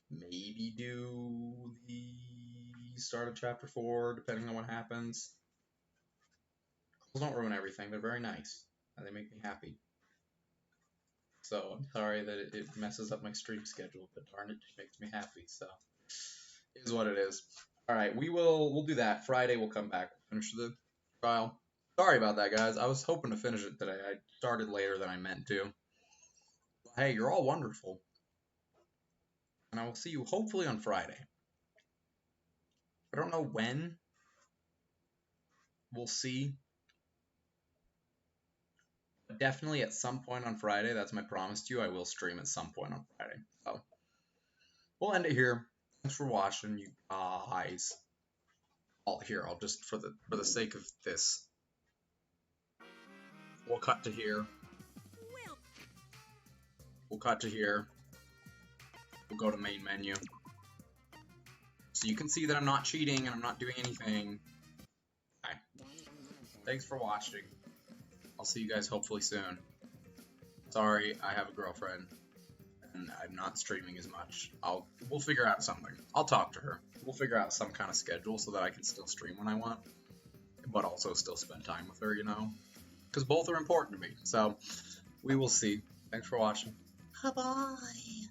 Maybe do the start of chapter 4, depending on what happens. Those don't ruin everything. They're very nice. And they make me happy. So I'm sorry that it messes up my stream schedule, but darn it makes me happy. So it is what it is. All right, we'll do that. Friday we'll come back, finish the trial. Sorry about that, guys. I was hoping to finish it today. I started later than I meant to. Hey, you're all wonderful. And I will see you hopefully on Friday. I don't know when. We'll see. But definitely at some point on Friday. That's my promise to you. I will stream at some point on Friday. So we'll end it here. Thanks for watching, you guys. I'll just for the sake of this. We'll cut to here. We'll cut to here. We'll go to main menu. So you can see that I'm not cheating and I'm not doing anything. Okay. Thanks for watching. I'll see you guys hopefully soon. Sorry, I have a girlfriend and I'm not streaming as much. We'll figure out something. I'll talk to her. We'll figure out some kind of schedule so that I can still stream when I want, but also still spend time with her, you know? Because both are important to me. So we will see. Thanks for watching. Bye-bye.